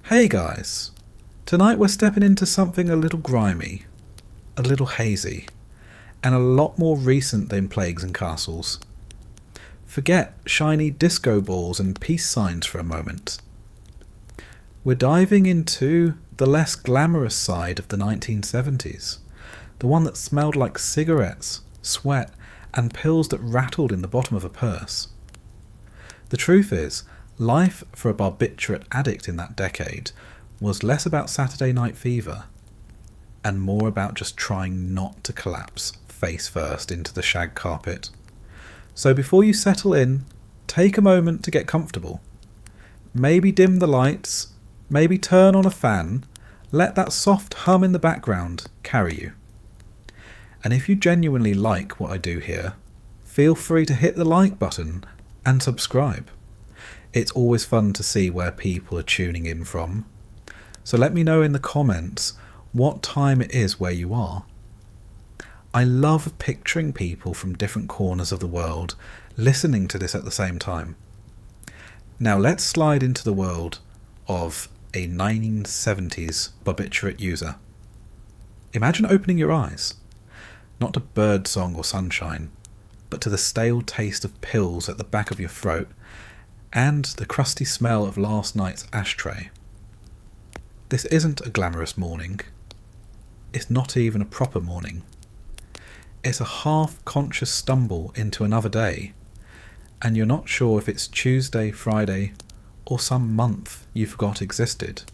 Hey guys, tonight we're stepping into something a little grimy, a little hazy, and a lot more recent than Plagues and Castles. Forget shiny disco balls and peace signs for a moment. We're diving into the less glamorous side of the 1970s, the one that smelled like cigarettes, sweat, and pills that rattled in the bottom of a purse. The truth is, life for a barbiturate addict in that decade was less about Saturday Night Fever and more about just trying not to collapse face first into the shag carpet. So before you settle in, take a moment to get comfortable. Maybe dim the lights, maybe turn on a fan, let that soft hum in the background carry you. And if you genuinely like what I do here, feel free to hit the like button and subscribe. It's always fun to see where people are tuning in from. So let me know in the comments what time it is where you are. I love picturing people from different corners of the world listening to this at the same time. Now let's slide into the world of a 1970s barbiturate user. Imagine opening your eyes, not to birdsong or sunshine, but to the stale taste of pills at the back of your throat and the crusty smell of last night's ashtray. This isn't a glamorous morning. It's not even a proper morning. It's a half-conscious stumble into another day, and you're not sure if it's Tuesday, Friday, or some month you forgot existed.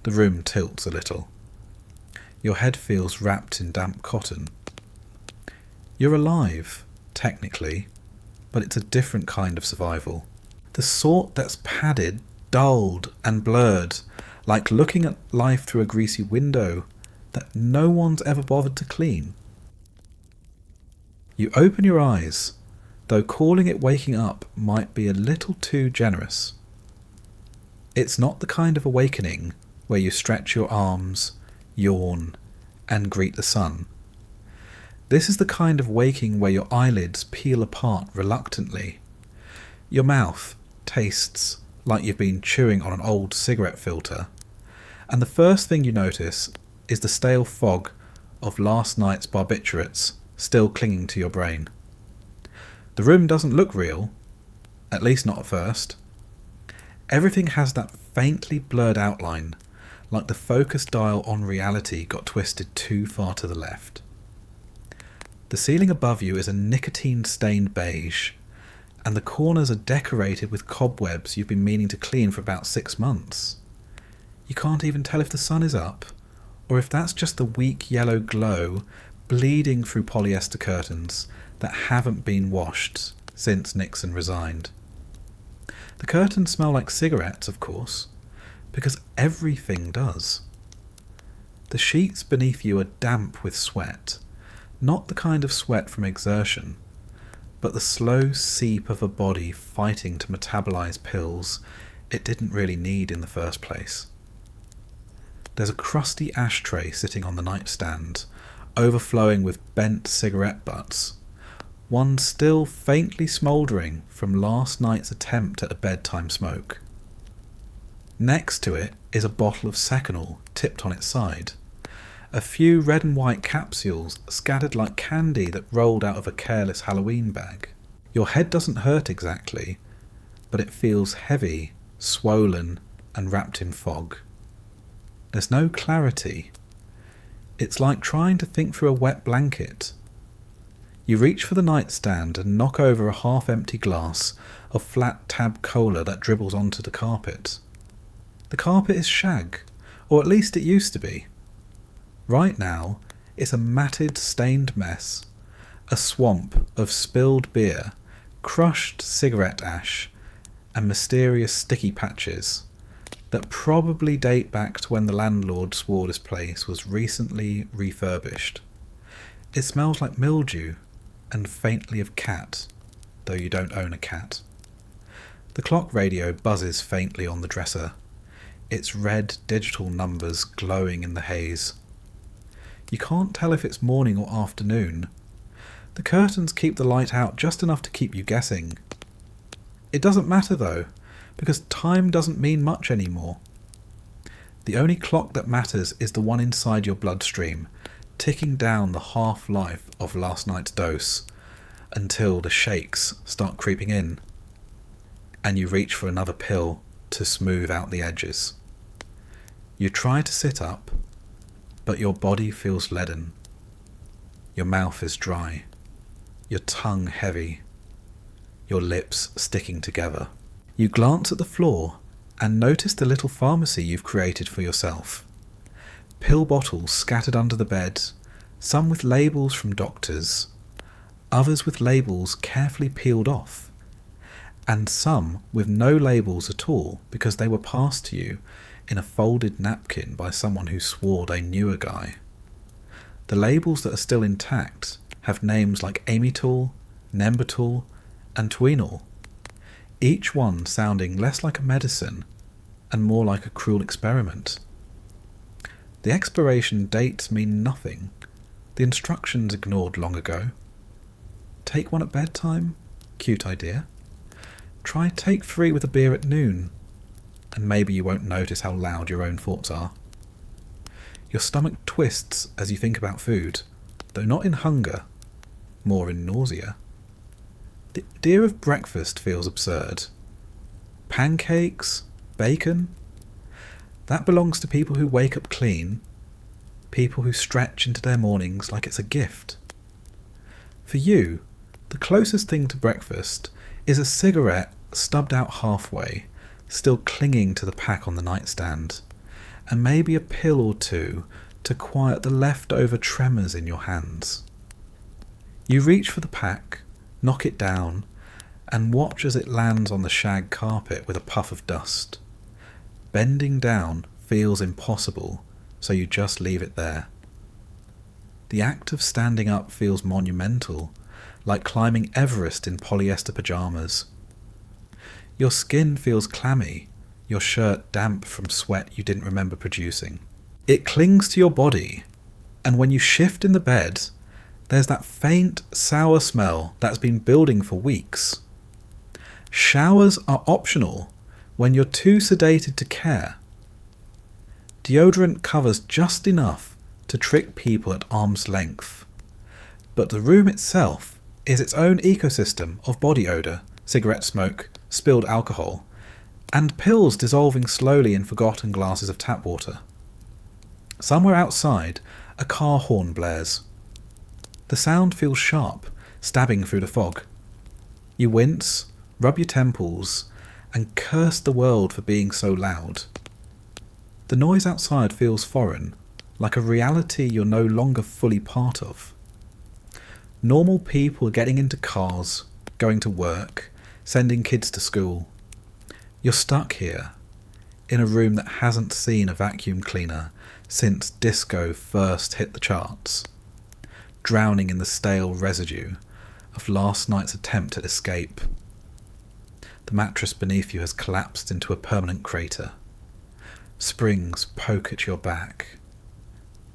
The room tilts a little. Your head feels wrapped in damp cotton. You're alive, technically, but it's a different kind of survival. The sort that's padded, dulled, and blurred, like looking at life through a greasy window that no one's ever bothered to clean. You open your eyes, though calling it waking up might be a little too generous. It's not the kind of awakening where you stretch your arms, yawn, and greet the sun. This is the kind of waking where your eyelids peel apart reluctantly. Your mouth tastes like you've been chewing on an old cigarette filter, and the first thing you notice is the stale fog of last night's barbiturates still clinging to your brain. The room doesn't look real, at least not at first. Everything has that faintly blurred outline, like the focus dial on reality got twisted too far to the left. The ceiling above you is a nicotine-stained beige, and the corners are decorated with cobwebs you've been meaning to clean for about 6 months. You can't even tell if the sun is up, or if that's just the weak yellow glow bleeding through polyester curtains that haven't been washed since Nixon resigned. The curtains smell like cigarettes, of course, because everything does. The sheets beneath you are damp with sweat, not the kind of sweat from exertion, but the slow seep of a body fighting to metabolize pills it didn't really need in the first place. There's a crusty ashtray sitting on the nightstand, overflowing with bent cigarette butts, one still faintly smouldering from last night's attempt at a bedtime smoke. Next to it is a bottle of Seconal tipped on its side, a few red and white capsules scattered like candy that rolled out of a careless Halloween bag. Your head doesn't hurt exactly, but it feels heavy, swollen, and wrapped in fog. There's no clarity. It's like trying to think through a wet blanket. You reach for the nightstand and knock over a half-empty glass of flat tab cola that dribbles onto the carpet. The carpet is shag, or at least it used to be. Right now, it's a matted, stained mess, a swamp of spilled beer, crushed cigarette ash, and mysterious sticky patches that probably date back to when the landlord swore this place was recently refurbished. It smells like mildew and faintly of cat, though you don't own a cat. The clock radio buzzes faintly on the dresser, its red digital numbers glowing in the haze. You can't tell if it's morning or afternoon. The curtains keep the light out just enough to keep you guessing. It doesn't matter though, because time doesn't mean much anymore. The only clock that matters is the one inside your bloodstream, ticking down the half-life of last night's dose until the shakes start creeping in and you reach for another pill to smooth out the edges. You try to sit up, but your body feels leaden. Your mouth is dry, your tongue heavy, your lips sticking together. You glance at the floor and notice the little pharmacy you've created for yourself. Pill bottles scattered under the bed, some with labels from doctors, others with labels carefully peeled off, and some with no labels at all because they were passed to you in a folded napkin by someone who swore they knew a guy. The labels that are still intact have names like Amytal, Nembutal, and Tweenol, each one sounding less like a medicine and more like a cruel experiment. The expiration dates mean nothing, the instructions ignored long ago. Take one at bedtime? Cute idea. Try take 3 with a beer at noon, and maybe you won't notice how loud your own thoughts are. Your stomach twists as you think about food, though not in hunger, more in nausea. The idea of breakfast feels absurd. Pancakes? Bacon? That belongs to people who wake up clean, people who stretch into their mornings like it's a gift. For you, the closest thing to breakfast is a cigarette stubbed out halfway, still clinging to the pack on the nightstand, and maybe a pill or two to quiet the leftover tremors in your hands. You reach for the pack, knock it down, and watch as it lands on the shag carpet with a puff of dust. Bending down feels impossible, so you just leave it there. The act of standing up feels monumental, like climbing Everest in polyester pajamas. Your skin feels clammy, your shirt damp from sweat you didn't remember producing. It clings to your body, and when you shift in the bed, there's that faint, sour smell that's been building for weeks. Showers are optional when you're too sedated to care. Deodorant covers just enough to trick people at arm's length, but the room itself is its own ecosystem of body odour, cigarette smoke, spilled alcohol, and pills dissolving slowly in forgotten glasses of tap water. Somewhere outside, a car horn blares. The sound feels sharp, stabbing through the fog. You wince, rub your temples, and curse the world for being so loud. The noise outside feels foreign, like a reality you're no longer fully part of. Normal people are getting into cars, going to work, sending kids to school. You're stuck here, in a room that hasn't seen a vacuum cleaner since disco first hit the charts, drowning in the stale residue of last night's attempt at escape. The mattress beneath you has collapsed into a permanent crater. Springs poke at your back.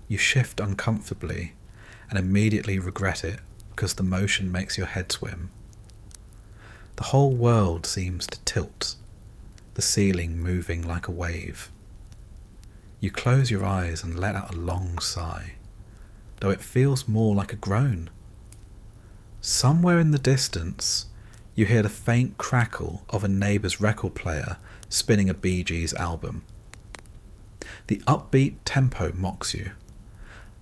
You shift uncomfortably and immediately regret it because the motion makes your head swim. The whole world seems to tilt, the ceiling moving like a wave. You close your eyes and let out a long sigh, though it feels more like a groan. Somewhere in the distance, you hear the faint crackle of a neighbour's record player spinning a Bee Gees album. The upbeat tempo mocks you,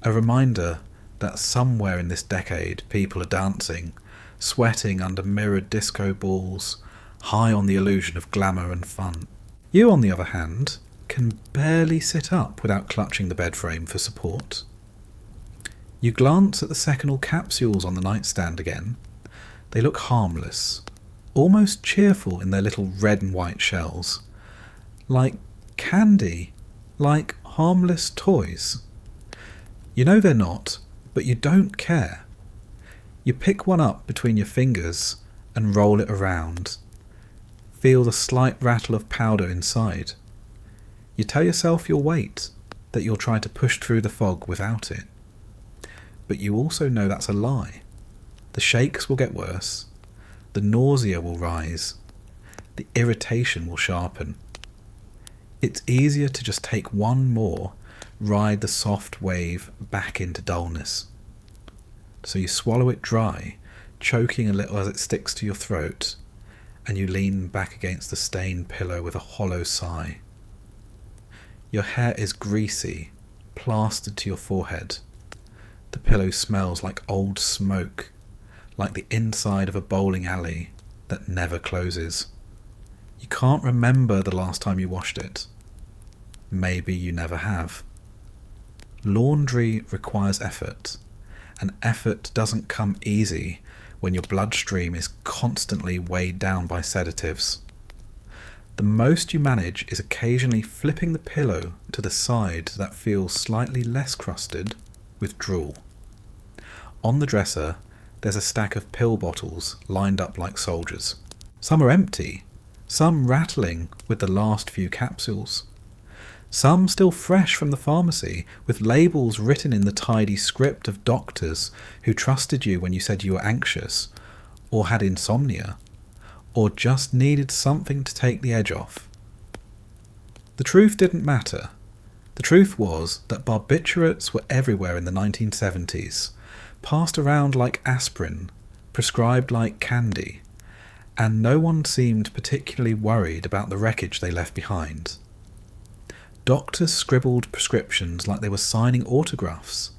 a reminder that somewhere in this decade people are dancing, sweating under mirrored disco balls, high on the illusion of glamour and fun. You, on the other hand, can barely sit up without clutching the bed frame for support. You glance at the Seconal capsules on the nightstand again. They look harmless, almost cheerful in their little red and white shells. Like candy, like harmless toys. You know they're not, but you don't care. You pick one up between your fingers and roll it around. Feel the slight rattle of powder inside. You tell yourself you'll wait, that you'll try to push through the fog without it. But you also know that's a lie. The shakes will get worse. The nausea will rise. The irritation will sharpen. It's easier to just take one more, ride the soft wave back into dullness. So you swallow it dry, choking a little as it sticks to your throat, and you lean back against the stained pillow with a hollow sigh. Your hair is greasy, plastered to your forehead. The pillow smells like old smoke, like the inside of a bowling alley that never closes. You can't remember the last time you washed it. Maybe you never have. Laundry requires effort, and effort doesn't come easy when your bloodstream is constantly weighed down by sedatives. The most you manage is occasionally flipping the pillow to the side that feels slightly less crusted with drool. On the dresser, there's a stack of pill bottles lined up like soldiers. Some are empty, some rattling with the last few capsules. Some still fresh from the pharmacy, with labels written in the tidy script of doctors who trusted you when you said you were anxious, or had insomnia, or just needed something to take the edge off. The truth didn't matter. The truth was that barbiturates were everywhere in the 1970s, passed around like aspirin, prescribed like candy, and no one seemed particularly worried about the wreckage they left behind. Doctors scribbled prescriptions like they were signing autographs.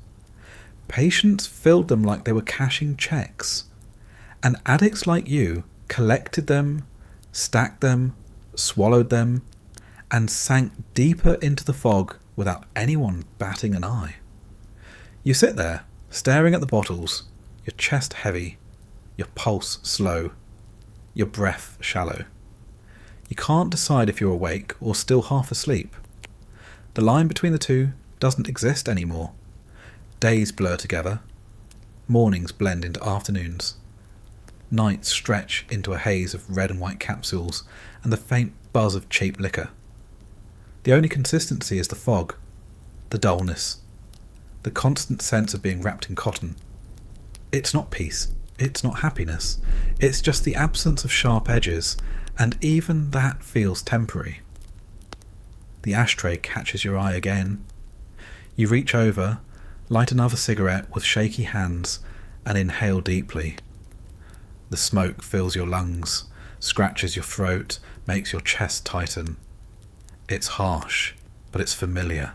Patients filled them like they were cashing checks. And addicts like you collected them, stacked them, swallowed them, and sank deeper into the fog without anyone batting an eye. You sit there, staring at the bottles, your chest heavy, your pulse slow, your breath shallow. You can't decide if you're awake or still half asleep. The line between the two doesn't exist anymore. Days blur together. Mornings blend into afternoons. Nights stretch into a haze of red and white capsules and the faint buzz of cheap liquor. The only consistency is the fog, the dullness, the constant sense of being wrapped in cotton. It's not peace, it's not happiness, it's just the absence of sharp edges, and even that feels temporary. The ashtray catches your eye again. You reach over, light another cigarette with shaky hands, and inhale deeply. The smoke fills your lungs, scratches your throat, makes your chest tighten. It's harsh, but it's familiar.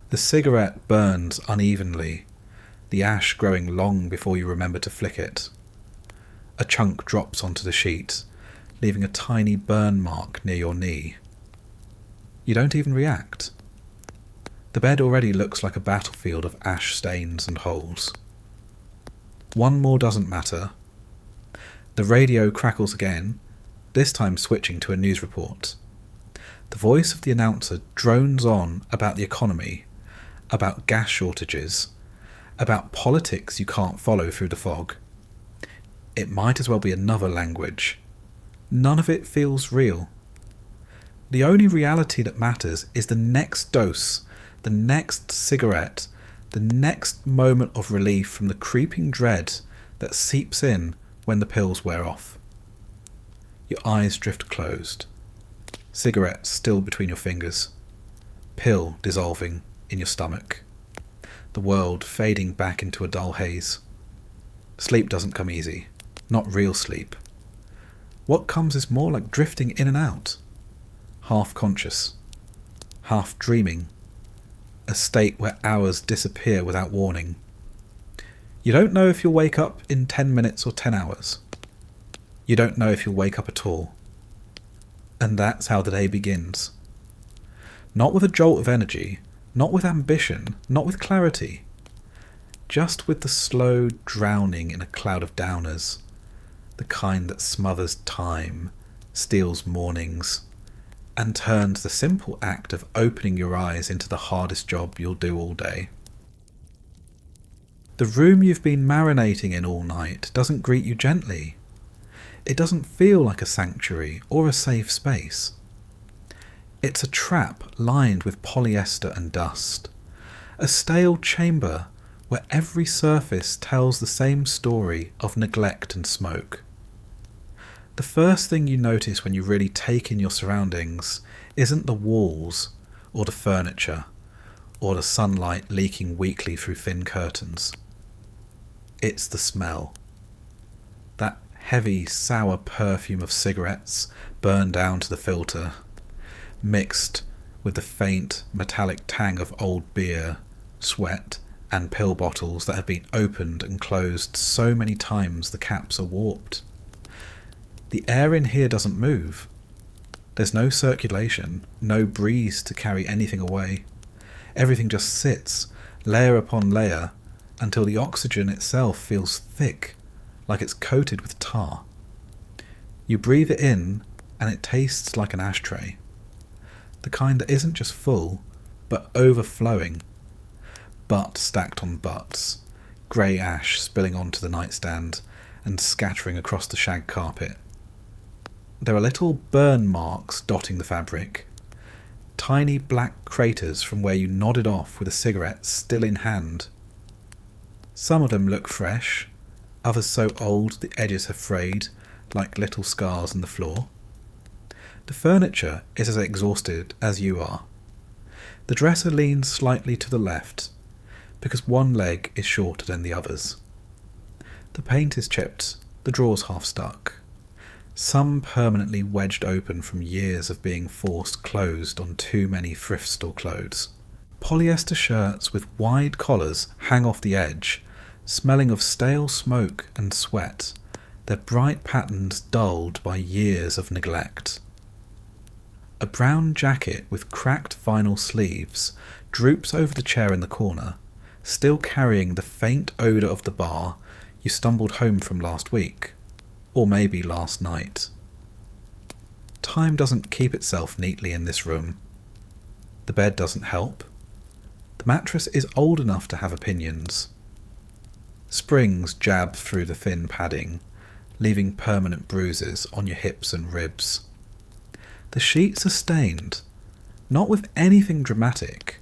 The cigarette burns unevenly, the ash growing long before you remember to flick it. A chunk drops onto the sheet, leaving a tiny burn mark near your knee. You don't even react. The bed already looks like a battlefield of ash stains and holes. One more doesn't matter. The radio crackles again, this time switching to a news report. The voice of the announcer drones on about the economy, about gas shortages, about politics you can't follow through the fog. It might as well be another language. None of it feels real. The only reality that matters is the next dose, the next cigarette, the next moment of relief from the creeping dread that seeps in when the pills wear off. Your eyes drift closed. Cigarette still between your fingers. Pill dissolving in your stomach. The world fading back into a dull haze. Sleep doesn't come easy. Not real sleep. What comes is more like drifting in and out. Half conscious. Half dreaming. A state where hours disappear without warning. You don't know if you'll wake up in 10 minutes or 10 hours. You don't know if you'll wake up at all. And that's how the day begins. Not with a jolt of energy, not with ambition, not with clarity. Just with the slow drowning in a cloud of downers. The kind that smothers time, steals mornings, and turns the simple act of opening your eyes into the hardest job you'll do all day. The room you've been marinating in all night doesn't greet you gently. It doesn't feel like a sanctuary or a safe space. It's a trap lined with polyester and dust. A stale chamber where every surface tells the same story of neglect and smoke. The first thing you notice when you really take in your surroundings isn't the walls, or the furniture, or the sunlight leaking weakly through thin curtains. It's the smell. That heavy, sour perfume of cigarettes burned down to the filter, mixed with the faint, metallic tang of old beer, sweat, and pill bottles that have been opened and closed so many times the caps are warped. The air in here doesn't move. There's no circulation, no breeze to carry anything away. Everything just sits, layer upon layer, until the oxygen itself feels thick, like it's coated with tar. You breathe it in, and it tastes like an ashtray. The kind that isn't just full, but overflowing. Butt stacked on butts, grey ash spilling onto the nightstand and scattering across the shag carpet. There are little burn marks dotting the fabric, tiny black craters from where you nodded off with a cigarette still in hand. Some of them look fresh, others so old the edges have frayed, like little scars in the floor. The furniture is as exhausted as you are. The dresser leans slightly to the left, because one leg is shorter than the others. The paint is chipped, the drawers half stuck, some permanently wedged open from years of being forced closed on too many thrift store clothes. Polyester shirts with wide collars hang off the edge, smelling of stale smoke and sweat, their bright patterns dulled by years of neglect. A brown jacket with cracked vinyl sleeves droops over the chair in the corner, still carrying the faint odour of the bar you stumbled home from last week, or maybe last night. Time doesn't keep itself neatly in this room. The bed doesn't help. The mattress is old enough to have opinions. Springs jab through the thin padding, leaving permanent bruises on your hips and ribs. The sheets are stained, not with anything dramatic,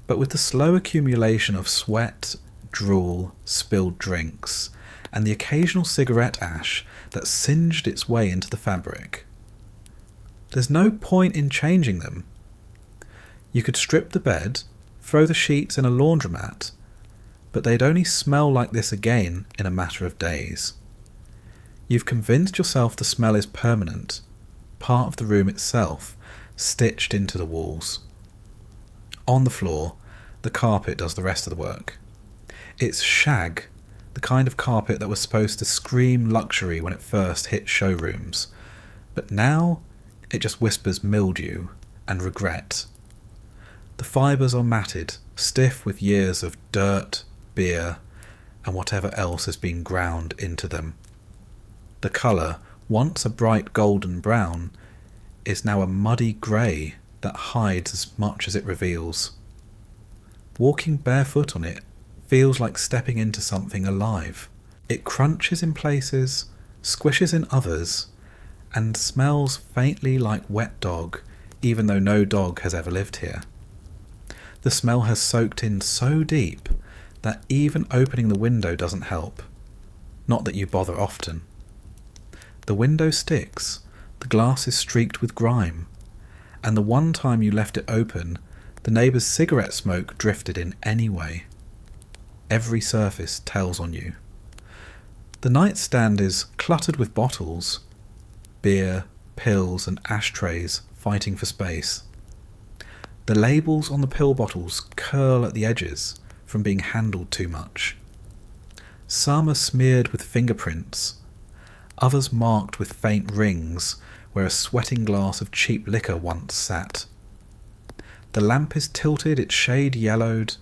but with the slow accumulation of sweat, drool, spilled drinks, and the occasional cigarette ash that singed its way into the fabric. There's no point in changing them. You could strip the bed, throw the sheets in a laundromat, but they'd only smell like this again in a matter of days. You've convinced yourself the smell is permanent, part of the room itself, stitched into the walls. On the floor, the carpet does the rest of the work. It's shag, the kind of carpet that was supposed to scream luxury when it first hit showrooms, but now it just whispers mildew and regret. The fibres are matted, stiff with years of dirt, beer, and whatever else has been ground into them. The colour, once a bright golden brown, is now a muddy grey that hides as much as it reveals. Walking barefoot on it feels like stepping into something alive. It crunches in places, squishes in others, and smells faintly like wet dog, even though no dog has ever lived here. The smell has soaked in so deep that even opening the window doesn't help. Not that you bother often. The window sticks, the glass is streaked with grime, and the one time you left it open, the neighbour's cigarette smoke drifted in anyway. Every surface tells on you. The nightstand is cluttered with bottles, beer, pills and ashtrays fighting for space. The labels on the pill bottles curl at the edges from being handled too much. Some are smeared with fingerprints, others marked with faint rings where a sweating glass of cheap liquor once sat. The lamp is tilted, its shade yellowed,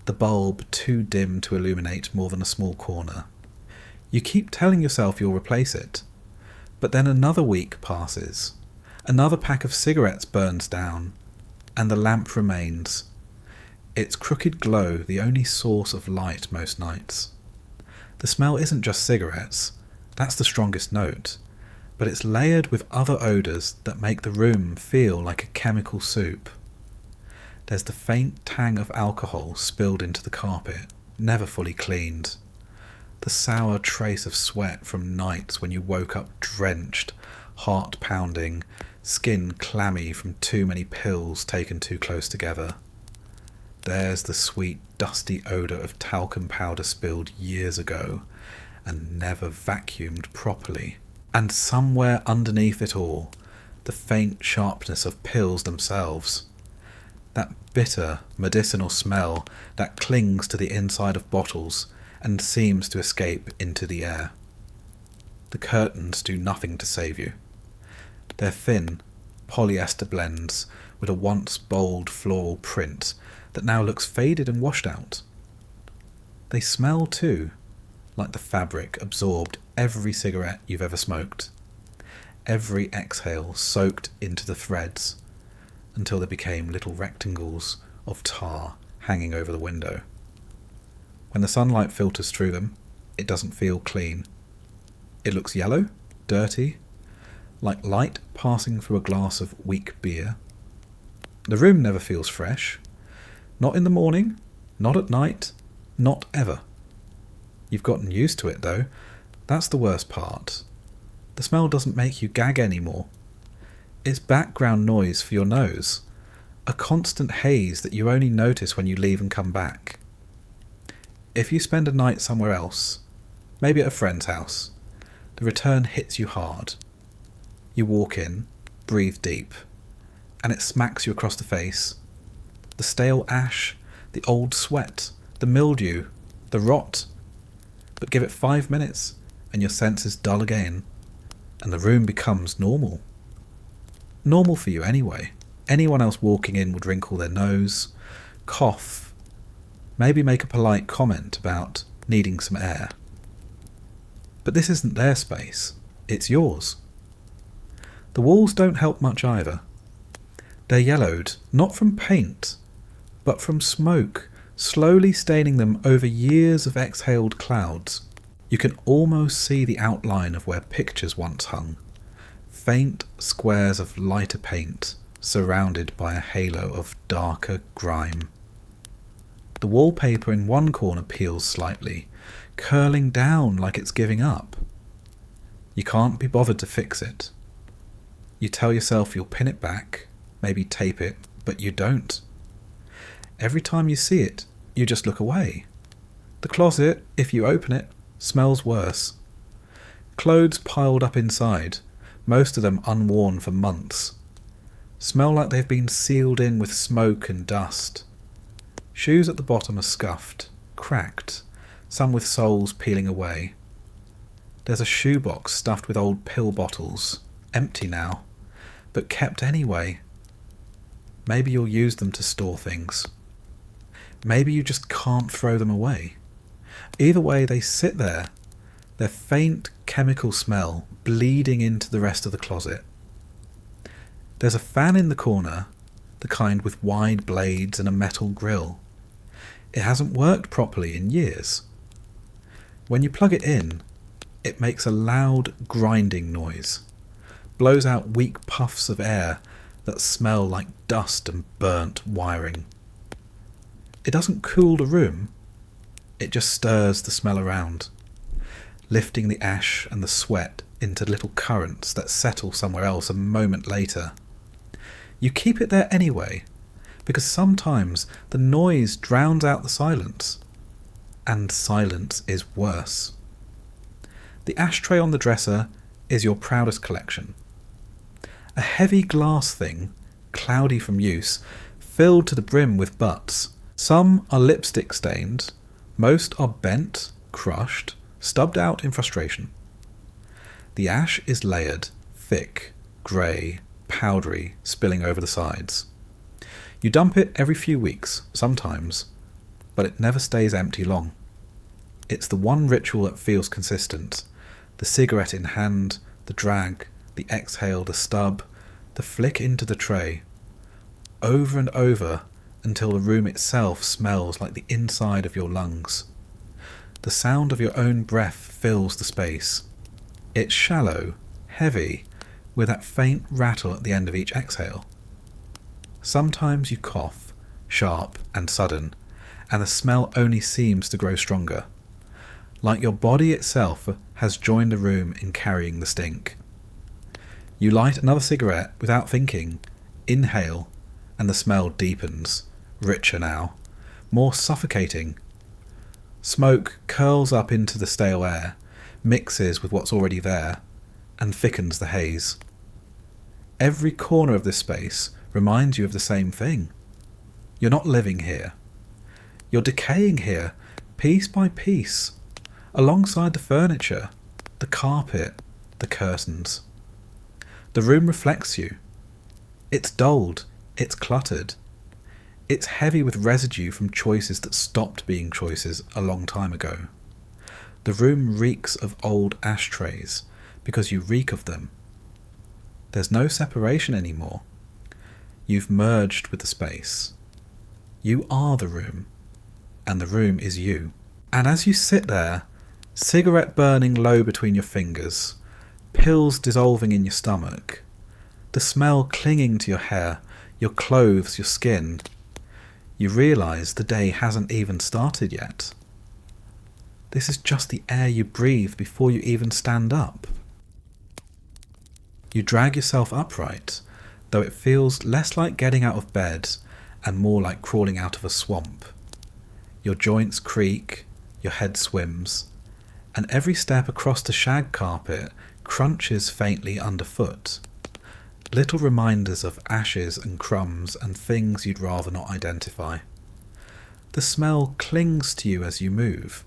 the bulb too dim to illuminate more than a small corner. You keep telling yourself you'll replace it, but then another week passes, another pack of cigarettes burns down, and the lamp remains, its crooked glow the only source of light most nights. The smell isn't just cigarettes, that's the strongest note, but it's layered with other odours that make the room feel like a chemical soup. There's the faint tang of alcohol spilled into the carpet, never fully cleaned. The sour trace of sweat from nights when you woke up drenched, heart pounding, skin clammy from too many pills taken too close together. There's the sweet, dusty odour of talcum powder spilled years ago and never vacuumed properly. And somewhere underneath it all, the faint sharpness of pills themselves. That bitter, medicinal smell that clings to the inside of bottles and seems to escape into the air. The curtains do nothing to save you. They're thin, polyester blends with a once bold floral print that now looks faded and washed out. They smell too, like the fabric absorbed every cigarette you've ever smoked. Every exhale soaked into the threads until they became little rectangles of tar hanging over the window. When the sunlight filters through them, it doesn't feel clean. It looks yellow, dirty, like light passing through a glass of weak beer. The room never feels fresh. Not in the morning, not at night, not ever. You've gotten used to it though. That's the worst part. The smell doesn't make you gag anymore. It's background noise for your nose, a constant haze that you only notice when you leave and come back. If you spend a night somewhere else, maybe at a friend's house, the return hits you hard. You walk in, breathe deep, and it smacks you across the face. The stale ash, the old sweat, the mildew, the rot. But give it 5 minutes and your senses dull again, and the room becomes normal. Normal for you anyway. Anyone else walking in would wrinkle their nose, cough, maybe make a polite comment about needing some air. But this isn't their space, it's yours. The walls don't help much either. They're yellowed, not from paint, but from smoke, slowly staining them over years of exhaled clouds. You can almost see the outline of where pictures once hung. Faint squares of lighter paint, surrounded by a halo of darker grime. The wallpaper in one corner peels slightly, curling down like it's giving up. You can't be bothered to fix it. You tell yourself you'll pin it back, maybe tape it, but you don't. Every time you see it, you just look away. The closet, if you open it, smells worse. Clothes piled up inside, most of them unworn for months, smell like they've been sealed in with smoke and dust. Shoes at the bottom are scuffed, cracked, some with soles peeling away. There's a shoebox stuffed with old pill bottles, empty now, but kept anyway. Maybe you'll use them to store things. Maybe you just can't throw them away. Either way, they sit there, their faint chemical smell bleeding into the rest of the closet. There's a fan in the corner, the kind with wide blades and a metal grill. It hasn't worked properly in years. When you plug it in, it makes a loud grinding noise, blows out weak puffs of air that smell like dust and burnt wiring. It doesn't cool the room, it just stirs the smell around, lifting the ash and the sweat into little currents that settle somewhere else a moment later. You keep it there anyway, because sometimes the noise drowns out the silence, and silence is worse. The ashtray on the dresser is your proudest collection. A heavy glass thing, cloudy from use, filled to the brim with butts. Some are lipstick stained, most are bent, crushed, stubbed out in frustration. The ash is layered, thick, grey, powdery, spilling over the sides. You dump it every few weeks, sometimes, but it never stays empty long. It's the one ritual that feels consistent. The cigarette in hand, the drag, the exhale, the stub, the flick into the tray. Over and over until the room itself smells like the inside of your lungs. The sound of your own breath fills the space. It's shallow, heavy, with that faint rattle at the end of each exhale. Sometimes you cough, sharp and sudden, and the smell only seems to grow stronger, like your body itself has joined the room in carrying the stink. You light another cigarette without thinking, inhale, and the smell deepens, richer now, more suffocating. Smoke curls up into the stale air, mixes with what's already there, and thickens the haze. Every corner of this space reminds you of the same thing. You're not living here. You're decaying here, piece by piece, alongside the furniture, the carpet, the curtains. The room reflects you. It's dulled, it's cluttered. It's heavy with residue from choices that stopped being choices a long time ago. The room reeks of old ashtrays because you reek of them. There's no separation anymore. You've merged with the space. You are the room, and the room is you. And as you sit there, cigarette burning low between your fingers, pills dissolving in your stomach, the smell clinging to your hair, your clothes, your skin, you realise the day hasn't even started yet. This is just the air you breathe before you even stand up. You drag yourself upright, though it feels less like getting out of bed and more like crawling out of a swamp. Your joints creak, your head swims, and every step across the shag carpet crunches faintly underfoot. Little reminders of ashes and crumbs and things you'd rather not identify. The smell clings to you as you move,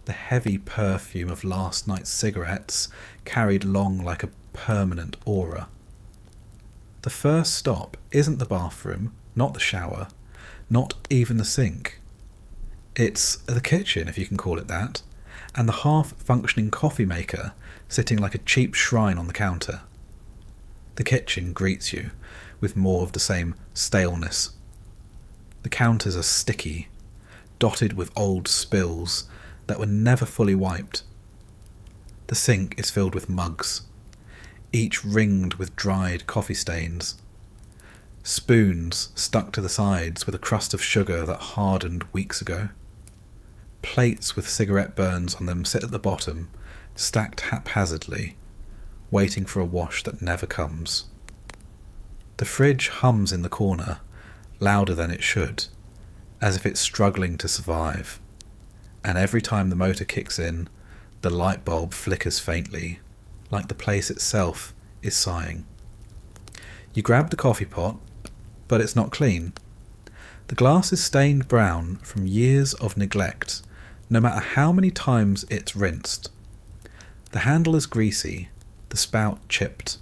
the heavy perfume of last night's cigarettes carried along like a permanent aura. The first stop isn't the bathroom, not the shower, not even the sink. It's the kitchen, if you can call it that, and the half-functioning coffee maker sitting like a cheap shrine on the counter. The kitchen greets you with more of the same staleness. The counters are sticky, dotted with old spills that were never fully wiped. The sink is filled with mugs, each ringed with dried coffee stains. Spoons stuck to the sides with a crust of sugar that hardened weeks ago. Plates with cigarette burns on them sit at the bottom, stacked haphazardly, waiting for a wash that never comes. The fridge hums in the corner, louder than it should, as if it's struggling to survive, and every time the motor kicks in, the light bulb flickers faintly, like the place itself is sighing. You grab the coffee pot, but it's not clean. The glass is stained brown from years of neglect, no matter how many times it's rinsed. The handle is greasy, the spout chipped.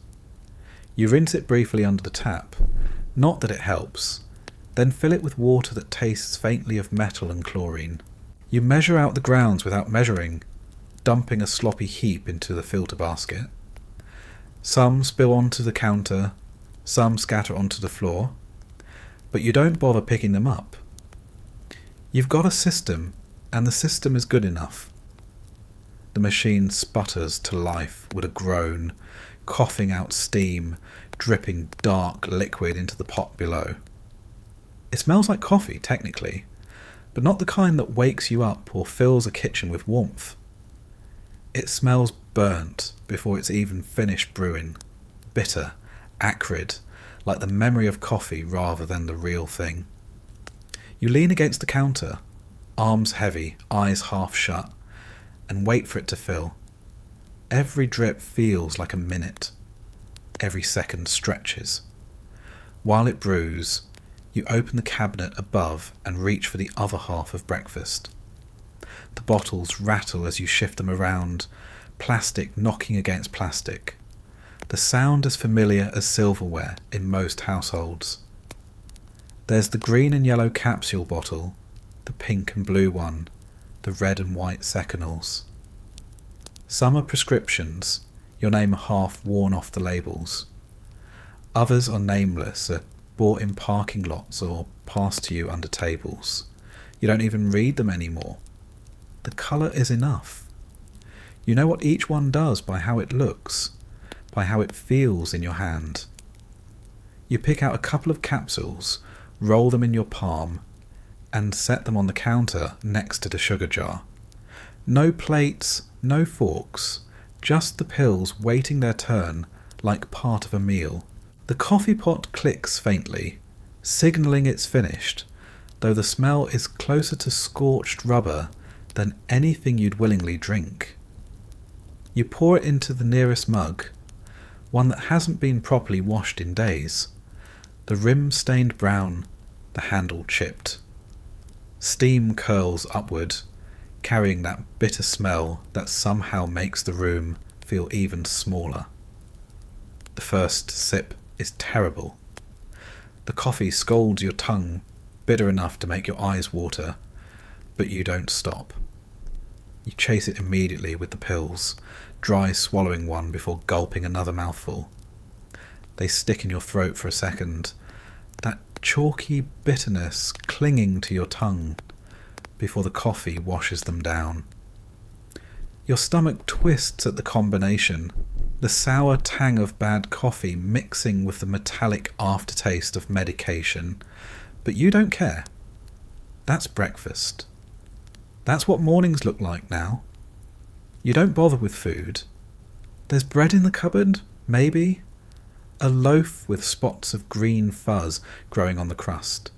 You rinse it briefly under the tap, not that it helps, then fill it with water that tastes faintly of metal and chlorine. You measure out the grounds without measuring, dumping a sloppy heap into the filter basket. Some spill onto the counter, some scatter onto the floor, but you don't bother picking them up. You've got a system, and the system is good enough. The machine sputters to life with a groan, coughing out steam, dripping dark liquid into the pot below. It smells like coffee, technically, but not the kind that wakes you up or fills a kitchen with warmth. It smells burnt before it's even finished brewing, bitter, acrid, like the memory of coffee rather than the real thing. You lean against the counter, arms heavy, eyes half shut, and wait for it to fill. Every drip feels like a minute. Every second stretches. While it brews, you open the cabinet above and reach for the other half of breakfast. The bottles rattle as you shift them around, plastic knocking against plastic. The sound as familiar as silverware in most households. There's the green and yellow capsule bottle, the pink and blue one, the red and white seconals. Some are prescriptions, your name half worn off the labels. Others are nameless, are bought in parking lots or passed to you under tables. You don't even read them anymore. The colour is enough. You know what each one does by how it looks, by how it feels in your hand. You pick out a couple of capsules, roll them in your palm, and set them on the counter next to the sugar jar. No plates, no forks, just the pills waiting their turn, like part of a meal. The coffee pot clicks faintly, signalling it's finished, though the smell is closer to scorched rubber than anything you'd willingly drink. You pour it into the nearest mug, one that hasn't been properly washed in days, the rim stained brown, the handle chipped. Steam curls upward, carrying that bitter smell that somehow makes the room feel even smaller. The first sip is terrible. The coffee scalds your tongue, bitter enough to make your eyes water, but you don't stop. You chase it immediately with the pills, dry swallowing one before gulping another mouthful. They stick in your throat for a second, that chalky bitterness clinging to your tongue before the coffee washes them down. Your stomach twists at the combination, the sour tang of bad coffee mixing with the metallic aftertaste of medication, but you don't care. That's breakfast. That's what mornings look like now. You don't bother with food. There's bread in the cupboard, maybe. A loaf with spots of green fuzz growing on the crust.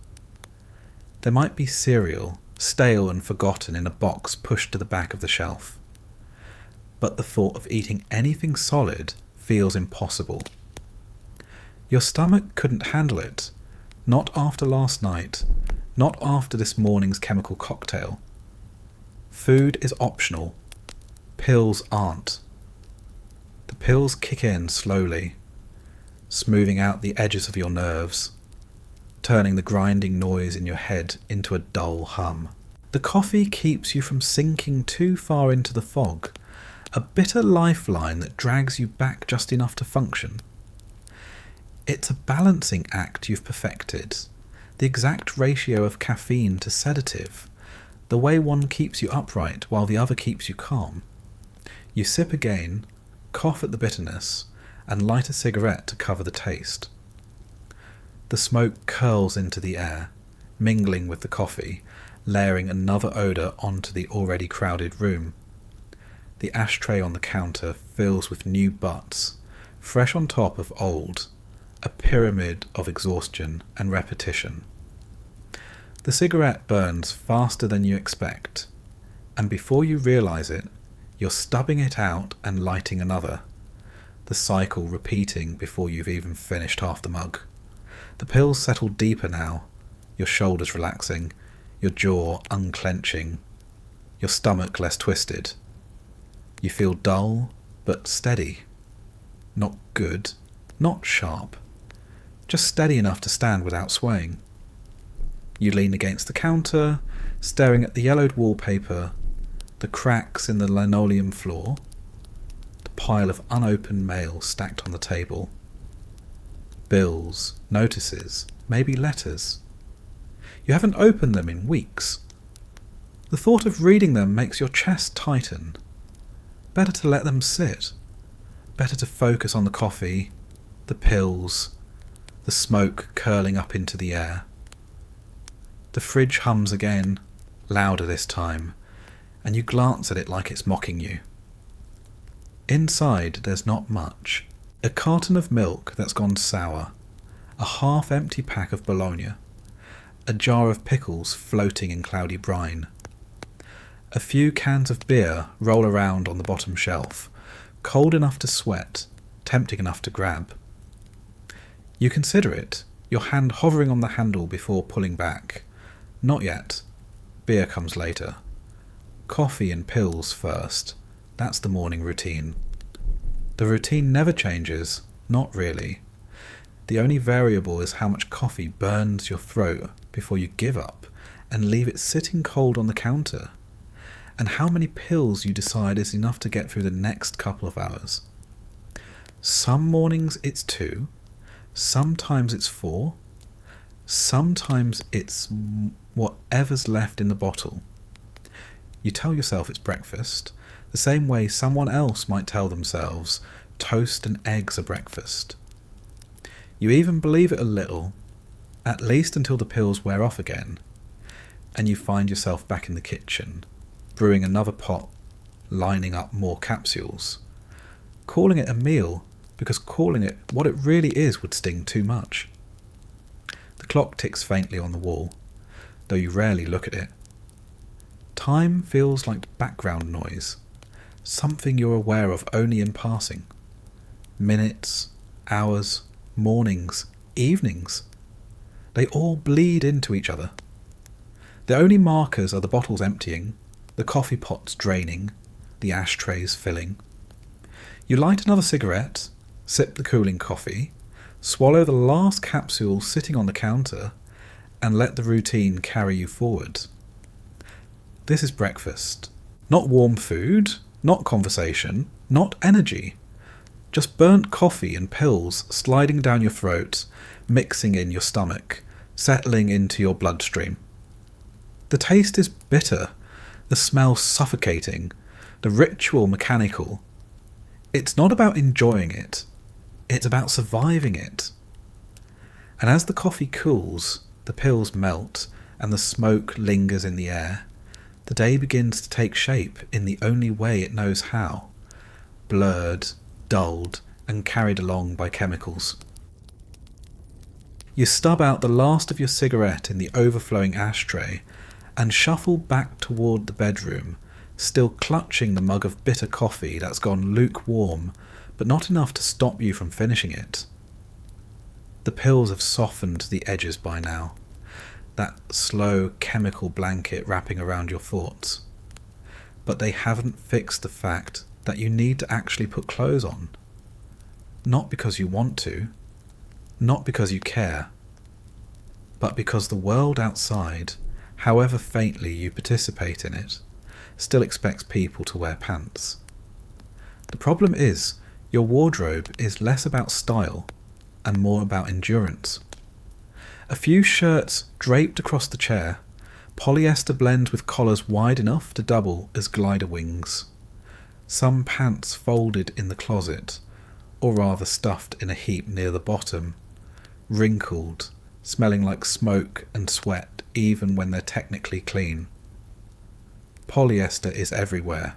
There might be cereal, stale and forgotten in a box pushed to the back of the shelf. But the thought of eating anything solid feels impossible. Your stomach couldn't handle it. Not after last night. Not after this morning's chemical cocktail. Food is optional. Pills aren't. The pills kick in slowly, smoothing out the edges of your nerves, turning the grinding noise in your head into a dull hum. The coffee keeps you from sinking too far into the fog, a bitter lifeline that drags you back just enough to function. It's a balancing act you've perfected, the exact ratio of caffeine to sedative, the way one keeps you upright while the other keeps you calm. You sip again, cough at the bitterness, and light a cigarette to cover the taste. The smoke curls into the air, mingling with the coffee, layering another odour onto the already crowded room. The ashtray on the counter fills with new butts, fresh on top of old, a pyramid of exhaustion and repetition. The cigarette burns faster than you expect, and before you realise it, you're stubbing it out and lighting another, the cycle repeating before you've even finished half the mug. The pills settle deeper now, your shoulders relaxing, your jaw unclenching, your stomach less twisted. You feel dull, but steady. Not good, not sharp, just steady enough to stand without swaying. You lean against the counter, staring at the yellowed wallpaper, the cracks in the linoleum floor, the pile of unopened mail stacked on the table. Bills, notices, maybe letters. You haven't opened them in weeks. The thought of reading them makes your chest tighten. Better to let them sit. Better to focus on the coffee, the pills, the smoke curling up into the air. The fridge hums again, louder this time, and you glance at it like it's mocking you. Inside there's not much. A carton of milk that's gone sour, a half-empty pack of bologna, a jar of pickles floating in cloudy brine. A few cans of beer roll around on the bottom shelf, cold enough to sweat, tempting enough to grab. You consider it, your hand hovering on the handle before pulling back. Not yet. Beer comes later. Coffee and pills first. That's the morning routine. The routine never changes, not really. The only variable is how much coffee burns your throat before you give up and leave it sitting cold on the counter, and how many pills you decide is enough to get through the next couple of hours. Some mornings it's 2, sometimes it's 4, sometimes it's whatever's left in the bottle. You tell yourself it's breakfast, the same way someone else might tell themselves toast and eggs are breakfast. You even believe it a little, at least until the pills wear off again, and you find yourself back in the kitchen, brewing another pot, lining up more capsules, calling it a meal, because calling it what it really is would sting too much. The clock ticks faintly on the wall, though you rarely look at it. Time feels like background noise, something you're aware of only in passing. Minutes, hours, mornings, evenings. They all bleed into each other. The only markers are the bottles emptying, the coffee pots draining, the ashtrays filling. You light another cigarette, sip the cooling coffee, swallow the last capsule sitting on the counter, and let the routine carry you forward. This is breakfast. Not warm food, not conversation, not energy. Just burnt coffee and pills sliding down your throat, mixing in your stomach, settling into your bloodstream. The taste is bitter, the smell suffocating, the ritual mechanical. It's not about enjoying it, it's about surviving it. And as the coffee cools, the pills melt, and the smoke lingers in the air, the day begins to take shape in the only way it knows how, blurred, dulled, and carried along by chemicals. You stub out the last of your cigarette in the overflowing ashtray and shuffle back toward the bedroom, still clutching the mug of bitter coffee that's gone lukewarm, but not enough to stop you from finishing it. The pills have softened the edges by now, that slow chemical blanket wrapping around your thoughts. But they haven't fixed the fact that you need to actually put clothes on. Not because you want to, not because you care, but because the world outside, however faintly you participate in it, still expects people to wear pants. The problem is, your wardrobe is less about style and more about endurance. A few shirts draped across the chair, polyester blends with collars wide enough to double as glider wings. Some pants folded in the closet, or rather stuffed in a heap near the bottom, wrinkled, smelling like smoke and sweat even when they're technically clean. Polyester is everywhere.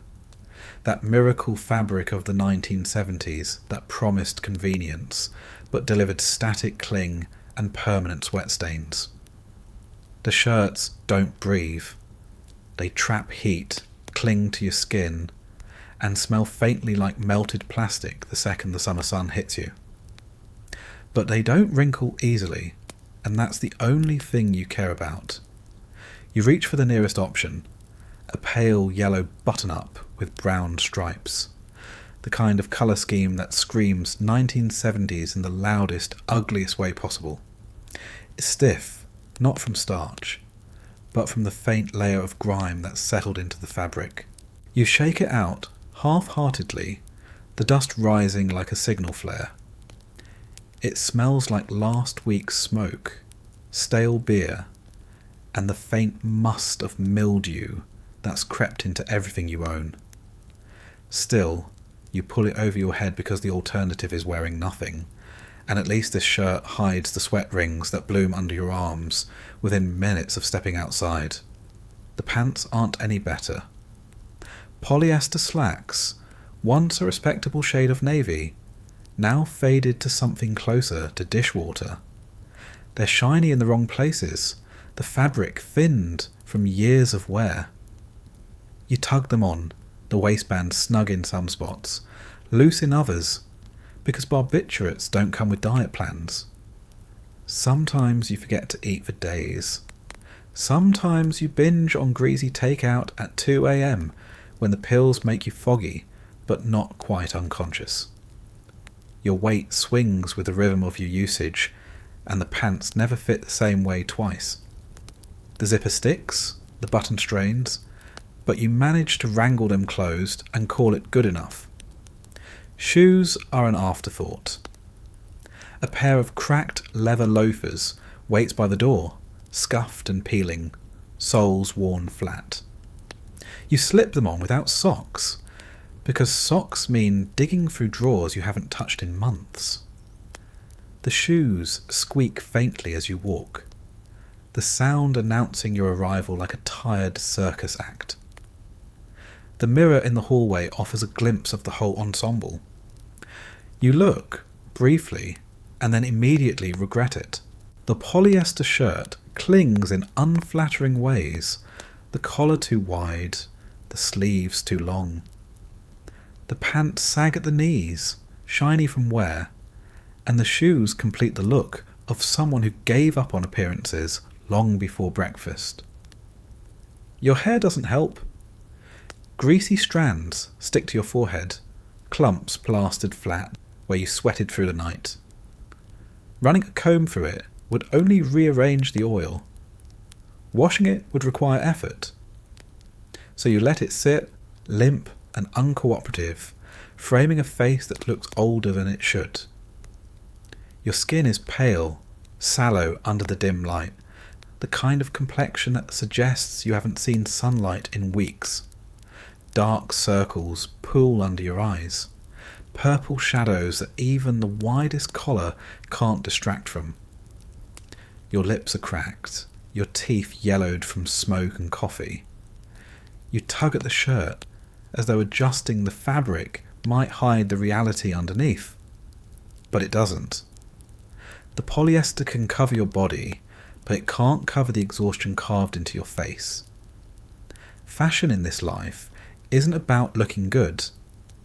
That miracle fabric of the 1970s that promised convenience, but delivered static cling and permanent sweat stains. The shirts don't breathe. They trap heat, cling to your skin, and smell faintly like melted plastic the second the summer sun hits you. But they don't wrinkle easily, and that's the only thing you care about. You reach for the nearest option, a pale yellow button-up with brown stripes, the kind of colour scheme that screams 1970s in the loudest, ugliest way possible. It's stiff, not from starch, but from the faint layer of grime that's settled into the fabric. You shake it out, half-heartedly, the dust rising like a signal flare. It smells like last week's smoke, stale beer, and the faint must of mildew that's crept into everything you own. Still, you pull it over your head because the alternative is wearing nothing, and at least this shirt hides the sweat rings that bloom under your arms within minutes of stepping outside. The pants aren't any better. Polyester slacks, once a respectable shade of navy, now faded to something closer to dishwater. They're shiny in the wrong places, the fabric thinned from years of wear. You tug them on, the waistband snug in some spots, loose in others, because barbiturates don't come with diet plans. Sometimes you forget to eat for days. Sometimes you binge on greasy takeout at 2 a.m. when the pills make you foggy, but not quite unconscious. Your weight swings with the rhythm of your usage, and the pants never fit the same way twice. The zipper sticks, the button strains, but you manage to wrangle them closed and call it good enough. Shoes are an afterthought. A pair of cracked leather loafers waits by the door, scuffed and peeling, soles worn flat. You slip them on without socks, because socks mean digging through drawers you haven't touched in months. The shoes squeak faintly as you walk, the sound announcing your arrival like a tired circus act. The mirror in the hallway offers a glimpse of the whole ensemble. You look, briefly, and then immediately regret it. The polyester shirt clings in unflattering ways, the collar too wide, the sleeves too long. The pants sag at the knees, shiny from wear, and the shoes complete the look of someone who gave up on appearances long before breakfast. Your hair doesn't help. Greasy strands stick to your forehead, clumps plastered flat where you sweated through the night. Running a comb through it would only rearrange the oil. Washing it would require effort. So you let it sit, limp and uncooperative, framing a face that looks older than it should. Your skin is pale, sallow under the dim light, the kind of complexion that suggests you haven't seen sunlight in weeks. Dark circles pool under your eyes, purple shadows that even the widest collar can't distract from. Your lips are cracked, your teeth yellowed from smoke and coffee. You tug at the shirt, as though adjusting the fabric might hide the reality underneath. But it doesn't. The polyester can cover your body, but it can't cover the exhaustion carved into your face. Fashion in this life isn't about looking good,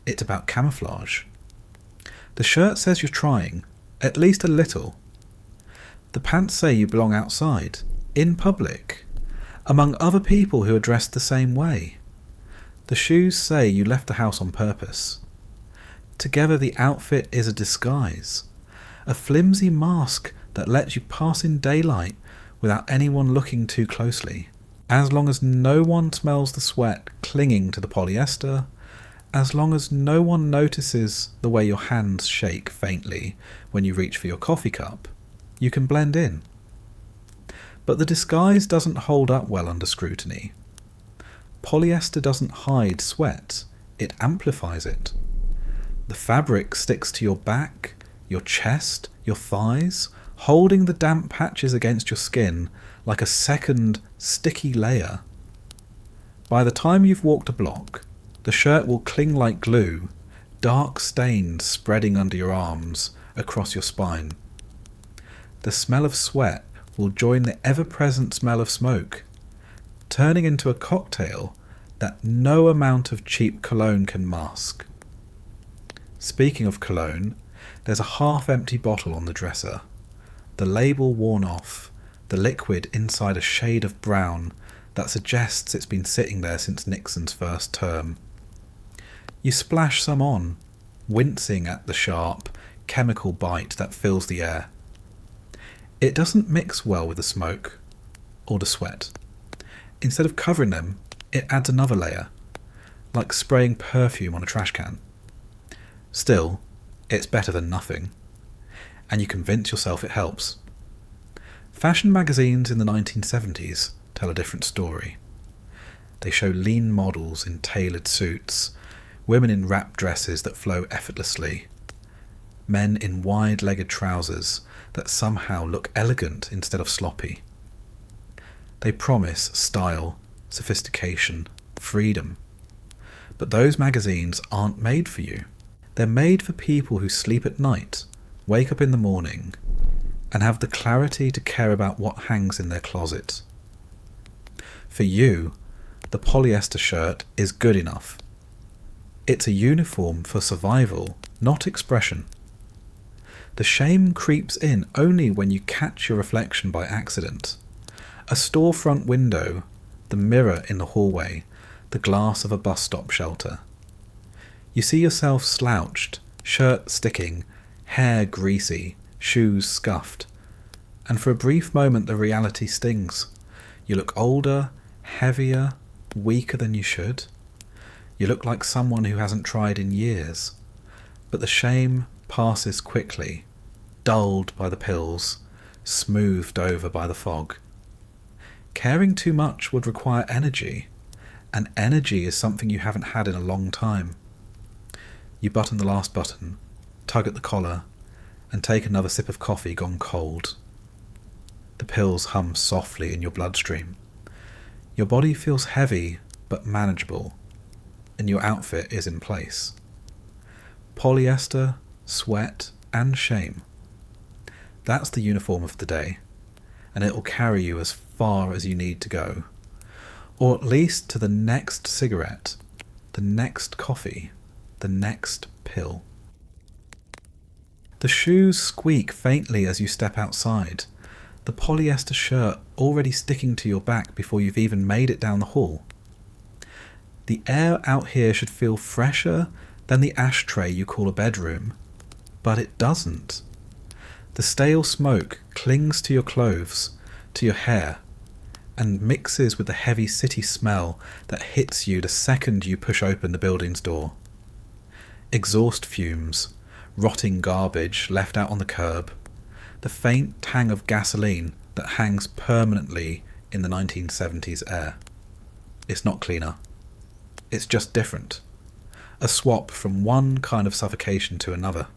it's about camouflage. The shirt says you're trying, at least a little. The pants say you belong outside, in public, among other people who are dressed the same way. The shoes say you left the house on purpose. Together the outfit is a disguise, a flimsy mask that lets you pass in daylight without anyone looking too closely. As long as no one smells the sweat clinging to the polyester, as long as no one notices the way your hands shake faintly when you reach for your coffee cup, you can blend in. But the disguise doesn't hold up well under scrutiny. Polyester doesn't hide sweat, it amplifies it. The fabric sticks to your back, your chest, your thighs, holding the damp patches against your skin like a second, sticky layer. By the time you've walked a block, the shirt will cling like glue, dark stains spreading under your arms, across your spine. The smell of sweat will join the ever-present smell of smoke, turning into a cocktail that no amount of cheap cologne can mask. Speaking of cologne, there's a half-empty bottle on the dresser, the label worn off, the liquid inside a shade of brown that suggests it's been sitting there since Nixon's first term. You splash some on, wincing at the sharp, chemical bite that fills the air. It doesn't mix well with the smoke or the sweat. Instead of covering them, it adds another layer, like spraying perfume on a trash can. Still, it's better than nothing, and you convince yourself it helps. Fashion magazines in the 1970s tell a different story. They show lean models in tailored suits, women in wrap dresses that flow effortlessly, men in wide-legged trousers that somehow look elegant instead of sloppy. They promise style, sophistication, freedom. But those magazines aren't made for you. They're made for people who sleep at night, wake up in the morning, and have the clarity to care about what hangs in their closet. For you, the polyester shirt is good enough. It's a uniform for survival, not expression. The shame creeps in only when you catch your reflection by accident. A storefront window, the mirror in the hallway, the glass of a bus stop shelter. You see yourself slouched, shirt sticking, hair greasy, shoes scuffed, and for a brief moment the reality stings. You look older, heavier, weaker than you should. You look like someone who hasn't tried in years, but the shame passes quickly, dulled by the pills, smoothed over by the fog. Caring too much would require energy, and energy is something you haven't had in a long time. You button the last button, tug at the collar, and take another sip of coffee gone cold. The pills hum softly in your bloodstream. Your body feels heavy but manageable, and your outfit is in place. Polyester, sweat, and shame. That's the uniform of the day, and it will carry you as far as you need to go, or at least to the next cigarette, the next coffee, the next pill. The shoes squeak faintly as you step outside, the polyester shirt already sticking to your back before you've even made it down the hall. The air out here should feel fresher than the ashtray you call a bedroom, but it doesn't. The stale smoke clings to your clothes, to your hair, and mixes with the heavy city smell that hits you the second you push open the building's door. Exhaust fumes, rotting garbage left out on the curb, the faint tang of gasoline that hangs permanently in the 1970s air. It's not cleaner. It's just different. A swap from one kind of suffocation to another.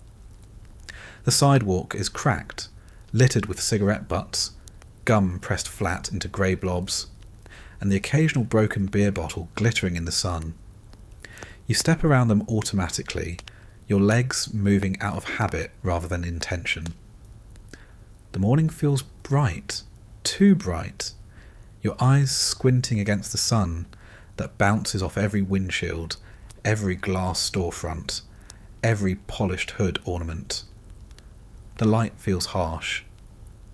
The sidewalk is cracked, littered with cigarette butts, gum pressed flat into grey blobs, and the occasional broken beer bottle glittering in the sun. You step around them automatically, your legs moving out of habit rather than intention. The morning feels bright, too bright, your eyes squinting against the sun that bounces off every windshield, every glass storefront, every polished hood ornament. The light feels harsh,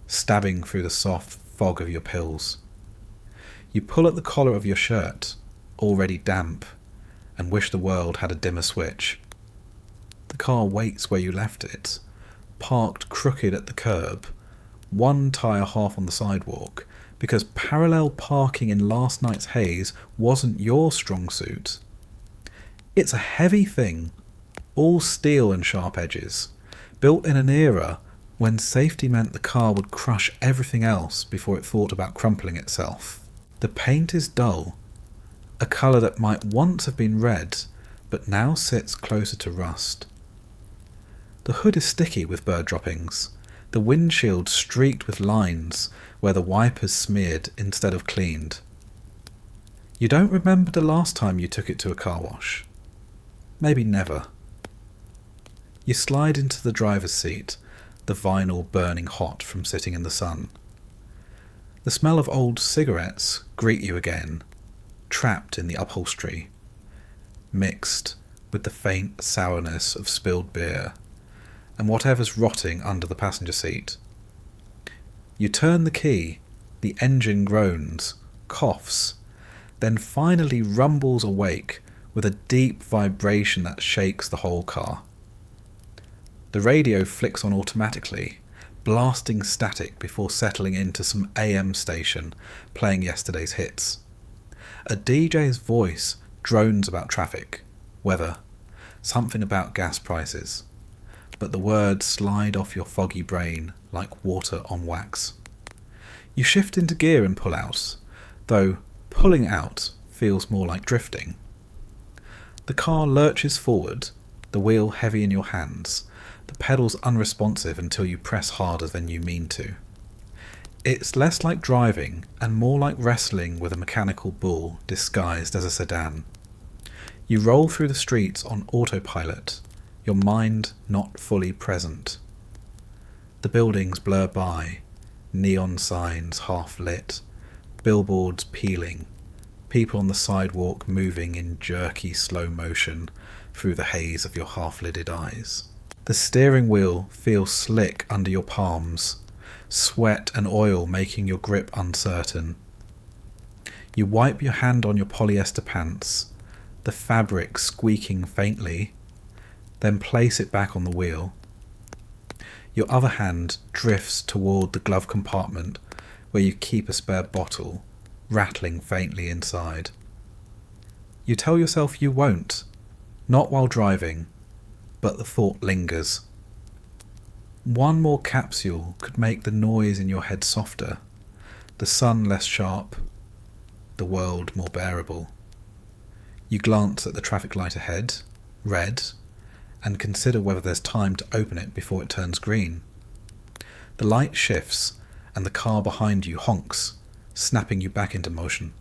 stabbing through the soft fog of your pills. You pull at the collar of your shirt, already damp, and wish the world had a dimmer switch. The car waits where you left it, parked crooked at the curb, one tyre half on the sidewalk, because parallel parking in last night's haze wasn't your strong suit. It's a heavy thing, all steel and sharp edges, built in an era when safety meant the car would crush everything else before it thought about crumpling itself. The paint is dull, a colour that might once have been red, but now sits closer to rust. The hood is sticky with bird droppings, the windshield streaked with lines where the wipers smeared instead of cleaned. You don't remember the last time you took it to a car wash. Maybe never. You slide into the driver's seat, the vinyl burning hot from sitting in the sun. The smell of old cigarettes greet you again, trapped in the upholstery, mixed with the faint sourness of spilled beer and whatever's rotting under the passenger seat. You turn the key, the engine groans, coughs, then finally rumbles awake with a deep vibration that shakes the whole car. The radio flicks on automatically, blasting static before settling into some AM station playing yesterday's hits. A DJ's voice drones about traffic, weather, something about gas prices, but the words slide off your foggy brain like water on wax. You shift into gear and pull out, though pulling out feels more like drifting. The car lurches forward, the wheel heavy in your hands, the pedals unresponsive until you press harder than you mean to. It's less like driving and more like wrestling with a mechanical bull disguised as a sedan. You roll through the streets on autopilot, your mind not fully present. The buildings blur by, neon signs half lit, billboards peeling, people on the sidewalk moving in jerky slow motion through the haze of your half-lidded eyes. The steering wheel feels slick under your palms, sweat and oil making your grip uncertain. You wipe your hand on your polyester pants, the fabric squeaking faintly, then place it back on the wheel. Your other hand drifts toward the glove compartment where you keep a spare bottle, rattling faintly inside. You tell yourself you won't, not while driving, but the thought lingers. One more capsule could make the noise in your head softer, the sun less sharp, the world more bearable. You glance at the traffic light ahead, red, and consider whether there's time to open it before it turns green. The light shifts, and the car behind you honks, snapping you back into motion.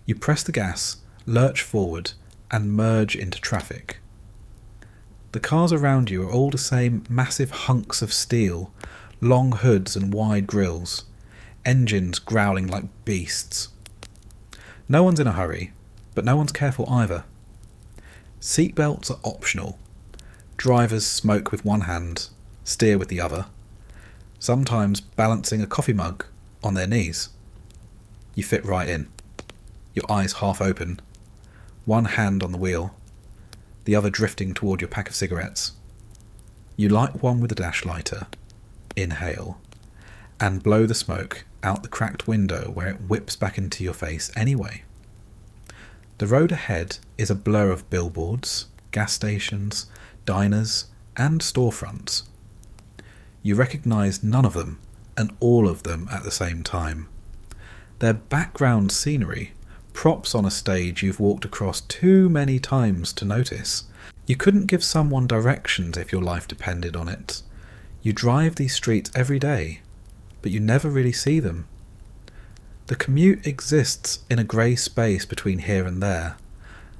You press the gas, lurch forward, and merge into traffic. The The cars around you are all the same massive hunks of steel, long hoods and wide grilles, engines growling like beasts. No one's in a hurry, but no one's careful either. Seatbelts are optional. Drivers smoke with one hand, steer with the other, sometimes balancing a coffee mug on their knees. You fit right in, your eyes half open, one hand on the wheel, the other drifting toward your pack of cigarettes. You light one with a dash lighter, inhale, and blow the smoke out the cracked window where it whips back into your face anyway. The road ahead is a blur of billboards, gas stations, diners, and storefronts. You recognise none of them, and all of them at the same time. They're background scenery, props on a stage you've walked across too many times to notice. You couldn't give someone directions if your life depended on it. You drive these streets every day, but you never really see them. The commute exists in a grey space between here and there,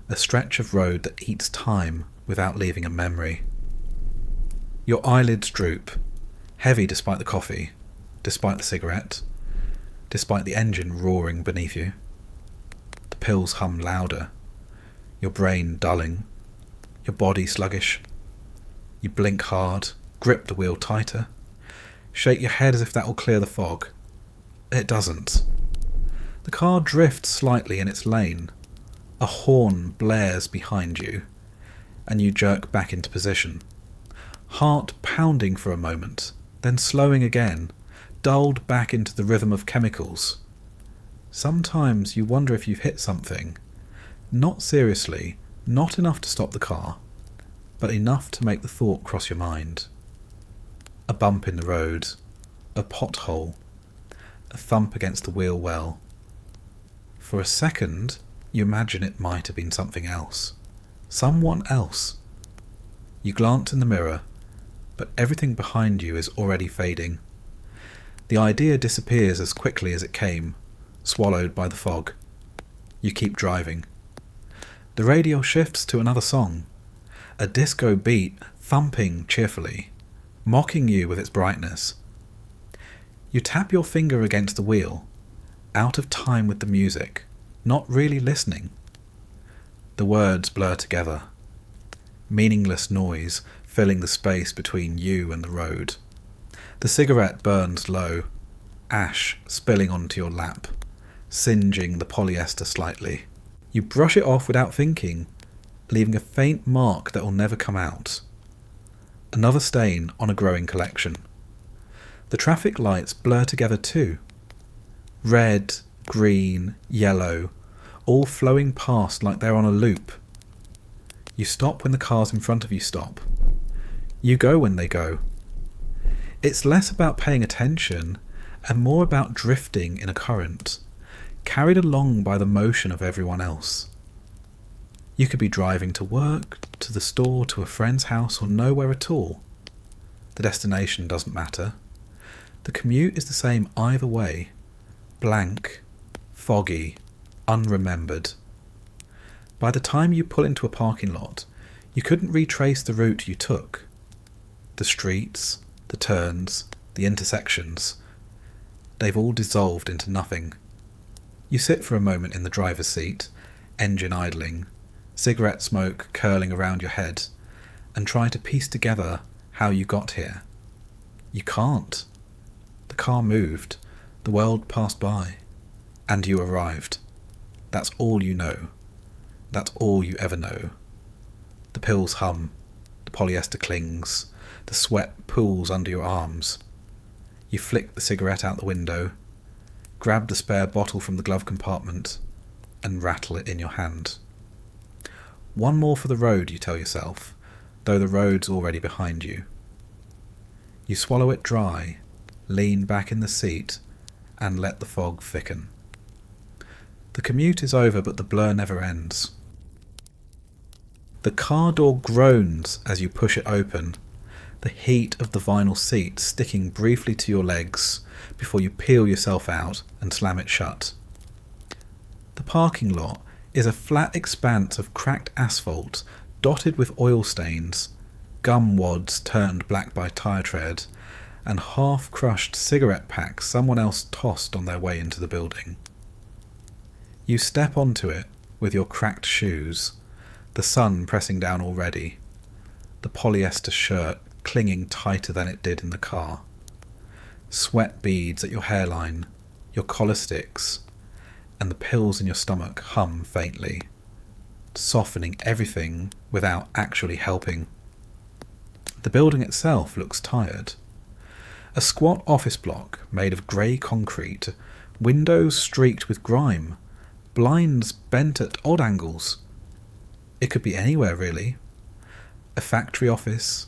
a stretch of road that eats time without leaving a memory. Your eyelids droop, heavy despite the coffee, despite the cigarette, despite the engine roaring beneath you. The pills hum louder, your brain dulling, your body sluggish. You blink hard, grip the wheel tighter, shake your head as if that will clear the fog. It doesn't. The car drifts slightly in its lane. A horn blares behind you, and you jerk back into position. Heart pounding for a moment, then slowing again, dulled back into the rhythm of chemicals. Sometimes you wonder if you've hit something. Not seriously, not enough to stop the car, but enough to make the thought cross your mind. A bump in the road, a pothole, a thump against the wheel well. For a second, you imagine it might have been something else. Someone else. You glance in the mirror, but everything behind you is already fading. The idea disappears as quickly as it came, swallowed by the fog. You keep driving. The radio shifts to another song, a disco beat thumping cheerfully, mocking you with its brightness. You tap your finger against the wheel, out of time with the music, not really listening. The words blur together, meaningless noise filling the space between you and the road. The cigarette burns low, ash spilling onto your lap, singeing the polyester slightly. You brush it off without thinking, leaving a faint mark that will never come out. Another stain on a growing collection. The traffic lights blur together too. Red, green, yellow, all flowing past like they're on a loop. You stop when the cars in front of you stop. You go when they go. It's less about paying attention and more about drifting in a current, carried along by the motion of everyone else. You could be driving to work, to the store, to a friend's house, or nowhere at all. The destination doesn't matter. The commute is the same either way. Blank, foggy, unremembered. By the time you pull into a parking lot, you couldn't retrace the route you took. The streets, the turns, the intersections, they've all dissolved into nothing. You sit for a moment in the driver's seat, engine idling, cigarette smoke curling around your head, and try to piece together how you got here. You can't. The car moved, the world passed by, and you arrived. That's all you know. That's all you ever know. The pills hum, the polyester clings, the sweat pools under your arms. You flick the cigarette out the window, grab the spare bottle from the glove compartment, and rattle it in your hand. One more for the road, you tell yourself, though the road's already behind you. You swallow it dry, lean back in the seat, and let the fog thicken. The commute is over, but the blur never ends. The car door groans as you push it open, the heat of the vinyl seat sticking briefly to your legs before you peel yourself out and slam it shut. The parking lot is a flat expanse of cracked asphalt dotted with oil stains, gum wads turned black by tyre tread, and half-crushed cigarette packs someone else tossed on their way into the building. You step onto it with your cracked shoes, the sun pressing down already, the polyester shirt clinging tighter than it did in the car. Sweat beads at your hairline, your collar sticks, and the pills in your stomach hum faintly, softening everything without actually helping. The building itself looks tired. A squat office block made of grey concrete, windows streaked with grime, blinds bent at odd angles. It could be anywhere, really. A factory office,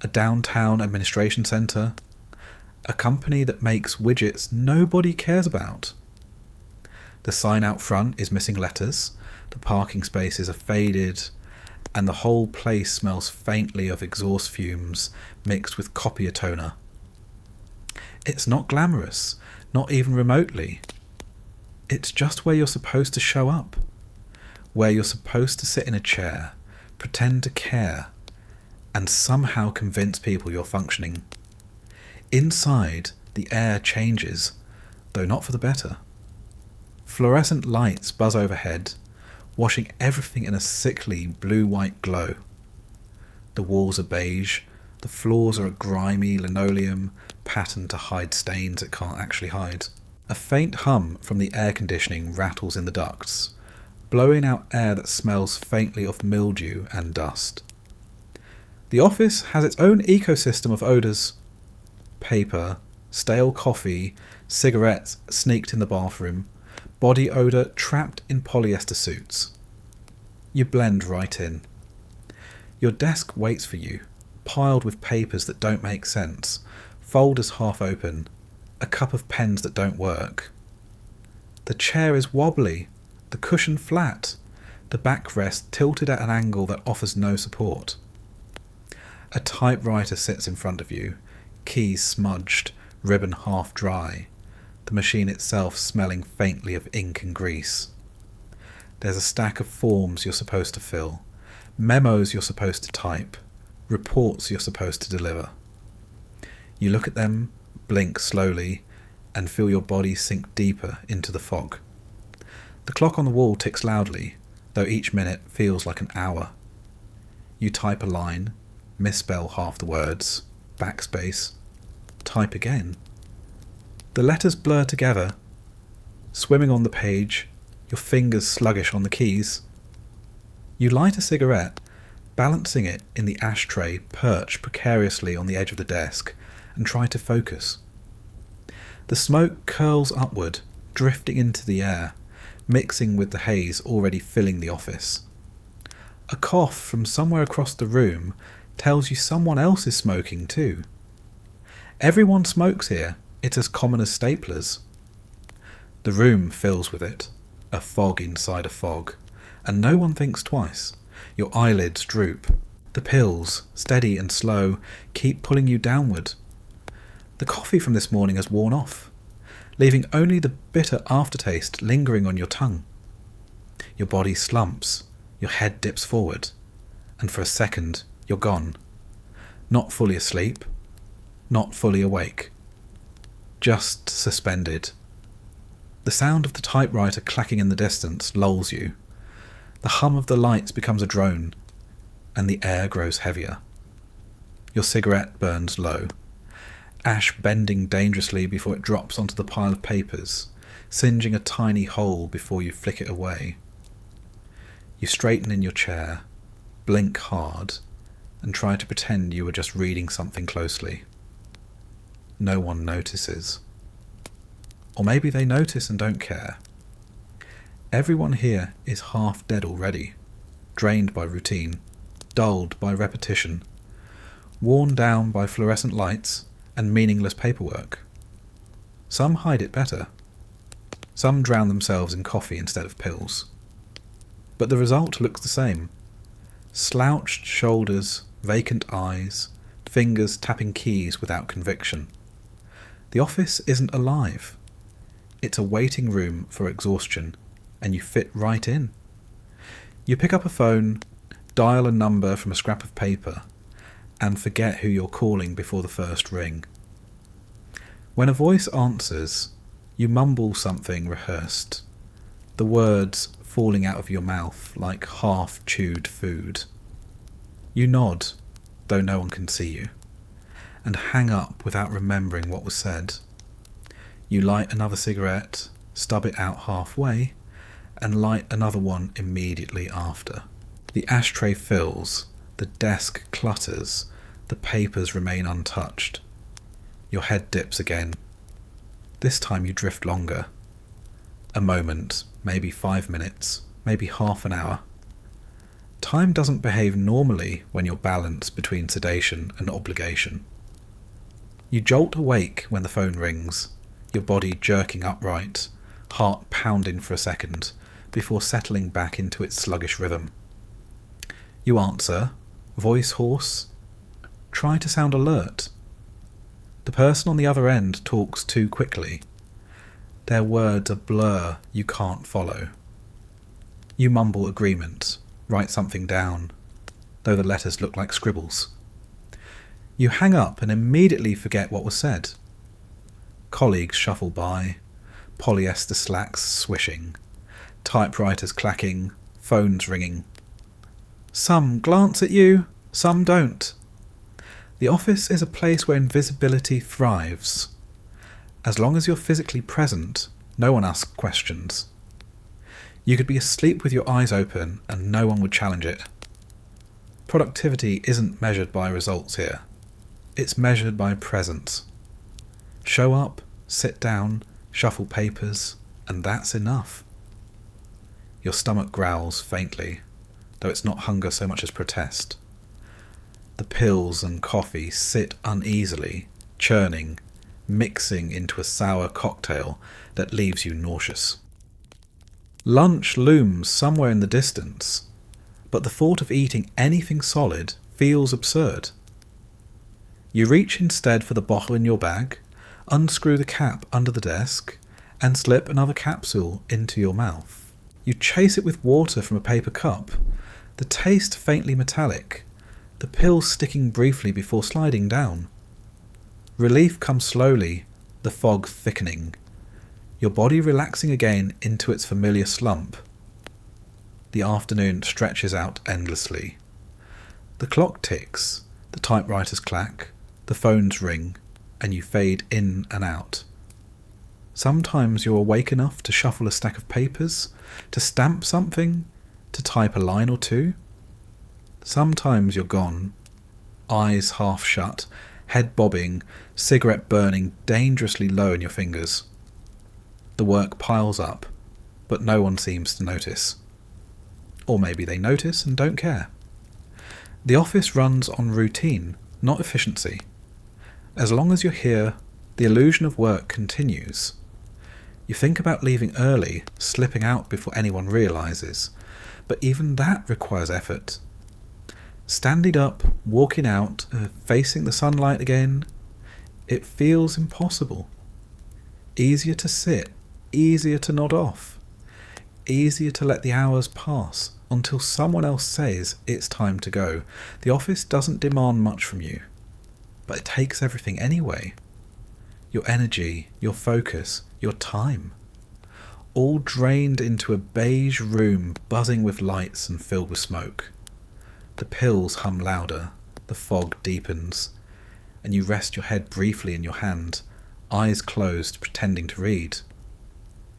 a downtown administration centre, a company that makes widgets nobody cares about. The sign out front is missing letters, the parking spaces are faded, and the whole place smells faintly of exhaust fumes mixed with copier toner. It's not glamorous, not even remotely. It's just where you're supposed to show up, where you're supposed to sit in a chair, pretend to care, and somehow convince people you're functioning. Inside, the air changes, though not for the better. Fluorescent lights buzz overhead, washing everything in a sickly blue-white glow. The walls are beige, the floors are a grimy linoleum, patterned to hide stains it can't actually hide. A faint hum from the air conditioning rattles in the ducts, blowing out air that smells faintly of mildew and dust. The office has its own ecosystem of odours. Paper, stale coffee, cigarettes sneaked in the bathroom, body odour trapped in polyester suits. You blend right in. Your desk waits for you, piled with papers that don't make sense, folders half open, a cup of pens that don't work. The chair is wobbly, the cushion flat, the backrest tilted at an angle that offers no support. A typewriter sits in front of you, keys smudged, ribbon half dry, the machine itself smelling faintly of ink and grease. There's a stack of forms you're supposed to fill, memos you're supposed to type, reports you're supposed to deliver. You look at them, blink slowly, and feel your body sink deeper into the fog. The clock on the wall ticks loudly, though each minute feels like an hour. You type a line, misspell half the words, backspace, type again. The letters blur together, swimming on the page, your fingers sluggish on the keys. You light a cigarette, balancing it in the ashtray perched precariously on the edge of the desk, and try to focus. The smoke curls upward, drifting into the air, mixing with the haze already filling the office. A cough from somewhere across the room tells you someone else is smoking too. Everyone smokes here. It's as common as staplers. The room fills with it, a fog inside a fog, and no one thinks twice. Your eyelids droop. The pills, steady and slow, keep pulling you downward. The coffee from this morning has worn off, leaving only the bitter aftertaste lingering on your tongue. Your body slumps, your head dips forward, and for a second you're gone. Not fully asleep, not fully awake. Just suspended. The sound of the typewriter clacking in the distance lulls you. The hum of the lights becomes a drone, and the air grows heavier. Your cigarette burns low, ash bending dangerously before it drops onto the pile of papers, singeing a tiny hole before you flick it away. You straighten in your chair, blink hard, and try to pretend you were just reading something closely. No one notices. Or maybe they notice and don't care. Everyone here is half dead already, drained by routine, dulled by repetition, worn down by fluorescent lights and meaningless paperwork. Some hide it better. Some drown themselves in coffee instead of pills. But the result looks the same. Slouched shoulders, vacant eyes, fingers tapping keys without conviction. The office isn't alive. It's a waiting room for exhaustion, and you fit right in. You pick up a phone, dial a number from a scrap of paper, and forget who you're calling before the first ring. When a voice answers, you mumble something rehearsed, the words falling out of your mouth like half-chewed food. You nod, though no one can see you, and hang up without remembering what was said. You light another cigarette, stub it out halfway, and light another one immediately after. The ashtray fills, the desk clutters, the papers remain untouched. Your head dips again. This time you drift longer. A moment, maybe 5 minutes, maybe half an hour. Time doesn't behave normally when you're balanced between sedation and obligation. You jolt awake when the phone rings, your body jerking upright, heart pounding for a second, before settling back into its sluggish rhythm. You answer, voice hoarse. Try to sound alert. The person on the other end talks too quickly. Their words a blur you can't follow. You mumble agreement, write something down, though the letters look like scribbles. You hang up and immediately forget what was said. Colleagues shuffle by, polyester slacks swishing, typewriters clacking, phones ringing. Some glance at you, some don't. The office is a place where invisibility thrives. As long as you're physically present, no one asks questions. You could be asleep with your eyes open and no one would challenge it. Productivity isn't measured by results here. It's measured by presence. Show up, sit down, shuffle papers, and that's enough. Your stomach growls faintly, though it's not hunger so much as protest. The pills and coffee sit uneasily, churning, mixing into a sour cocktail that leaves you nauseous. Lunch looms somewhere in the distance, but the thought of eating anything solid feels absurd. You reach instead for the bottle in your bag, unscrew the cap under the desk, and slip another capsule into your mouth. You chase it with water from a paper cup, the taste faintly metallic, the pill sticking briefly before sliding down. Relief comes slowly, the fog thickening, your body relaxing again into its familiar slump. The afternoon stretches out endlessly. The clock ticks, the typewriters clack, the phones ring, and you fade in and out. Sometimes you're awake enough to shuffle a stack of papers, to stamp something, to type a line or two. Sometimes you're gone, eyes half shut, head bobbing, cigarette burning dangerously low in your fingers. The work piles up, but no one seems to notice. Or maybe they notice and don't care. The office runs on routine, not efficiency. As long as you're here, the illusion of work continues. You think about leaving early, slipping out before anyone realises, but even that requires effort. Standing up, walking out, facing the sunlight again, it feels impossible. Easier to sit, easier to nod off, easier to let the hours pass until someone else says it's time to go. The office doesn't demand much from you, but it takes everything anyway. Your energy, your focus, your time. All drained into a beige room buzzing with lights and filled with smoke. The pills hum louder, the fog deepens, and you rest your head briefly in your hand, eyes closed, pretending to read.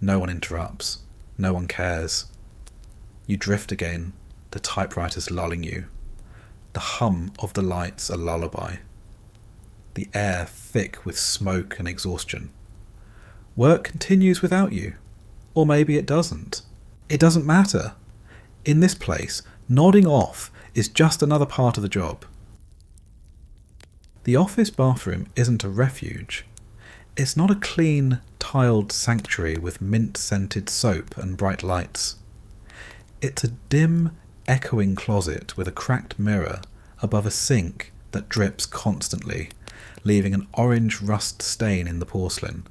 No one interrupts, no one cares. You drift again, the typewriters lulling you, the hum of the lights a lullaby. The air thick with smoke and exhaustion. Work continues without you, or maybe it doesn't. It doesn't matter. In this place, nodding off is just another part of the job. The office bathroom isn't a refuge. It's not a clean, tiled sanctuary with mint-scented soap and bright lights. It's a dim, echoing closet with a cracked mirror above a sink that drips constantly, leaving an orange rust stain in the porcelain.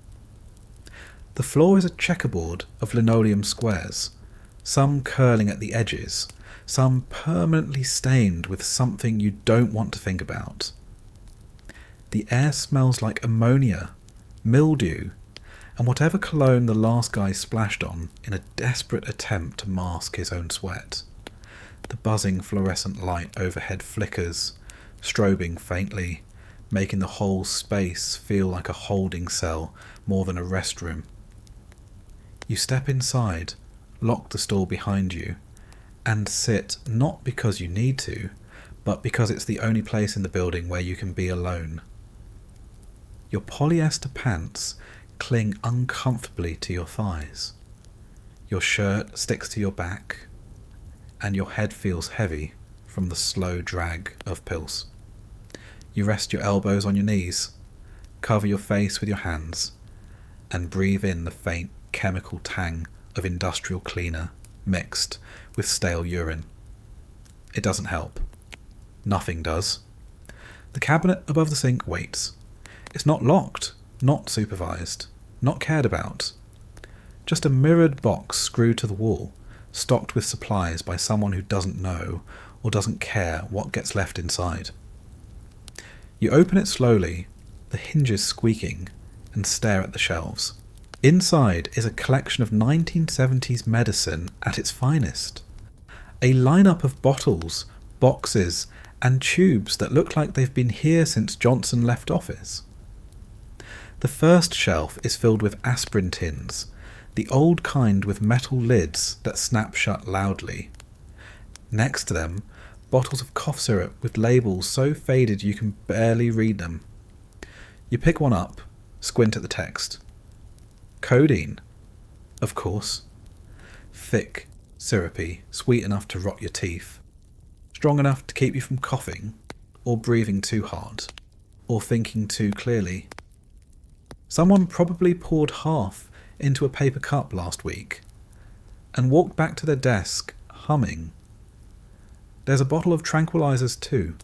The floor is a checkerboard of linoleum squares, some curling at the edges, some permanently stained with something you don't want to think about. The air smells like ammonia, mildew, and whatever cologne the last guy splashed on in a desperate attempt to mask his own sweat. The buzzing fluorescent light overhead flickers, strobing faintly, making the whole space feel like a holding cell more than a restroom. You step inside, lock the store behind you, and sit not because you need to, but because it's the only place in the building where you can be alone. Your polyester pants cling uncomfortably to your thighs. Your shirt sticks to your back, and your head feels heavy from the slow drag of pills. You rest your elbows on your knees, cover your face with your hands, and breathe in the faint chemical tang of industrial cleaner mixed with stale urine. It doesn't help. Nothing does. The cabinet above the sink waits. It's not locked, not supervised, not cared about. Just a mirrored box screwed to the wall, stocked with supplies by someone who doesn't know or doesn't care what gets left inside. You open it slowly, the hinges squeaking, and stare at the shelves. Inside is a collection of 1970s medicine at its finest. A lineup of bottles, boxes, and tubes that look like they've been here since Johnson left office. The first shelf is filled with aspirin tins, the old kind with metal lids that snap shut loudly. Next to them, bottles of cough syrup with labels so faded you can barely read them. You pick one up, squint at the text. Codeine. Of course. Thick, syrupy, sweet enough to rot your teeth. Strong enough to keep you from coughing, or breathing too hard, or thinking too clearly. Someone probably poured half into a paper cup last week, and walked back to their desk, humming. There's a bottle of tranquilizers too.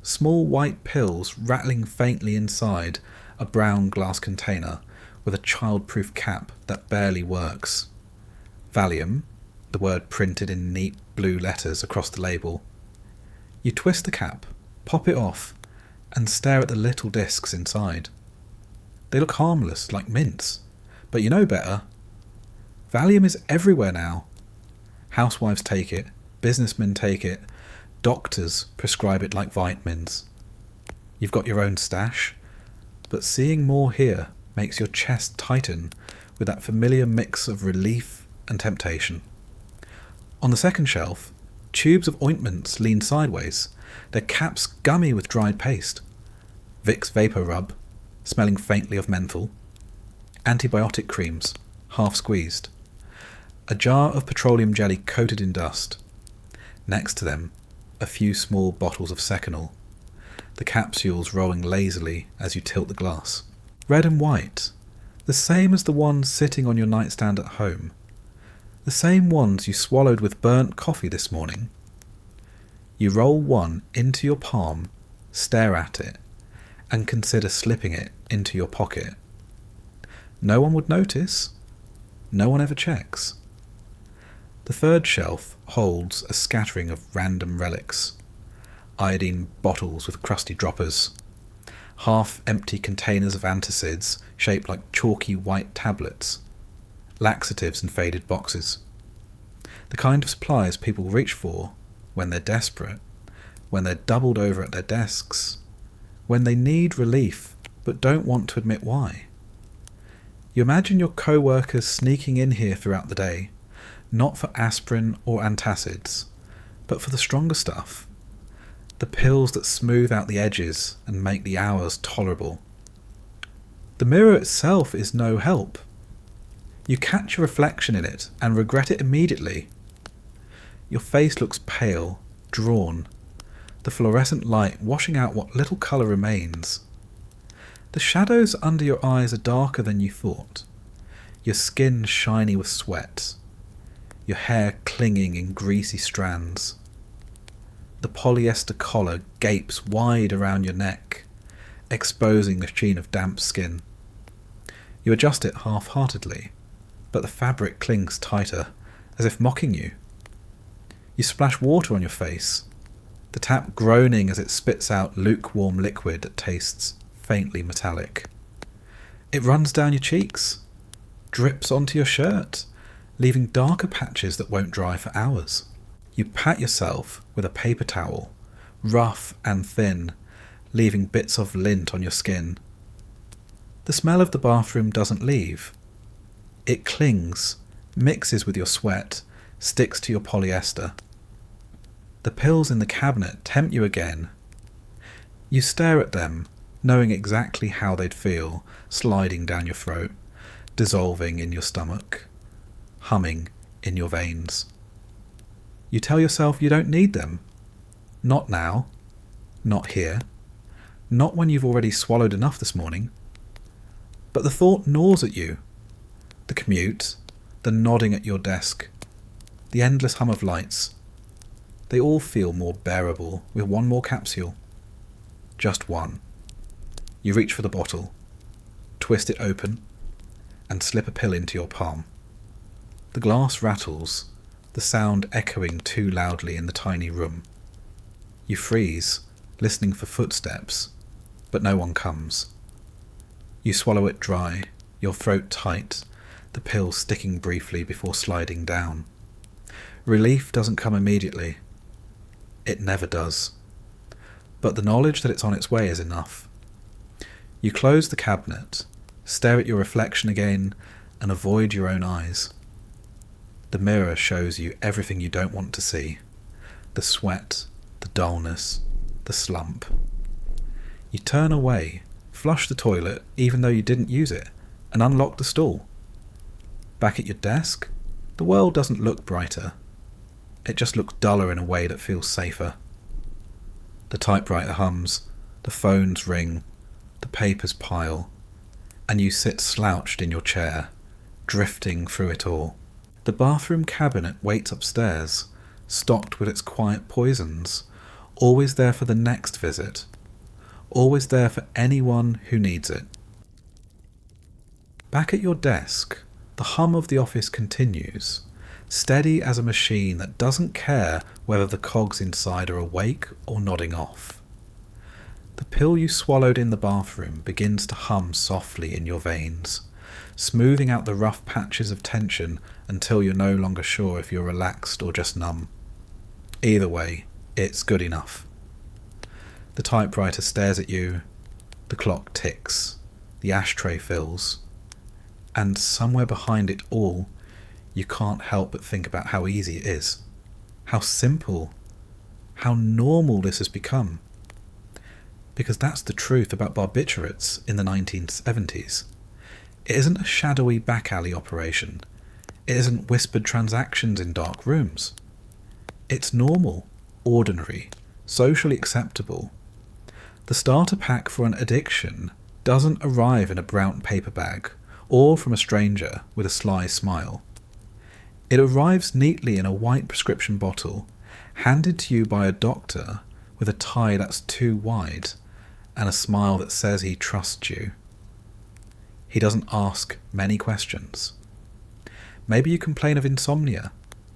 Small white pills rattling faintly inside a brown glass container with a child-proof cap that barely works. Valium, the word printed in neat blue letters across the label. You twist the cap, pop it off, and stare at the little discs inside. They look harmless, like mints, but you know better. Valium is everywhere now. Housewives take it, businessmen take it, doctors prescribe it like vitamins. You've got your own stash, but seeing more here makes your chest tighten with that familiar mix of relief and temptation. On the second shelf, tubes of ointments lean sideways, their caps gummy with dried paste. Vicks Vapor Rub, smelling faintly of menthol. Antibiotic creams, half squeezed. A jar of petroleum jelly coated in dust. Next to them, a few small bottles of Seconal, the capsules rolling lazily as you tilt the glass. Red and white, the same as the ones sitting on your nightstand at home. The same ones you swallowed with burnt coffee this morning. You roll one into your palm, stare at it, and consider slipping it into your pocket. No one would notice. No one ever checks. The third shelf holds a scattering of random relics. Iodine bottles with crusty droppers. Half-empty containers of antacids shaped like chalky white tablets. Laxatives in faded boxes. The kind of supplies people reach for when they're desperate, when they're doubled over at their desks, when they need relief but don't want to admit why. You imagine your co-workers sneaking in here throughout the day, not for aspirin or antacids, but for the stronger stuff. The pills that smooth out the edges and make the hours tolerable. The mirror itself is no help. You catch a reflection in it and regret it immediately. Your face looks pale, drawn, the fluorescent light washing out what little colour remains. The shadows under your eyes are darker than you thought, your skin shiny with sweat, your hair clinging in greasy strands. The polyester collar gapes wide around your neck, exposing a sheen of damp skin. You adjust it half-heartedly, but the fabric clings tighter as if mocking you. You splash water on your face, the tap groaning as it spits out lukewarm liquid that tastes faintly metallic. It runs down your cheeks, drips onto your shirt, leaving darker patches that won't dry for hours. You pat yourself with a paper towel, rough and thin, leaving bits of lint on your skin. The smell of the bathroom doesn't leave. It clings, mixes with your sweat, sticks to your polyester. The pills in the cabinet tempt you again. You stare at them, knowing exactly how they'd feel, sliding down your throat, dissolving in your stomach, humming in your veins. You tell yourself you don't need them. Not now. Not here. Not when you've already swallowed enough this morning. But the thought gnaws at you. The commute, the nodding at your desk, the endless hum of lights. They all feel more bearable with one more capsule. Just one. You reach for the bottle, twist it open, and slip a pill into your palm. The glass rattles, the sound echoing too loudly in the tiny room. You freeze, listening for footsteps, but no one comes. You swallow it dry, your throat tight, the pill sticking briefly before sliding down. Relief doesn't come immediately. It never does. But the knowledge that it's on its way is enough. You close the cabinet, stare at your reflection again, and avoid your own eyes. The mirror shows you everything you don't want to see. The sweat, the dullness, the slump. You turn away, flush the toilet even though you didn't use it, and unlock the stall. Back at your desk, the world doesn't look brighter. It just looks duller in a way that feels safer. The typewriter hums, the phones ring, the papers pile, and you sit slouched in your chair, drifting through it all. The bathroom cabinet waits upstairs, stocked with its quiet poisons, always there for the next visit, always there for anyone who needs it. Back at your desk, the hum of the office continues, steady as a machine that doesn't care whether the cogs inside are awake or nodding off. The pill you swallowed in the bathroom begins to hum softly in your veins, smoothing out the rough patches of tension until you're no longer sure if you're relaxed or just numb. Either way, it's good enough. The typewriter stares at you, the clock ticks, the ashtray fills, and somewhere behind it all, you can't help but think about how easy it is, how simple, how normal this has become. Because that's the truth about barbiturates in the 1970s. It isn't a shadowy back alley operation. It isn't whispered transactions in dark rooms. It's normal, ordinary, socially acceptable. The starter pack for an addiction doesn't arrive in a brown paper bag or from a stranger with a sly smile. It arrives neatly in a white prescription bottle, handed to you by a doctor with a tie that's too wide and a smile that says he trusts you. He doesn't ask many questions. Maybe you complain of insomnia,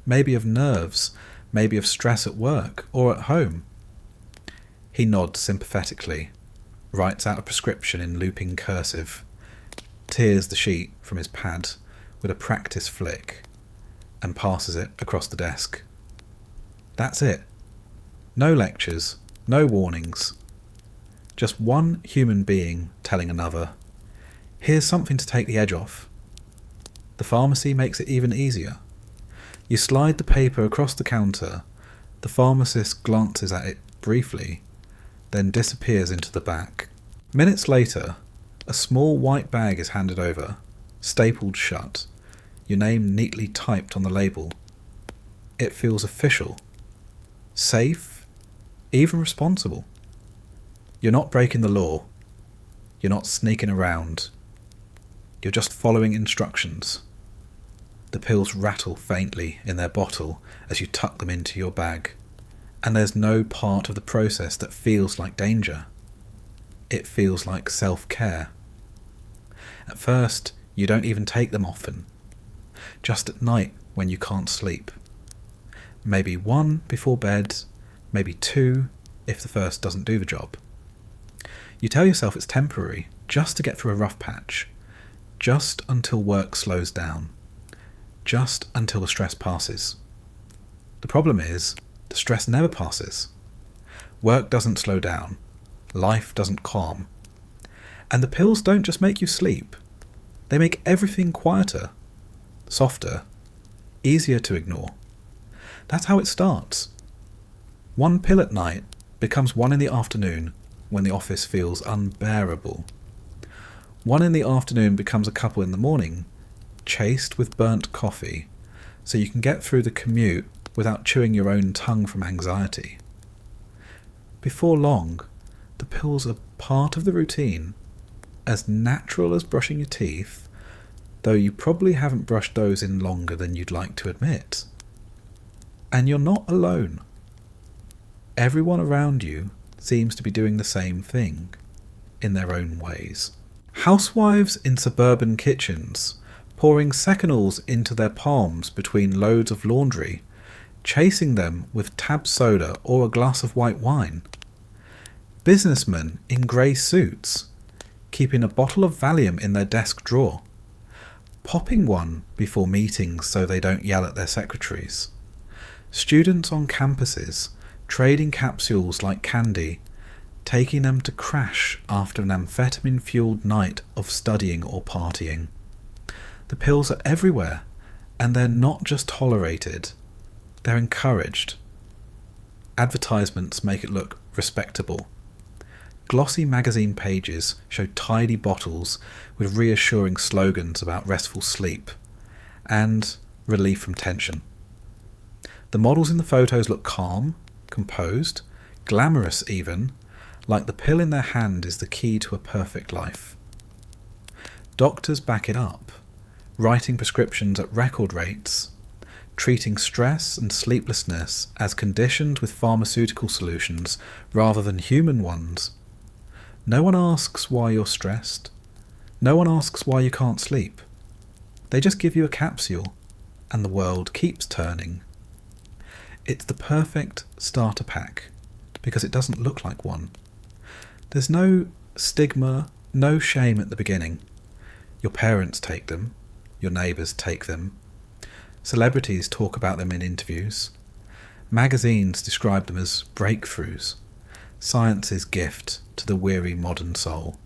maybe of nerves, maybe of stress at work or at home. He nods sympathetically, writes out a prescription in looping cursive, tears the sheet from his pad with a practice flick, and passes it across the desk. That's it. No lectures, no warnings. Just one human being telling another, here's something to take the edge off. The pharmacy makes it even easier. You slide the paper across the counter, the pharmacist glances at it briefly, then disappears into the back. Minutes later, a small white bag is handed over, stapled shut, your name neatly typed on the label. It feels official, safe, even responsible. You're not breaking the law. You're not sneaking around. You're just following instructions. The pills rattle faintly in their bottle as you tuck them into your bag, and there's no part of the process that feels like danger. It feels like self-care. At first, you don't even take them often. just at night when you can't sleep. Maybe 1 before bed, maybe 2 if the first doesn't do the job. You tell yourself it's temporary, just to get through a rough patch, just until work slows down, just until the stress passes. The problem is, the stress never passes. Work doesn't slow down, life doesn't calm. And the pills don't just make you sleep, they make everything quieter, softer, easier to ignore. That's how it starts. 1 pill at night becomes 1 in the afternoon when the office feels unbearable. 1 in the afternoon becomes a couple in the morning, chased with burnt coffee, so you can get through the commute without chewing your own tongue from anxiety. Before long, the pills are part of the routine, as natural as brushing your teeth, though you probably haven't brushed those in longer than you'd like to admit. And you're not alone. Everyone around you seems to be doing the same thing, in their own ways. Housewives in suburban kitchens, pouring seconals into their palms between loads of laundry, chasing them with tab soda or a glass of white wine. Businessmen in grey suits, keeping a bottle of Valium in their desk drawer, popping one before meetings so they don't yell at their secretaries. Students on campuses, trading capsules like candy, taking them to crash after an amphetamine-fueled night of studying or partying. The pills are everywhere, and they're not just tolerated, they're encouraged. Advertisements make it look respectable. Glossy magazine pages show tidy bottles with reassuring slogans about restful sleep and relief from tension. The models in the photos look calm, composed, glamorous even, like the pill in their hand is the key to a perfect life. Doctors back it up, writing prescriptions at record rates, treating stress and sleeplessness as conditioned with pharmaceutical solutions rather than human ones. No one asks why you're stressed. No one asks why you can't sleep. They just give you a capsule, and the world keeps turning. It's the perfect starter pack, because it doesn't look like one. There's no stigma, no shame at the beginning. Your parents take them, your neighbours take them. Celebrities talk about them in interviews. Magazines describe them as breakthroughs, science's gift to the weary modern soul.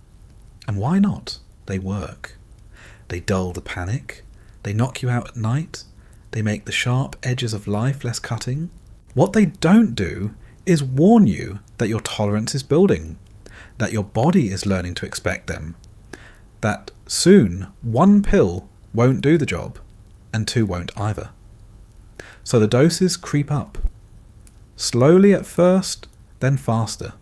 And why not? They work. They dull the panic. They knock you out at night. They make the sharp edges of life less cutting. What they don't do is warn you that your tolerance is building, that your body is learning to expect them, that soon 1 pill won't do the job, and 2 won't either. So the doses creep up. Slowly at first, then faster.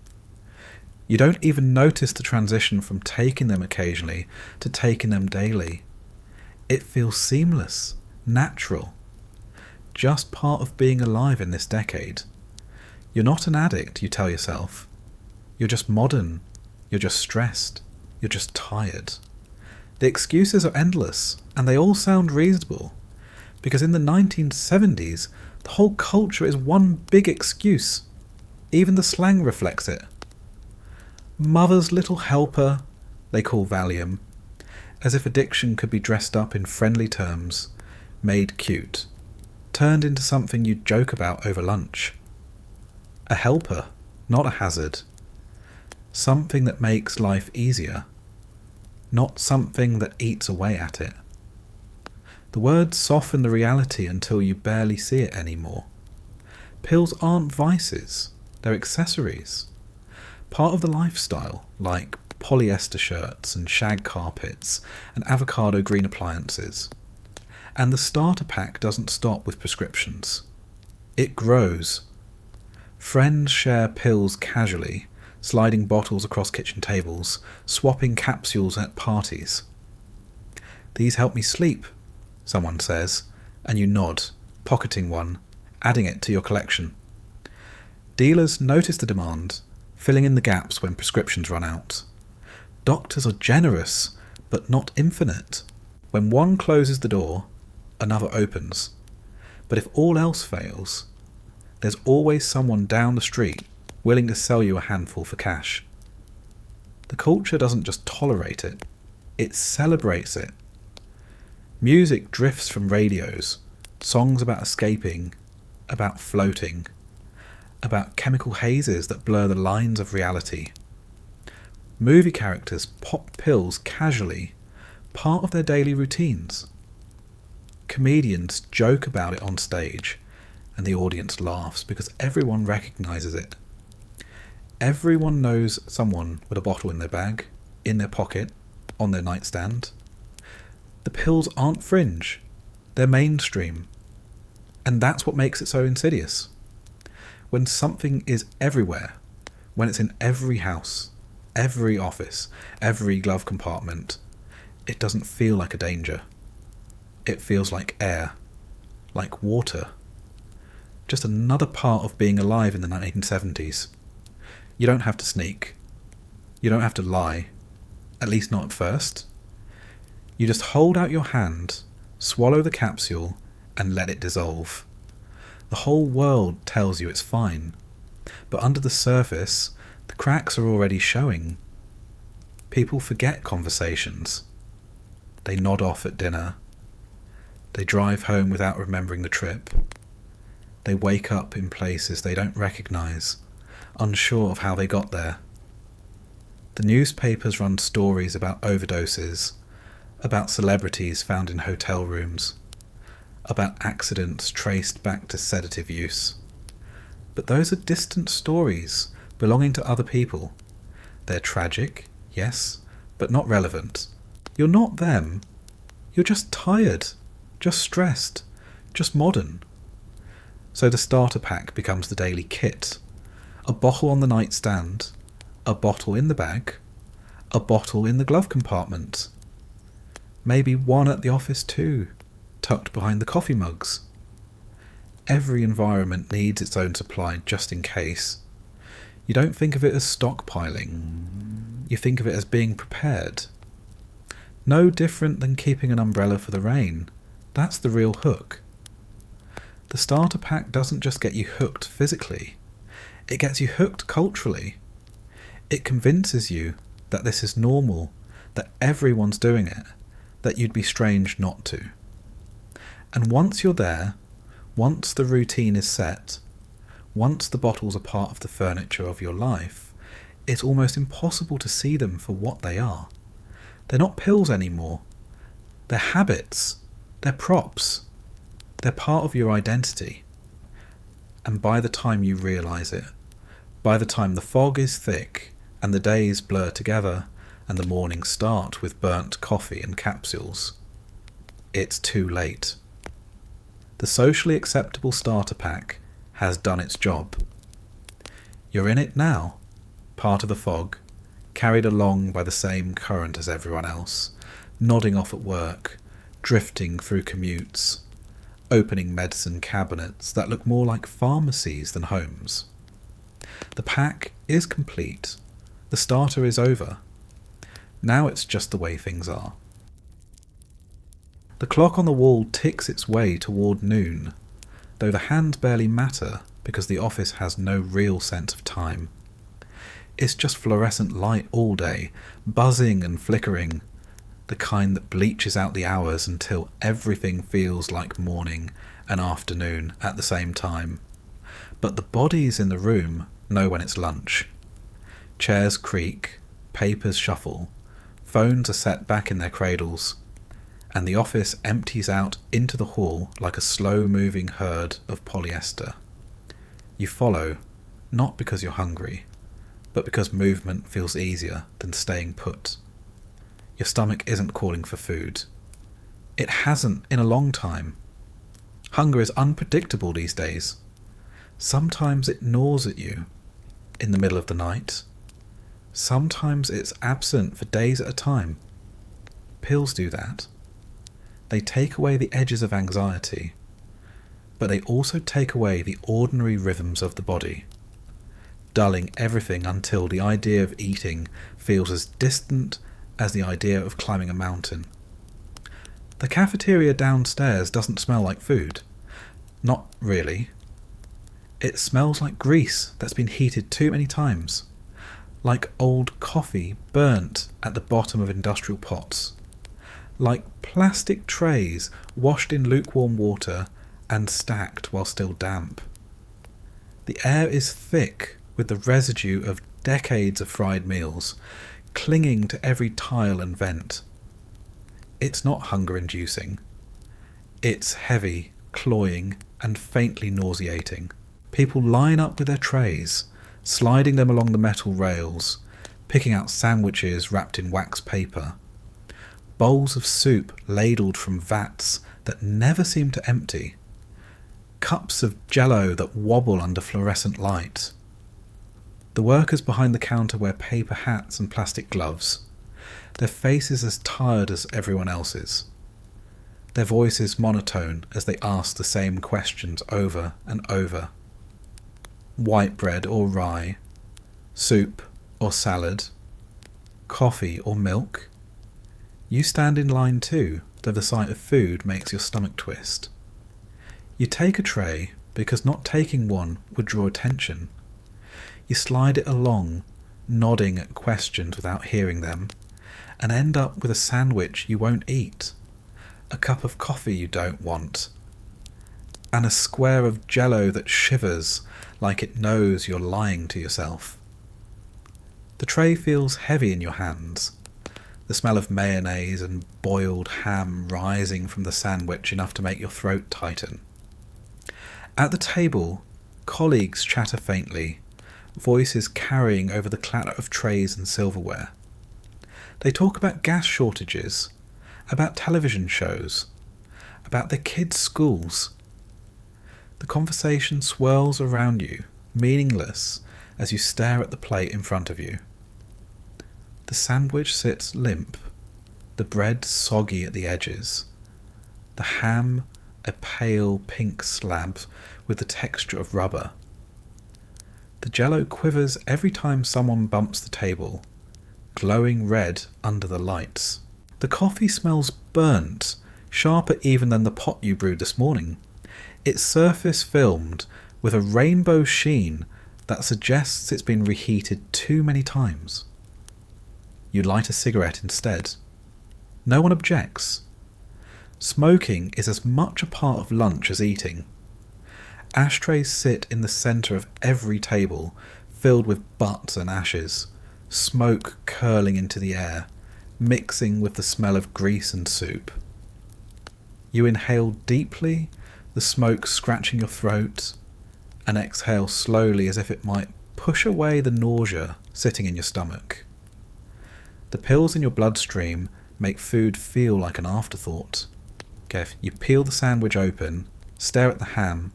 You don't even notice the transition from taking them occasionally to taking them daily. It feels seamless, natural. Just part of being alive in this decade. You're not an addict, you tell yourself. You're just modern. You're just stressed. You're just tired. The excuses are endless, and they all sound reasonable. Because in the 1970s, the whole culture is one big excuse. Even the slang reflects it. Mother's little helper, they call Valium, as if addiction could be dressed up in friendly terms, made cute, turned into something you'd joke about over lunch. A helper, not a hazard. Something that makes life easier, not something that eats away at it. The words soften the reality until you barely see it anymore. Pills aren't vices, they're accessories. Part of the lifestyle, like polyester shirts and shag carpets and avocado green appliances. And the starter pack doesn't stop with prescriptions. It grows. Friends share pills casually, sliding bottles across kitchen tables, swapping capsules at parties. These help me sleep, someone says, and you nod, pocketing one, adding it to your collection. Dealers notice the demand, filling in the gaps when prescriptions run out. Doctors are generous, but not infinite. When one closes the door, another opens. But if all else fails, there's always someone down the street willing to sell you a handful for cash. The culture doesn't just tolerate it, it celebrates it. Music drifts from radios, songs about escaping, about floating, about chemical hazes that blur the lines of reality. Movie characters pop pills casually, part of their daily routines. Comedians joke about it on stage, and the audience laughs because everyone recognises it. Everyone knows someone with a bottle in their bag, in their pocket, on their nightstand. The pills aren't fringe, they're mainstream. And that's what makes it so insidious. When something is everywhere, when it's in every house, every office, every glove compartment, it doesn't feel like a danger. It feels like air, like water. Just another part of being alive in the 1970s. You don't have to sneak. You don't have to lie. At least not at first. You just hold out your hand, swallow the capsule, and let it dissolve. The whole world tells you it's fine. But under the surface, the cracks are already showing. People forget conversations. They nod off at dinner. They drive home without remembering the trip. They wake up in places they don't recognise, unsure of how they got there. The newspapers run stories about overdoses, about celebrities found in hotel rooms, about accidents traced back to sedative use. But those are distant stories belonging to other people. They're tragic, yes, but not relevant. You're not them. You're just tired, just stressed, just modern. So the starter pack becomes the daily kit. A bottle on the nightstand, a bottle in the bag, a bottle in the glove compartment. Maybe one at the office too, tucked behind the coffee mugs. Every environment needs its own supply just in case. You don't think of it as stockpiling. You think of it as being prepared. No different than keeping an umbrella for the rain. That's the real hook. The starter pack doesn't just get you hooked physically. It gets you hooked culturally. It convinces you that this is normal, that everyone's doing it, that you'd be strange not to. And once you're there, once the routine is set, once the bottles are part of the furniture of your life, it's almost impossible to see them for what they are. They're not pills anymore. They're habits. They're props. They're part of your identity. And by the time you realise it, by the time the fog is thick and the days blur together and the mornings start with burnt coffee and capsules, it's too late. The socially acceptable starter pack has done its job. You're in it now, part of the fog, carried along by the same current as everyone else, nodding off at work, drifting through commutes, opening medicine cabinets that look more like pharmacies than homes. The pack is complete. The starter is over. Now it's just the way things are. The clock on the wall ticks its way toward noon, though the hands barely matter because the office has no real sense of time. It's just fluorescent light all day, buzzing and flickering, the kind that bleaches out the hours until everything feels like morning and afternoon at the same time. But the bodies in the room know when it's lunch. Chairs creak, papers shuffle, phones are set back in their cradles, and the office empties out into the hall like a slow-moving herd of polyester. You follow, not because you're hungry, but because movement feels easier than staying put. Your stomach isn't calling for food. It hasn't in a long time. Hunger is unpredictable these days. Sometimes it gnaws at you in the middle of the night. Sometimes it's absent for days at a time. Pills do that. They take away the edges of anxiety, but they also take away the ordinary rhythms of the body, dulling everything until the idea of eating feels as distant as the idea of climbing a mountain. The cafeteria downstairs doesn't smell like food. Not really. It smells like grease that's been heated too many times. Like old coffee burnt at the bottom of industrial pots. Like plastic trays washed in lukewarm water and stacked while still damp. The air is thick with the residue of decades of fried meals, clinging to every tile and vent. It's not hunger-inducing. It's heavy, cloying, and faintly nauseating. People line up with their trays, sliding them along the metal rails, picking out sandwiches wrapped in wax paper. Bowls of soup ladled from vats that never seem to empty. Cups of jello that wobble under fluorescent light. The workers behind the counter wear paper hats and plastic gloves, their faces as tired as everyone else's. Their voices monotone as they ask the same questions over and over. White bread or rye, soup or salad, coffee or milk. You stand in line too, though the sight of food makes your stomach twist. You take a tray because not taking one would draw attention. You slide it along, nodding at questions without hearing them, and end up with a sandwich you won't eat, a cup of coffee you don't want, and a square of jello that shivers like it knows you're lying to yourself. The tray feels heavy in your hands, the smell of mayonnaise and boiled ham rising from the sandwich enough to make your throat tighten. At the table, colleagues chatter faintly, voices carrying over the clatter of trays and silverware. They talk about gas shortages, about television shows, about their kids' schools. The conversation swirls around you, meaningless, as you stare at the plate in front of you. The sandwich sits limp, the bread soggy at the edges, the ham a pale pink slab with the texture of rubber. The jello quivers every time someone bumps the table, glowing red under the lights. The coffee smells burnt, sharper even than the pot you brewed this morning, its surface filmed with a rainbow sheen that suggests it's been reheated too many times. You light a cigarette instead. No one objects. Smoking is as much a part of lunch as eating. Ashtrays sit in the centre of every table, filled with butts and ashes, smoke curling into the air, mixing with the smell of grease and soup. You inhale deeply, the smoke scratching your throat, and exhale slowly as if it might push away the nausea sitting in your stomach. The pills in your bloodstream make food feel like an afterthought. You peel the sandwich open, stare at the ham,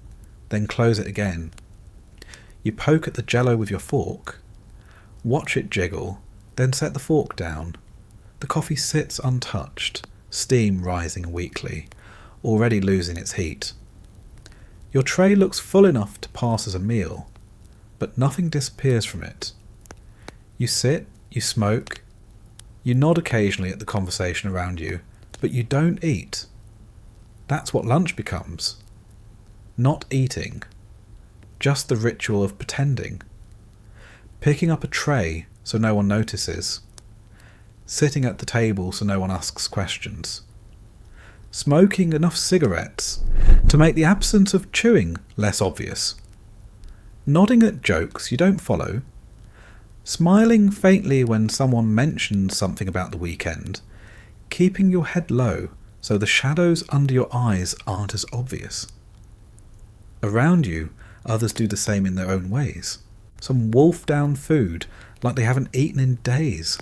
then close it again. You poke at the jello with your fork, watch it jiggle, then set the fork down. The coffee sits untouched, steam rising weakly, already losing its heat. Your tray looks full enough to pass as a meal, but nothing disappears from it. You sit, you smoke, you nod occasionally at the conversation around you, but you don't eat. That's what lunch becomes. Not eating, just the ritual of pretending. Picking up a tray so no one notices. Sitting at the table so no one asks questions. Smoking enough cigarettes to make the absence of chewing less obvious. Nodding at jokes you don't follow. Smiling faintly when someone mentions something about the weekend. Keeping your head low so the shadows under your eyes aren't as obvious. Around you, others do the same in their own ways. Some wolf down food like they haven't eaten in days,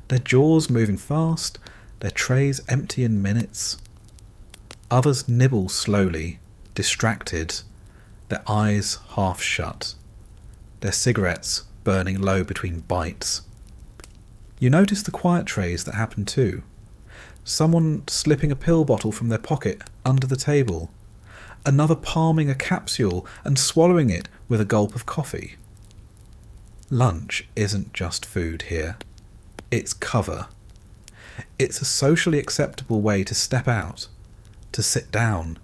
their jaws moving fast, their trays empty in minutes. Others nibble slowly, distracted, their eyes half shut, their cigarettes burning low between bites. You notice the quiet trays that happen too. Someone slipping a pill bottle from their pocket under the table, another palming a capsule and swallowing it with a gulp of coffee. Lunch isn't just food here. It's cover. It's a socially acceptable way to step out, to sit down,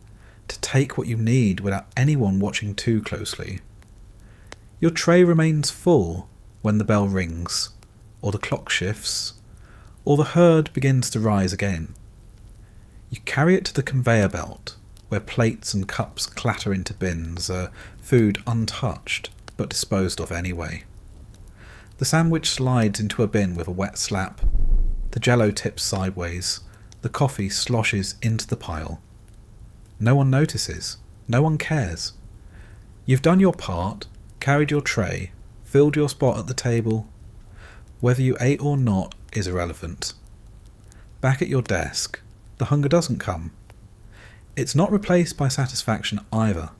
to take what you need without anyone watching too closely. Your tray remains full when the bell rings, or the clock shifts, or the herd begins to rise again. You carry it to the conveyor belt, where plates and cups clatter into bins, food untouched but disposed of anyway. The sandwich slides into a bin with a wet slap, the jello tips sideways, the coffee sloshes into the pile. No one notices, no one cares. You've done your part, carried your tray, filled your spot at the table. Whether you ate or not is irrelevant. Back at your desk, the hunger doesn't come. It's not replaced by satisfaction either.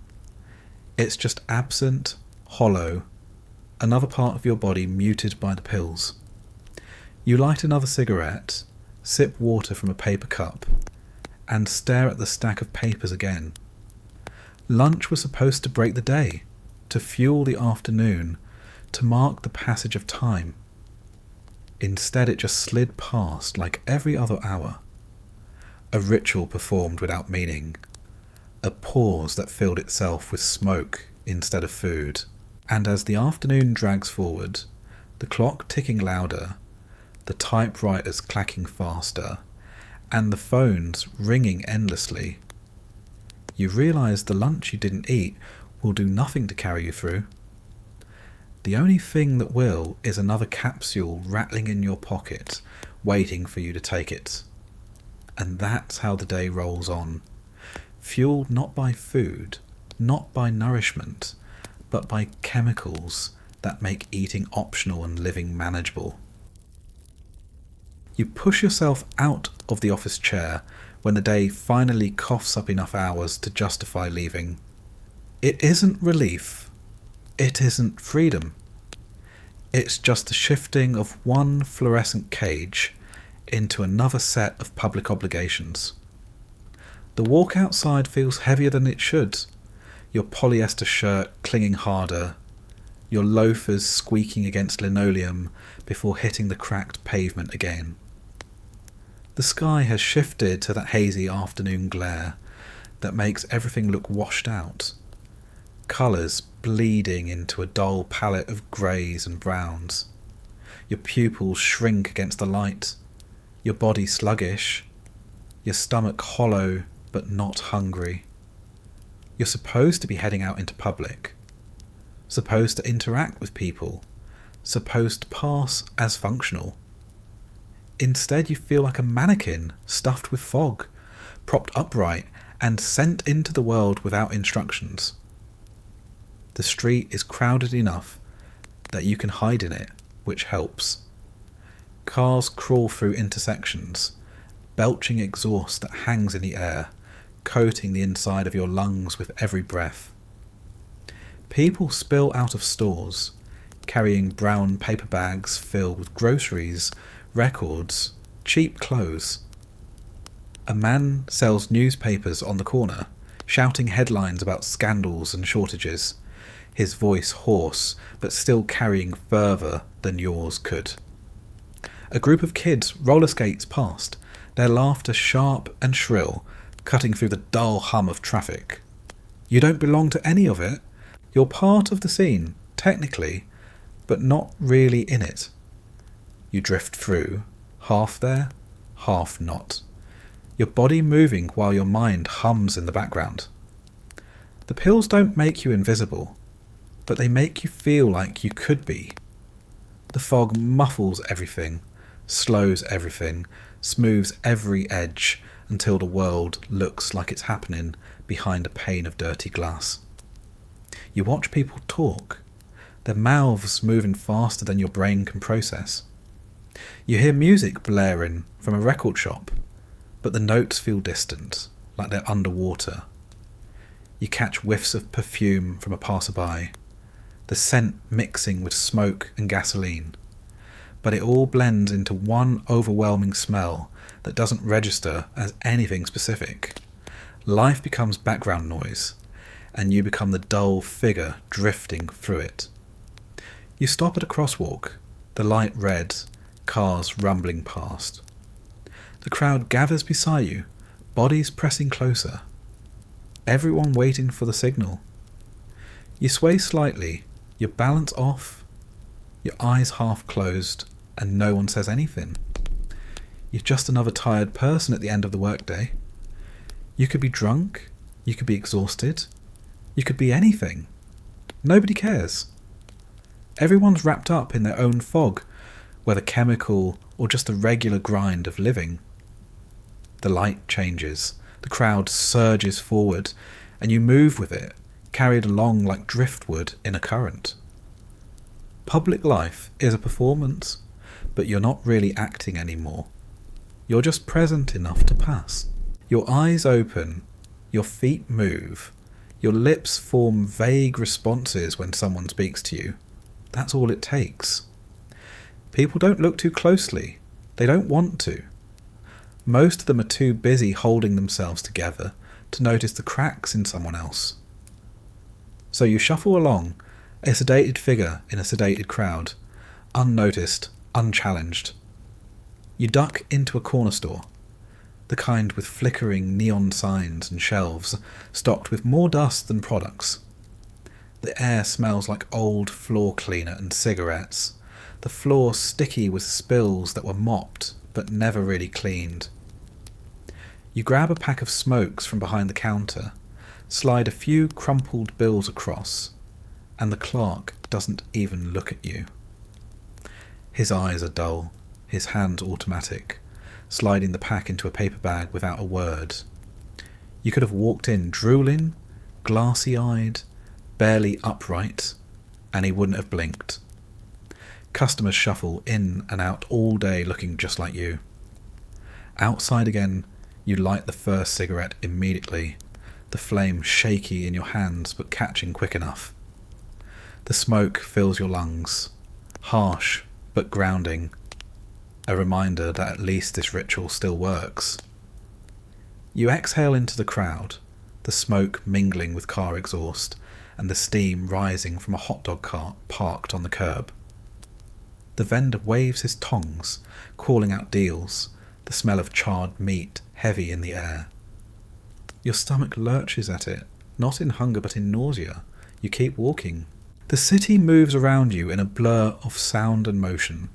It's just absent, hollow, another part of your body muted by the pills. You light another cigarette, sip water from a paper cup, and stare at the stack of papers again. Lunch was supposed to break the day, to fuel the afternoon, to mark the passage of time. Instead it just slid past like every other hour. A ritual performed without meaning. A pause that filled itself with smoke instead of food. And as the afternoon drags forward, the clock ticking louder, the typewriters clacking faster, and the phones ringing endlessly, you realise the lunch you didn't eat will do nothing to carry you through. The only thing that will is another capsule rattling in your pocket, waiting for you to take it. And that's how the day rolls on, fueled not by food, not by nourishment, but by chemicals that make eating optional and living manageable. You push yourself out of the office chair when the day finally coughs up enough hours to justify leaving. It isn't relief. It isn't freedom. It's just the shifting of one fluorescent cage into another set of public obligations. The walk outside feels heavier than it should, your polyester shirt clinging harder, your loafers squeaking against linoleum before hitting the cracked pavement again. The sky has shifted to that hazy afternoon glare that makes everything look washed out, colours bleeding into a dull palette of greys and browns. Your pupils shrink against the light, your body sluggish, your stomach hollow but not hungry. You're supposed to be heading out into public, supposed to interact with people, supposed to pass as functional. Instead you feel like a mannequin stuffed with fog, propped upright and sent into the world without instructions. The street is crowded enough that you can hide in it, which helps. Cars crawl through intersections, belching exhaust that hangs in the air, coating the inside of your lungs with every breath. People spill out of stores, carrying brown paper bags filled with groceries, records, cheap clothes. A man sells newspapers on the corner, shouting headlines about scandals and shortages, his voice hoarse but still carrying further than yours could. A group of kids roller skates past, their laughter sharp and shrill, cutting through the dull hum of traffic. You don't belong to any of it. You're part of the scene, technically, but not really in it. You drift through, half there, half not. Your body moving while your mind hums in the background. The pills don't make you invisible, but they make you feel like you could be. The fog muffles everything, slows everything, smooths every edge until the world looks like it's happening behind a pane of dirty glass. You watch people talk, their mouths moving faster than your brain can process. You hear music blaring from a record shop, but the notes feel distant, like they're underwater. You catch whiffs of perfume from a passerby, the scent mixing with smoke and gasoline, but it all blends into one overwhelming smell that doesn't register as anything specific. Life becomes background noise, and you become the dull figure drifting through it. You stop at a crosswalk, the light red, cars rumbling past. The crowd gathers beside you, bodies pressing closer. Everyone waiting for the signal. You sway slightly, your balance off, your eyes half closed, and no one says anything. You're just another tired person at the end of the workday. You could be drunk, you could be exhausted, you could be anything. Nobody cares. Everyone's wrapped up in their own fog, whether chemical or just a regular grind of living. The light changes, the crowd surges forward, and you move with it, carried along like driftwood in a current. Public life is a performance, but you're not really acting anymore. You're just present enough to pass. Your eyes open, your feet move, your lips form vague responses when someone speaks to you. That's all it takes. People don't look too closely. They don't want to. Most of them are too busy holding themselves together to notice the cracks in someone else. So you shuffle along, a sedated figure in a sedated crowd, unnoticed, unchallenged. You duck into a corner store, the kind with flickering neon signs and shelves stocked with more dust than products. The air smells like old floor cleaner and cigarettes, the floor sticky with spills that were mopped but never really cleaned. You grab a pack of smokes from behind the counter, slide a few crumpled bills across, and the clerk doesn't even look at you. His eyes are dull, his hands automatic, sliding the pack into a paper bag without a word. You could have walked in drooling, glassy-eyed, barely upright, and he wouldn't have blinked. Customers shuffle in and out all day looking just like you. Outside again, you light the first cigarette immediately, the flame shaky in your hands but catching quick enough. The smoke fills your lungs, harsh but grounding, a reminder that at least this ritual still works. You exhale into the crowd, the smoke mingling with car exhaust and the steam rising from a hot dog cart parked on the curb. The vendor waves his tongs, calling out deals, the smell of charred meat heavy in the air. Your stomach lurches at it, not in hunger but in nausea. You keep walking. The city moves around you in a blur of sound and motion.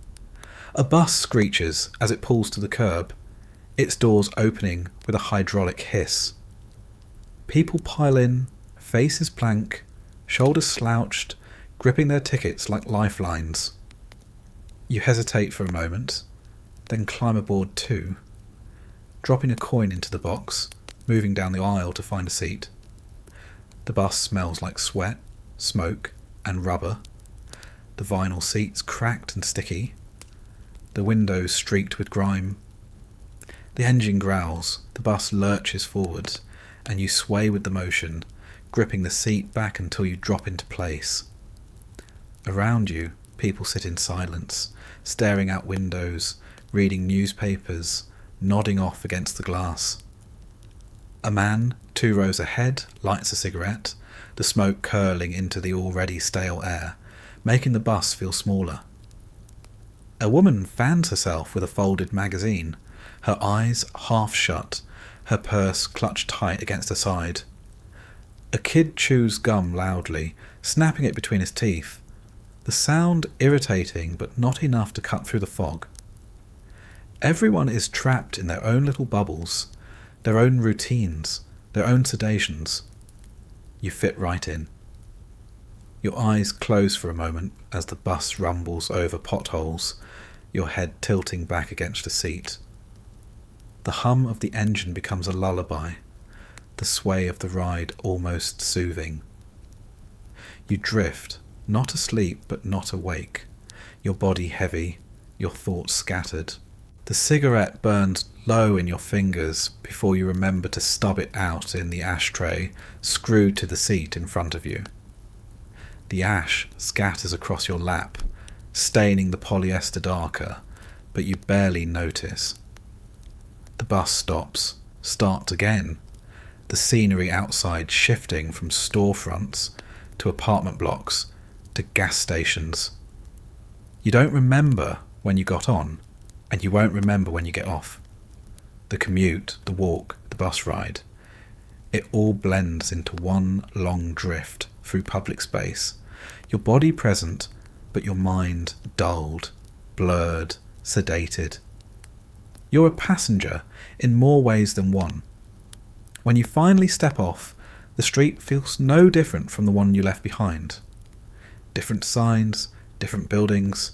A bus screeches as it pulls to the curb, its doors opening with a hydraulic hiss. People pile in, faces blank, shoulders slouched, gripping their tickets like lifelines. You hesitate for a moment, then climb aboard too, dropping a coin into the box, moving down the aisle to find a seat. The bus smells like sweat, smoke, and rubber. The vinyl seats cracked and sticky. The windows streaked with grime. The engine growls, the bus lurches forward, and you sway with the motion, gripping the seat back until you drop into place. Around you, people sit in silence, staring out windows, reading newspapers, nodding off against the glass. A man, 2 rows ahead, lights a cigarette, the smoke curling into the already stale air, making the bus feel smaller. A woman fans herself with a folded magazine, her eyes half shut, her purse clutched tight against her side. A kid chews gum loudly, snapping it between his teeth, the sound irritating but not enough to cut through the fog. Everyone is trapped in their own little bubbles, their own routines, their own sedations. You fit right in. Your eyes close for a moment as the bus rumbles over potholes, your head tilting back against a seat. The hum of the engine becomes a lullaby, the sway of the ride almost soothing. You drift, not asleep but not awake, your body heavy, your thoughts scattered. The cigarette burns low in your fingers before you remember to stub it out in the ashtray screwed to the seat in front of you. The ash scatters across your lap, staining the polyester darker, but you barely notice. The bus stops, starts again, the scenery outside shifting from storefronts to apartment blocks to gas stations. You don't remember when you got on, and you won't remember when you get off. the commute, the walk, the bus ride. It all blends into one long drift through public space. Your body present, but your mind dulled, blurred, sedated. You're a passenger in more ways than one. When you finally step off, the street feels no different from the one you left behind. Different signs, different buildings,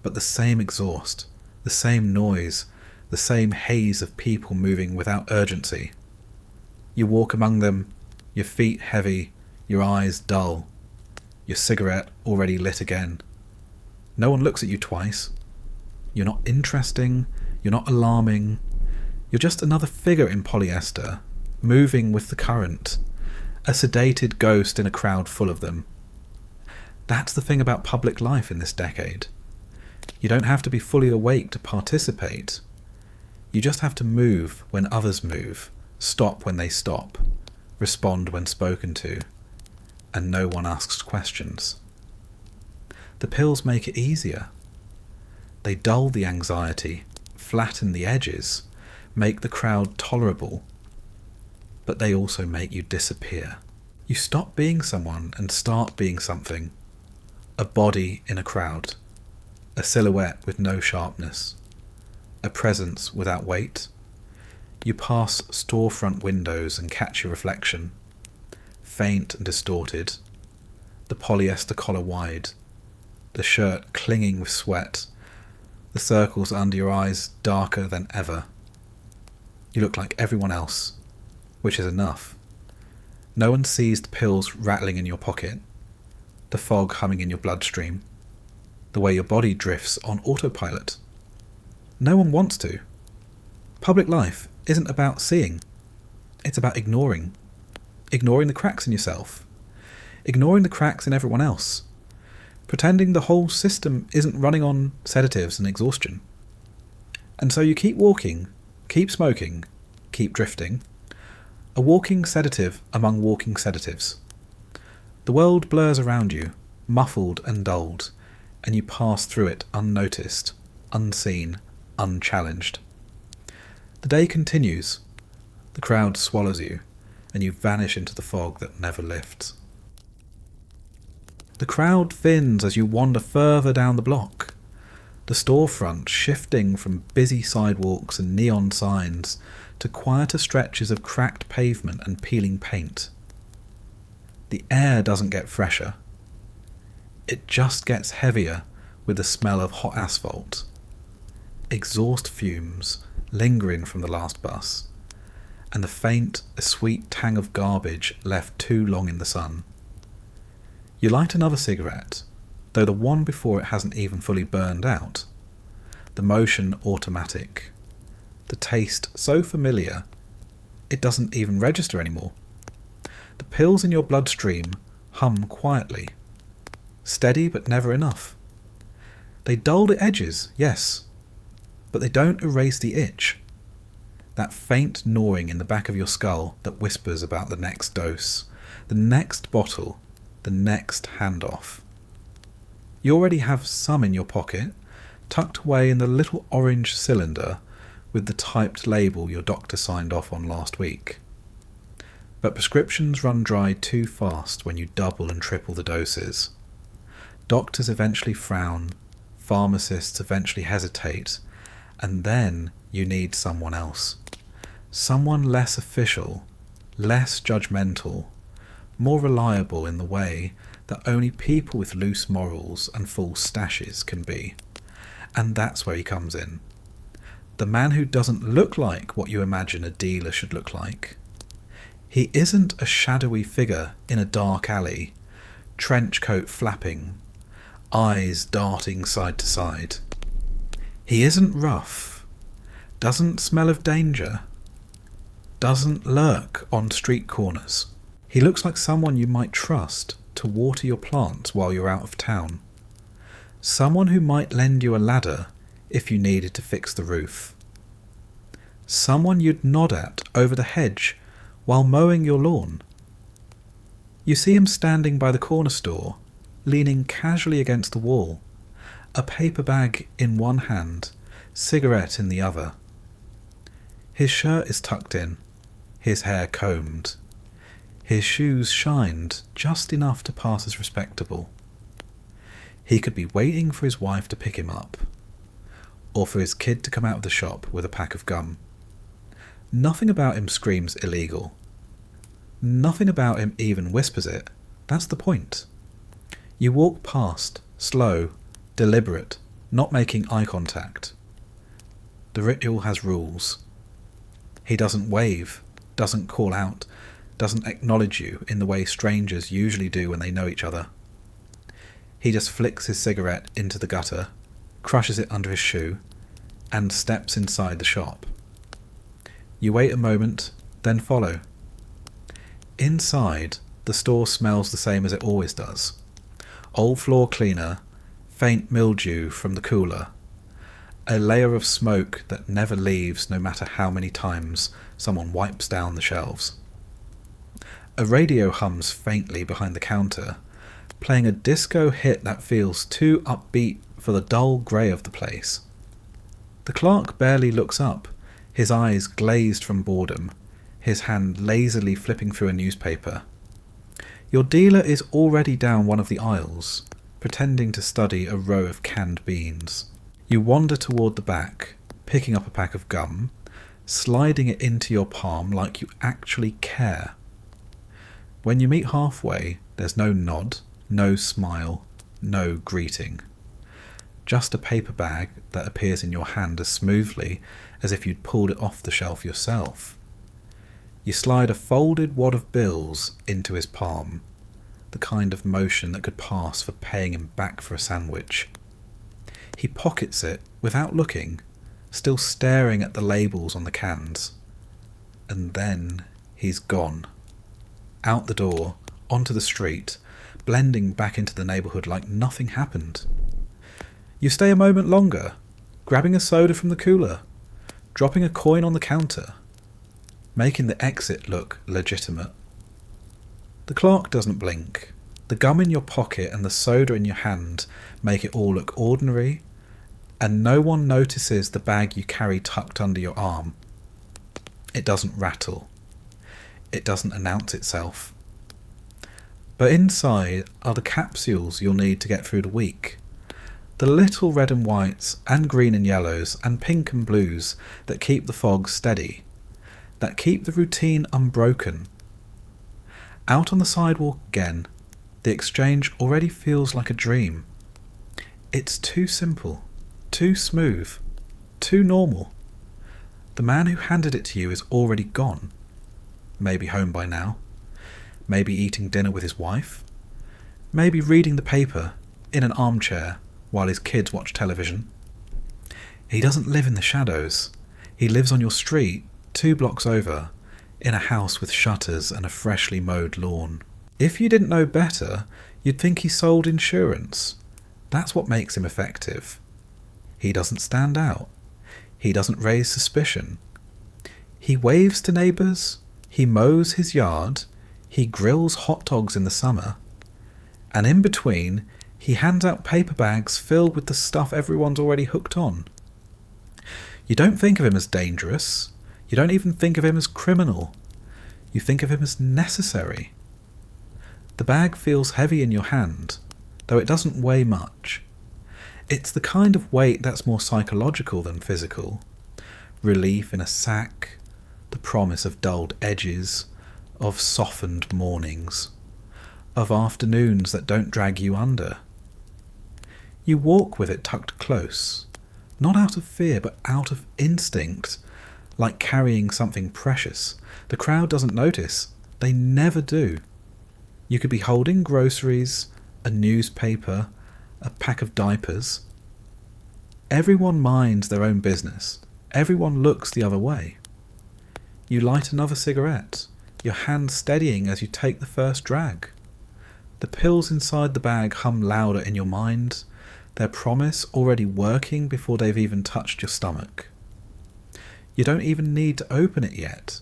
but the same exhaust, the same noise, the same haze of people moving without urgency. You walk among them, your feet heavy, your eyes dull, your cigarette already lit again. No one looks at you twice. You're not interesting, you're not alarming. You're just another figure in polyester, moving with the current, a sedated ghost in a crowd full of them. That's the thing about public life in this decade. You don't have to be fully awake to participate. You just have to move when others move, stop when they stop, respond when spoken to, and no one asks questions. The pills make it easier. They dull the anxiety, flatten the edges, make the crowd tolerable, but they also make you disappear. You stop being someone and start being something. A body in a crowd, a silhouette with no sharpness, a presence without weight. You pass storefront windows and catch your reflection, faint and distorted, the polyester collar wide, the shirt clinging with sweat, the circles under your eyes darker than ever. You look like everyone else, which is enough. No one sees the pills rattling in your pocket, the fog humming in your bloodstream, the way your body drifts on autopilot. No one wants to. Public life isn't about seeing. It's about ignoring. Ignoring the cracks in yourself. Ignoring the cracks in everyone else. Pretending the whole system isn't running on sedatives and exhaustion. And so you keep walking, keep smoking, keep drifting. A walking sedative among walking sedatives. The world blurs around you, muffled and dulled, and you pass through it unnoticed, unseen, unchallenged. The day continues. The crowd swallows you, and you vanish into the fog that never lifts. The crowd thins as you wander further down the block, the storefront shifting from busy sidewalks and neon signs to quieter stretches of cracked pavement and peeling paint. The air doesn't get fresher. It just gets heavier with the smell of hot asphalt, exhaust fumes lingering from the last bus, and the faint, sweet tang of garbage left too long in the sun. You light another cigarette, though the one before it hasn't even fully burned out. The motion automatic. The taste so familiar, it doesn't even register anymore. The pills in your bloodstream hum quietly. Steady but never enough. They dull the edges, yes, but they don't erase the itch. That faint gnawing in the back of your skull that whispers about the next dose, the next bottle, the next handoff. You already have some in your pocket, tucked away in the little orange cylinder with the typed label your doctor signed off on last week. But prescriptions run dry too fast when you double and triple the doses. Doctors eventually frown, pharmacists eventually hesitate, and then you need someone else. Someone less official, less judgmental, more reliable in the way that only people with loose morals and full stashes can be. And that's where he comes in. The man who doesn't look like what you imagine a dealer should look like. He isn't a shadowy figure in a dark alley, trench coat flapping, eyes darting side to side. He isn't rough, doesn't smell of danger, doesn't lurk on street corners. He looks like someone you might trust to water your plants while you're out of town. Someone who might lend you a ladder if you needed to fix the roof. Someone you'd nod at over the hedge while mowing your lawn. You see him standing by the corner store, leaning casually against the wall, a paper bag in one hand, cigarette in the other. His shirt is tucked in, his hair combed, his shoes shined just enough to pass as respectable. He could be waiting for his wife to pick him up, or for his kid to come out of the shop with a pack of gum. Nothing about him screams illegal. Nothing about him even whispers it. That's the point. You walk past, slow, deliberate, not making eye contact. The ritual has rules. He doesn't wave, doesn't call out, doesn't acknowledge you in the way strangers usually do when they know each other. He just flicks his cigarette into the gutter, crushes it under his shoe, and steps inside the shop. You wait a moment, then follow. Inside, the store smells the same as it always does. Old floor cleaner, faint mildew from the cooler, a layer of smoke that never leaves no matter how many times someone wipes down the shelves. A radio hums faintly behind the counter, playing a disco hit that feels too upbeat for the dull grey of the place. The clerk barely looks up, his eyes glazed from boredom, his hand lazily flipping through a newspaper. Your dealer is already down one of the aisles, pretending to study a row of canned beans. You wander toward the back, picking up a pack of gum, sliding it into your palm like you actually care. When you meet halfway, there's no nod, no smile, no greeting. Just a paper bag that appears in your hand as smoothly as if you'd pulled it off the shelf yourself. You slide a folded wad of bills into his palm, the kind of motion that could pass for paying him back for a sandwich. He pockets it without looking, still staring at the labels on the cans. And then he's gone. Out the door, onto the street, blending back into the neighbourhood like nothing happened. You stay a moment longer, grabbing a soda from the cooler, dropping a coin on the counter, making the exit look legitimate. The clerk doesn't blink. The gum in your pocket and the soda in your hand make it all look ordinary, and no one notices the bag you carry tucked under your arm. It doesn't rattle. It doesn't announce itself. But inside are the capsules you'll need to get through the week. The little red and whites and green and yellows and pink and blues that keep the fog steady, that keep the routine unbroken. Out on the sidewalk again, the exchange already feels like a dream. It's too simple, too smooth, too normal. The man who handed it to you is already gone. Maybe home by now. Maybe eating dinner with his wife. Maybe reading the paper in an armchair while his kids watch television. He doesn't live in the shadows. He lives on your street, 2 blocks over, in a house with shutters and a freshly mowed lawn. If you didn't know better, you'd think he sold insurance. That's what makes him effective. He doesn't stand out. He doesn't raise suspicion. He waves to neighbours. He mows his yard. He grills hot dogs in the summer. And in between, he hands out paper bags filled with the stuff everyone's already hooked on. You don't think of him as dangerous. You don't even think of him as criminal. You think of him as necessary. The bag feels heavy in your hand, though it doesn't weigh much. It's the kind of weight that's more psychological than physical. Relief in a sack, the promise of dulled edges, of softened mornings, of afternoons that don't drag you under. You walk with it tucked close, not out of fear but out of instinct, like carrying something precious. The crowd doesn't notice. They never do. You could be holding groceries, a newspaper, a pack of diapers. Everyone minds their own business. Everyone looks the other way. You light another cigarette, your hand steadying as you take the first drag. The pills inside the bag hum louder in your mind, their promise already working before they've even touched your stomach. You don't even need to open it yet.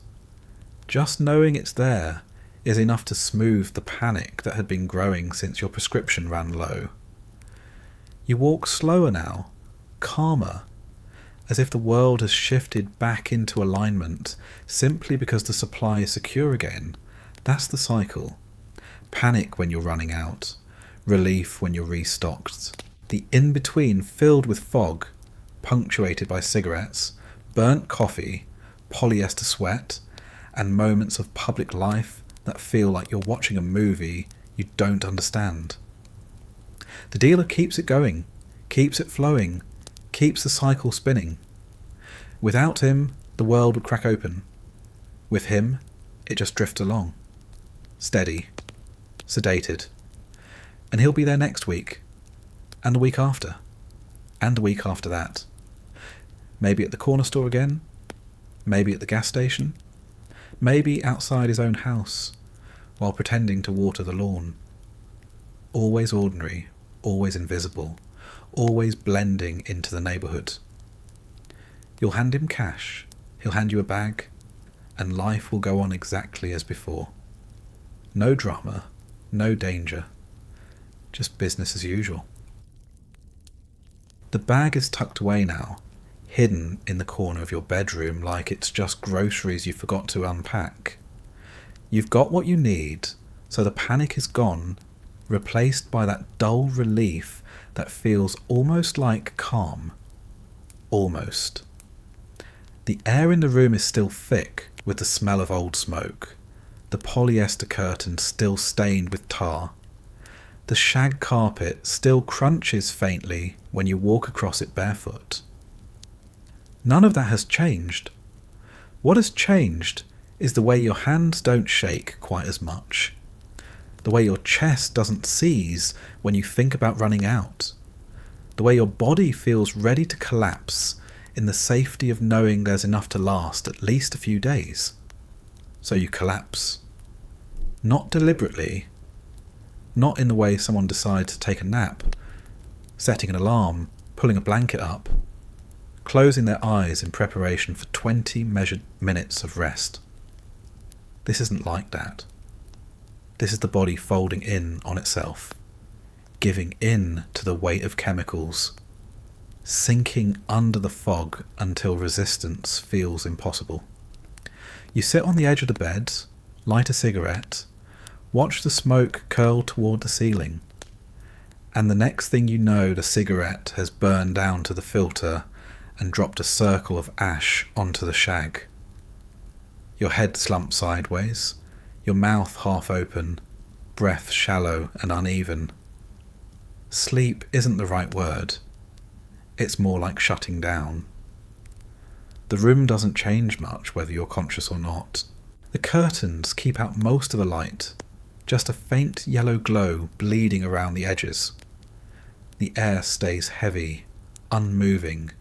Just knowing it's there is enough to smooth the panic that had been growing since your prescription ran low. You walk slower now, calmer, as if the world has shifted back into alignment simply because the supply is secure again. That's the cycle. Panic when you're running out, relief when you're restocked. The in-between filled with fog, punctuated by cigarettes, burnt coffee, polyester sweat, and moments of public life that feel like you're watching a movie you don't understand. The dealer keeps it going, keeps it flowing, keeps the cycle spinning. Without him, the world would crack open. With him, it just drifts along. Steady, sedated. And he'll be there next week, and the week after, and the week after that. Maybe at the corner store again, maybe at the gas station, maybe outside his own house, while pretending to water the lawn. Always ordinary, always invisible, always blending into the neighbourhood. You'll hand him cash, he'll hand you a bag, and life will go on exactly as before. No drama, no danger, just business as usual. The bag is tucked away now, hidden in the corner of your bedroom like it's just groceries you forgot to unpack. You've got what you need, so the panic is gone, replaced by that dull relief that feels almost like calm. Almost. The air in the room is still thick with the smell of old smoke, the polyester curtain still stained with tar. The shag carpet still crunches faintly when you walk across it barefoot. None of that has changed. What has changed is the way your hands don't shake quite as much, the way your chest doesn't seize when you think about running out, the way your body feels ready to collapse in the safety of knowing there's enough to last at least a few days. So you collapse. Not deliberately, not in the way someone decides to take a nap, setting an alarm, pulling a blanket up, closing their eyes in preparation for 20 measured minutes of rest. This isn't like that. This is the body folding in on itself, giving in to the weight of chemicals, sinking under the fog until resistance feels impossible. You sit on the edge of the bed, light a cigarette, watch the smoke curl toward the ceiling, and the next thing you know, the cigarette has burned down to the filter and dropped a circle of ash onto the shag. Your head slumps sideways, your mouth half open, breath shallow and uneven. Sleep isn't the right word. It's more like shutting down. The room doesn't change much whether you're conscious or not. The curtains keep out most of the light, just a faint yellow glow bleeding around the edges. The air stays heavy, unmoving,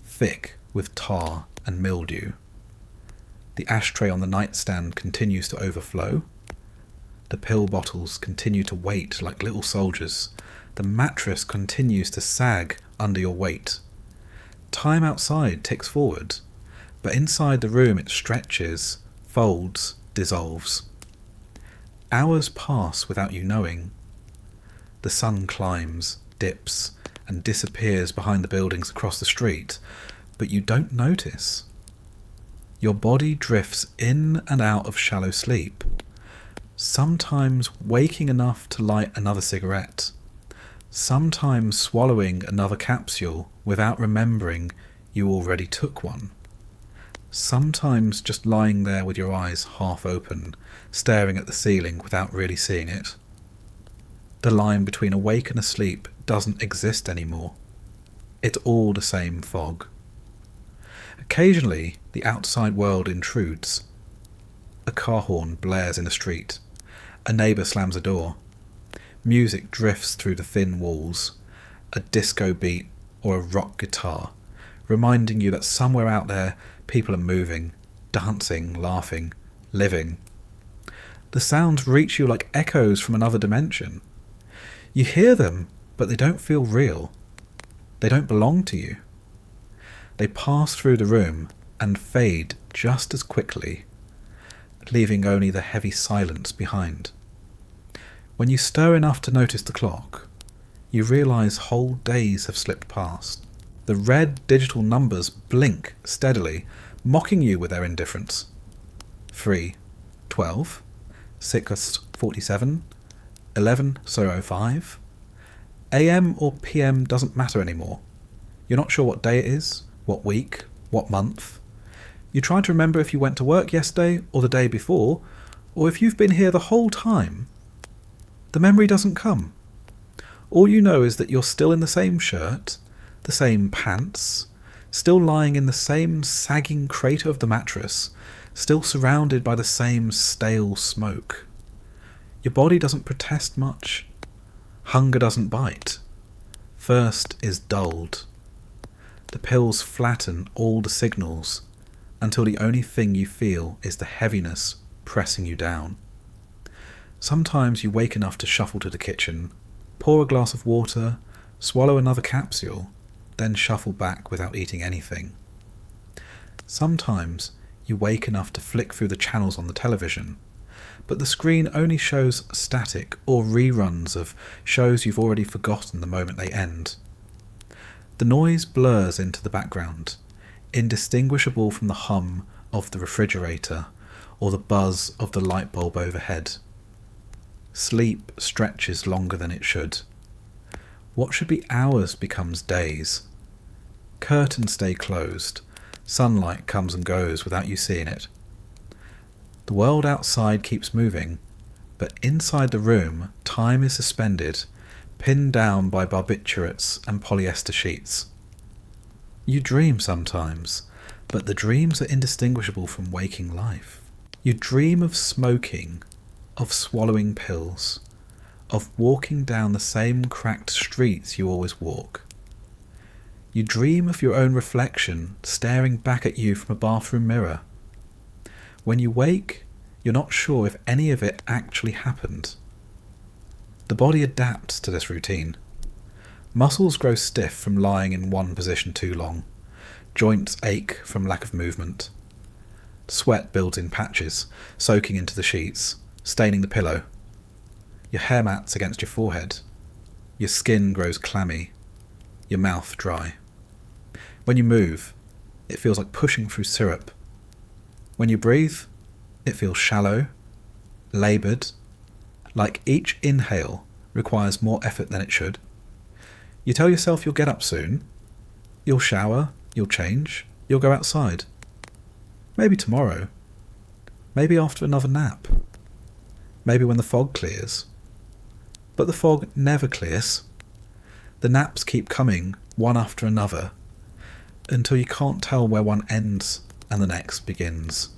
thick with tar and mildew. The ashtray on the nightstand continues to overflow. The pill bottles continue to wait like little soldiers. The mattress continues to sag under your weight. Time outside ticks forward, but inside the room it stretches, folds, dissolves. Hours pass without you knowing. The sun climbs, dips, and disappears behind the buildings across the street, but you don't notice. Your body drifts in and out of shallow sleep, sometimes waking enough to light another cigarette, sometimes swallowing another capsule without remembering you already took one, sometimes just lying there with your eyes half open, staring at the ceiling without really seeing it. The line between awake and asleep doesn't exist anymore. It's all the same fog. Occasionally, the outside world intrudes. A car horn blares in the street. A neighbour slams a door. Music drifts through the thin walls. A disco beat or a rock guitar, reminding you that somewhere out there people are moving, dancing, laughing, living. The sounds reach you like echoes from another dimension. You hear them, but they don't feel real. They don't belong to you. They pass through the room and fade just as quickly, leaving only the heavy silence behind. When you stir enough to notice the clock, you realise whole days have slipped past. The red digital numbers blink steadily, mocking you with their indifference. 3, 12, 6, 47, 11:05. AM or PM doesn't matter anymore. You're not sure what day it is, what week, what month. You try to remember if you went to work yesterday or the day before, or if you've been here the whole time. The memory doesn't come. All you know is that you're still in the same shirt, the same pants, still lying in the same sagging crater of the mattress, still surrounded by the same stale smoke. Your body doesn't protest much. Hunger doesn't bite. Thirst is dulled. The pills flatten all the signals until the only thing you feel is the heaviness pressing you down. Sometimes you wake enough to shuffle to the kitchen, pour a glass of water, swallow another capsule, then shuffle back without eating anything. Sometimes you wake enough to flick through the channels on the television, but the screen only shows static or reruns of shows you've already forgotten the moment they end. The noise blurs into the background, indistinguishable from the hum of the refrigerator or the buzz of the light bulb overhead. Sleep stretches longer than it should. What should be hours becomes days. Curtains stay closed. Sunlight comes and goes without you seeing it. The world outside keeps moving, but inside the room, time is suspended, pinned down by barbiturates and polyester sheets. You dream sometimes, but the dreams are indistinguishable from waking life. You dream of smoking, of swallowing pills, of walking down the same cracked streets you always walk. You dream of your own reflection staring back at you from a bathroom mirror. When you wake, you're not sure if any of it actually happened. The body adapts to this routine. Muscles grow stiff from lying in one position too long. Joints ache from lack of movement. Sweat builds in patches, soaking into the sheets, staining the pillow. Your hair mats against your forehead. Your skin grows clammy. Your mouth dry. When you move, it feels like pushing through syrup. When you breathe, it feels shallow, laboured, like each inhale requires more effort than it should. You tell yourself you'll get up soon. You'll shower, you'll change, you'll go outside. Maybe tomorrow. Maybe after another nap. Maybe when the fog clears. But the fog never clears. The naps keep coming, one after another, until you can't tell where one ends and the next begins.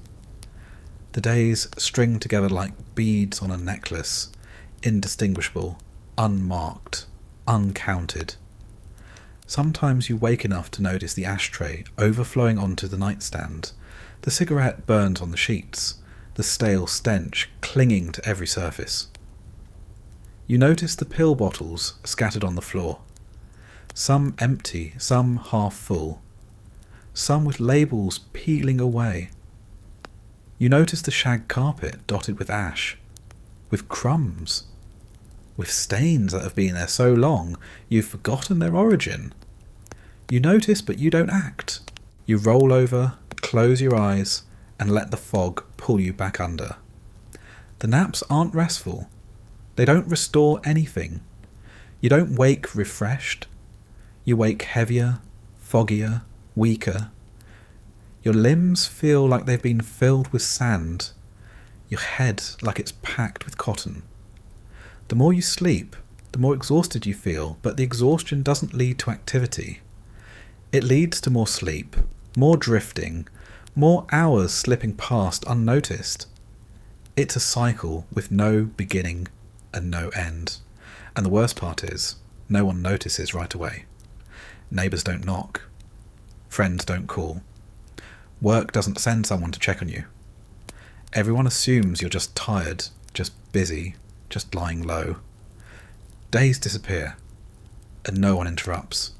The days string together like beads on a necklace, indistinguishable, unmarked, uncounted. Sometimes you wake enough to notice the ashtray overflowing onto the nightstand, the cigarette burnt on the sheets, the stale stench clinging to every surface. You notice the pill bottles scattered on the floor, some empty, some half full, some with labels peeling away. You notice the shag carpet dotted with ash, with crumbs, with stains that have been there so long you've forgotten their origin. You notice, but you don't act. You roll over, close your eyes, and let the fog pull you back under. The naps aren't restful. They don't restore anything. You don't wake refreshed. You wake heavier, foggier, weaker. Your limbs feel like they've been filled with sand. Your head like it's packed with cotton. The more you sleep, the more exhausted you feel, but the exhaustion doesn't lead to activity. It leads to more sleep, more drifting, more hours slipping past unnoticed. It's a cycle with no beginning and no end. And the worst part is, no one notices right away. Neighbours don't knock. Friends don't call. Work doesn't send someone to check on you. Everyone assumes you're just tired, just busy, just lying low. Days disappear, and no one interrupts.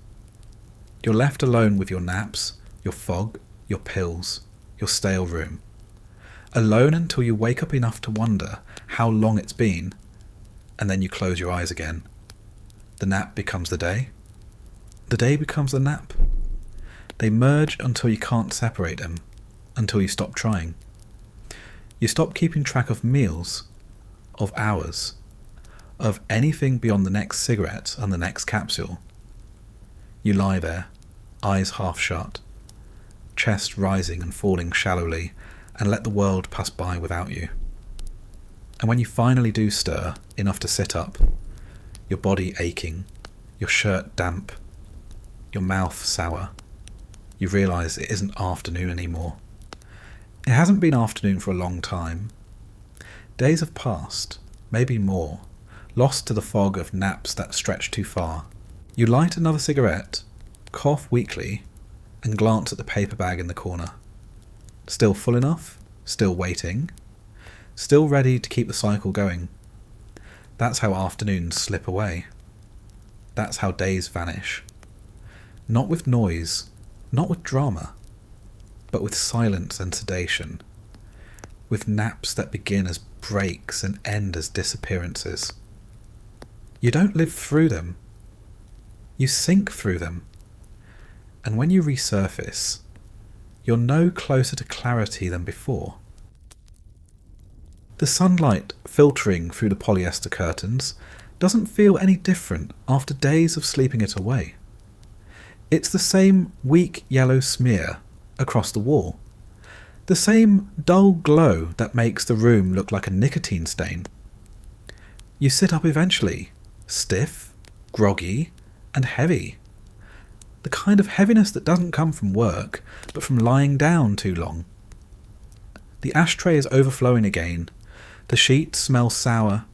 You're left alone with your naps, your fog, your pills, your stale room. Alone until you wake up enough to wonder how long it's been, and then you close your eyes again. The nap becomes the day. The day becomes the nap. They merge until you can't separate them, until you stop trying. You stop keeping track of meals, of hours, of anything beyond the next cigarette and the next capsule. You lie there, eyes half shut, chest rising and falling shallowly, and let the world pass by without you. And when you finally do stir, enough to sit up, your body aching, your shirt damp, your mouth sour, you realise it isn't afternoon anymore. It hasn't been afternoon for a long time. Days have passed, maybe more, lost to the fog of naps that stretch too far. You light another cigarette, cough weakly, and glance at the paper bag in the corner. Still full enough? Still waiting? Still ready to keep the cycle going? That's how afternoons slip away. That's how days vanish. Not with noise, not with drama, but with silence and sedation. With naps that begin as breaks and end as disappearances. You don't live through them. You sink through them. And when you resurface, you're no closer to clarity than before. The sunlight filtering through the polyester curtains doesn't feel any different after days of sleeping it away. It's the same weak yellow smear across the wall. The same dull glow that makes the room look like a nicotine stain. You sit up eventually, stiff, groggy, and heavy. The kind of heaviness that doesn't come from work, but from lying down too long. The ashtray is overflowing again, the sheets smell sour,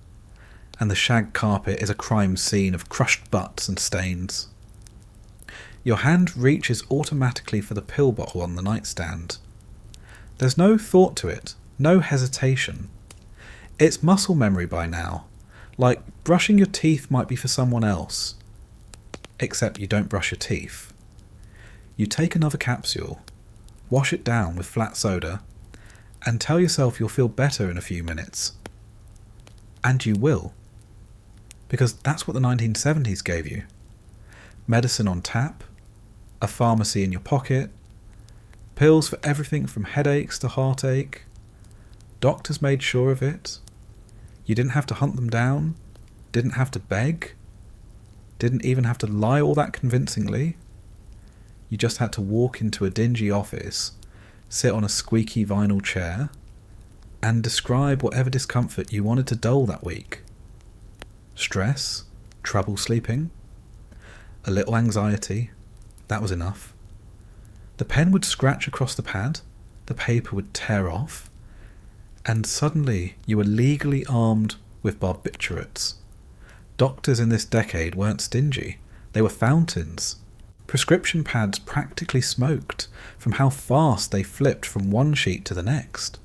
and the shag carpet is a crime scene of crushed butts and stains. Your hand reaches automatically for the pill bottle on the nightstand. There's no thought to it, no hesitation. It's muscle memory by now, like brushing your teeth might be for someone else. Except you don't brush your teeth. You take another capsule, wash it down with flat soda, and tell yourself you'll feel better in a few minutes. And you will. Because that's what the 1970s gave you. Medicine on tap, a pharmacy in your pocket, pills for everything from headaches to heartache. Doctors made sure of it. You didn't have to hunt them down, didn't have to beg, didn't even have to lie all that convincingly. You just had to walk into a dingy office, sit on a squeaky vinyl chair, and describe whatever discomfort you wanted to dull that week. Stress, trouble sleeping, a little anxiety, that was enough. The pen would scratch across the pad, the paper would tear off, and suddenly you were legally armed with barbiturates. Doctors in this decade weren't stingy, they were fountains. Prescription pads practically smoked from how fast they flipped from one sheet to the next.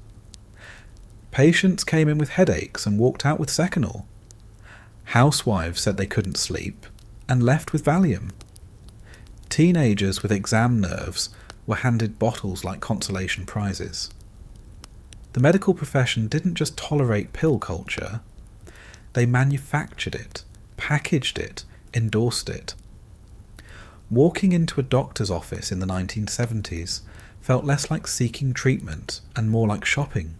Patients came in with headaches and walked out with Seconal. Housewives said they couldn't sleep and left with Valium. Teenagers with exam nerves were handed bottles like consolation prizes. The medical profession didn't just tolerate pill culture, they manufactured it, packaged it, endorsed it. Walking into a doctor's office in the 1970s felt less like seeking treatment and more like shopping.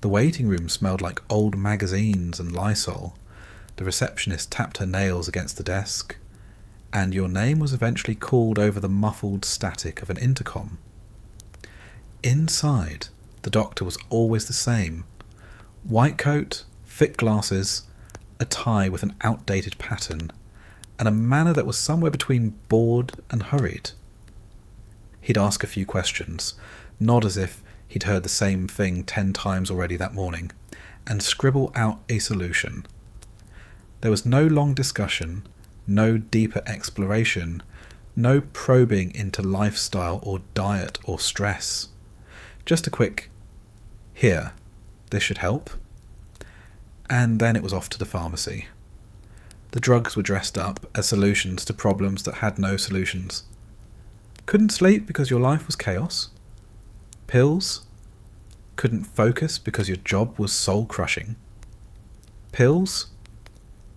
The waiting room smelled like old magazines and Lysol. The receptionist tapped her nails against the desk, and your name was eventually called over the muffled static of an intercom. Inside, the doctor was always the same. White coat, thick glasses, a tie with an outdated pattern, and a manner that was somewhere between bored and hurried. He'd ask a few questions, nod as if he'd heard the same thing 10 times already that morning, and scribble out a solution. There was no long discussion, no deeper exploration, no probing into lifestyle or diet or stress. Just a quick, "Here, this should help." And then it was off to the pharmacy. The drugs were dressed up as solutions to problems that had no solutions. Couldn't sleep because your life was chaos? Pills? Couldn't focus because your job was soul-crushing? Pills?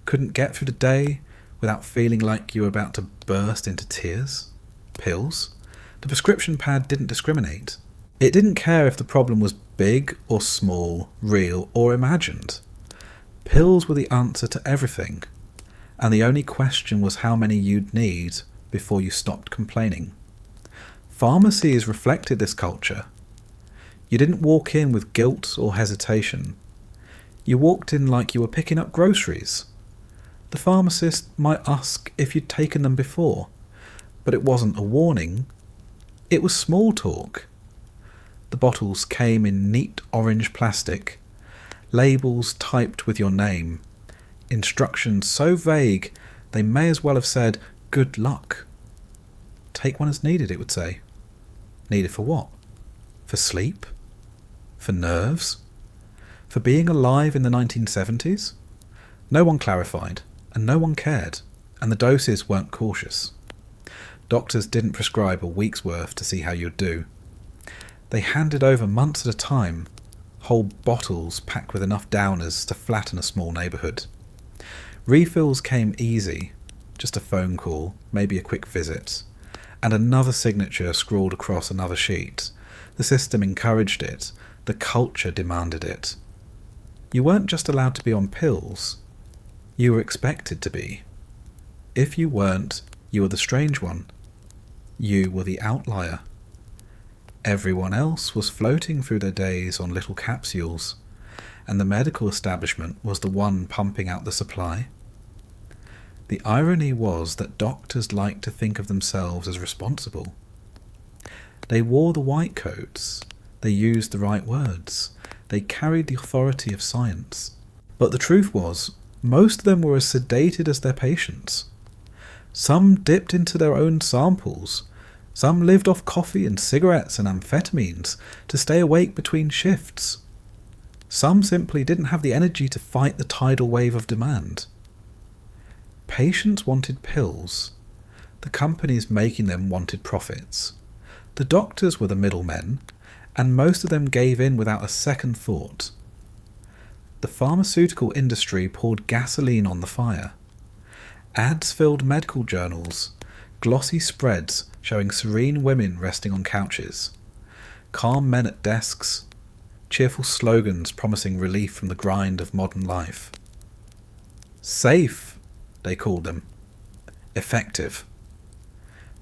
Couldn't get through the day without feeling like you were about to burst into tears? pills. The prescription pad didn't discriminate. It didn't care if the problem was big or small, real or imagined. Pills were the answer to everything, and the only question was how many you'd need before you stopped complaining. Pharmacies reflected this culture. You didn't walk in with guilt or hesitation. You walked in like you were picking up groceries. The pharmacist might ask if you'd taken them before, but it wasn't a warning. It was small talk. The bottles came in neat orange plastic, labels typed with your name, instructions so vague they may as well have said, "Good luck." Take one as needed, it would say. Needed for what? For sleep? For nerves? For being alive in the 1970s? No one clarified, and no one cared, and the doses weren't cautious. Doctors didn't prescribe a week's worth to see how you'd do. They handed over months at a time, whole bottles packed with enough downers to flatten a small neighbourhood. Refills came easy, just a phone call, maybe a quick visit, and another signature scrawled across another sheet. The system encouraged it, the culture demanded it. You weren't just allowed to be on pills, you were expected to be. If you weren't, you were the strange one. You were the outlier. Everyone else was floating through their days on little capsules, and the medical establishment was the one pumping out the supply. The irony was that doctors liked to think of themselves as responsible. They wore the white coats, they used the right words, they carried the authority of science. But the truth was, most of them were as sedated as their patients. Some dipped into their own samples. Some lived off coffee and cigarettes and amphetamines to stay awake between shifts. Some simply didn't have the energy to fight the tidal wave of demand. Patients wanted pills. The companies making them wanted profits. The doctors were the middlemen, and most of them gave in without a second thought. The pharmaceutical industry poured gasoline on the fire. Ads filled medical journals, glossy spreads showing serene women resting on couches, calm men at desks, cheerful slogans promising relief from the grind of modern life. Safe, they called them. Effective.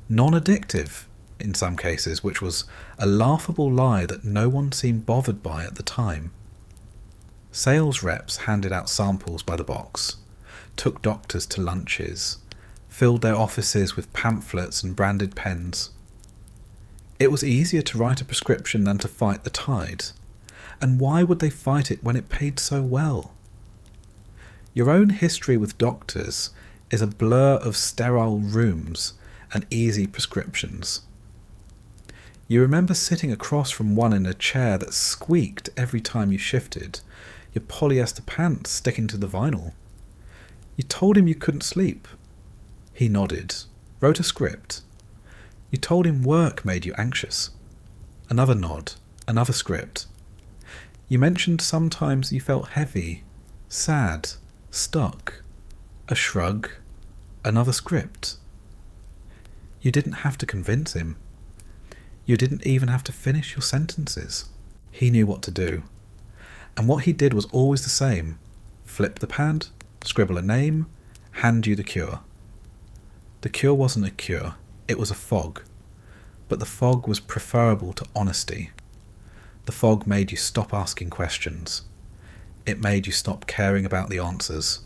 Non-addictive, in some cases, which was a laughable lie that no one seemed bothered by at the time. Sales reps handed out samples by the box, took doctors to lunches, filled their offices with pamphlets and branded pens. It was easier to write a prescription than to fight the tide. And why would they fight it when it paid so well? Your own history with doctors is a blur of sterile rooms and easy prescriptions. You remember sitting across from one in a chair that squeaked every time you shifted, your polyester pants sticking to the vinyl. You told him you couldn't sleep. He nodded, wrote a script. You told him work made you anxious. Another nod, another script. You mentioned sometimes you felt heavy, sad, stuck. A shrug, another script. You didn't have to convince him. You didn't even have to finish your sentences. He knew what to do. And what he did was always the same. Flip the pad, scribble a name, hand you the cure. The cure wasn't a cure, it was a fog. But the fog was preferable to honesty. The fog made you stop asking questions. It made you stop caring about the answers.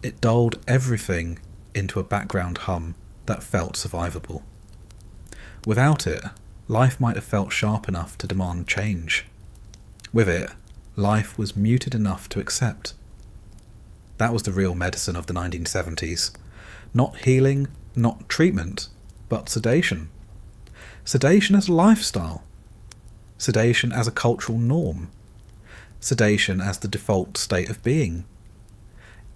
It dulled everything into a background hum that felt survivable. Without it, life might have felt sharp enough to demand change. With it, life was muted enough to accept. That was the real medicine of the 1970s. Not healing, not treatment, but sedation. Sedation as a lifestyle. Sedation as a cultural norm. Sedation as the default state of being.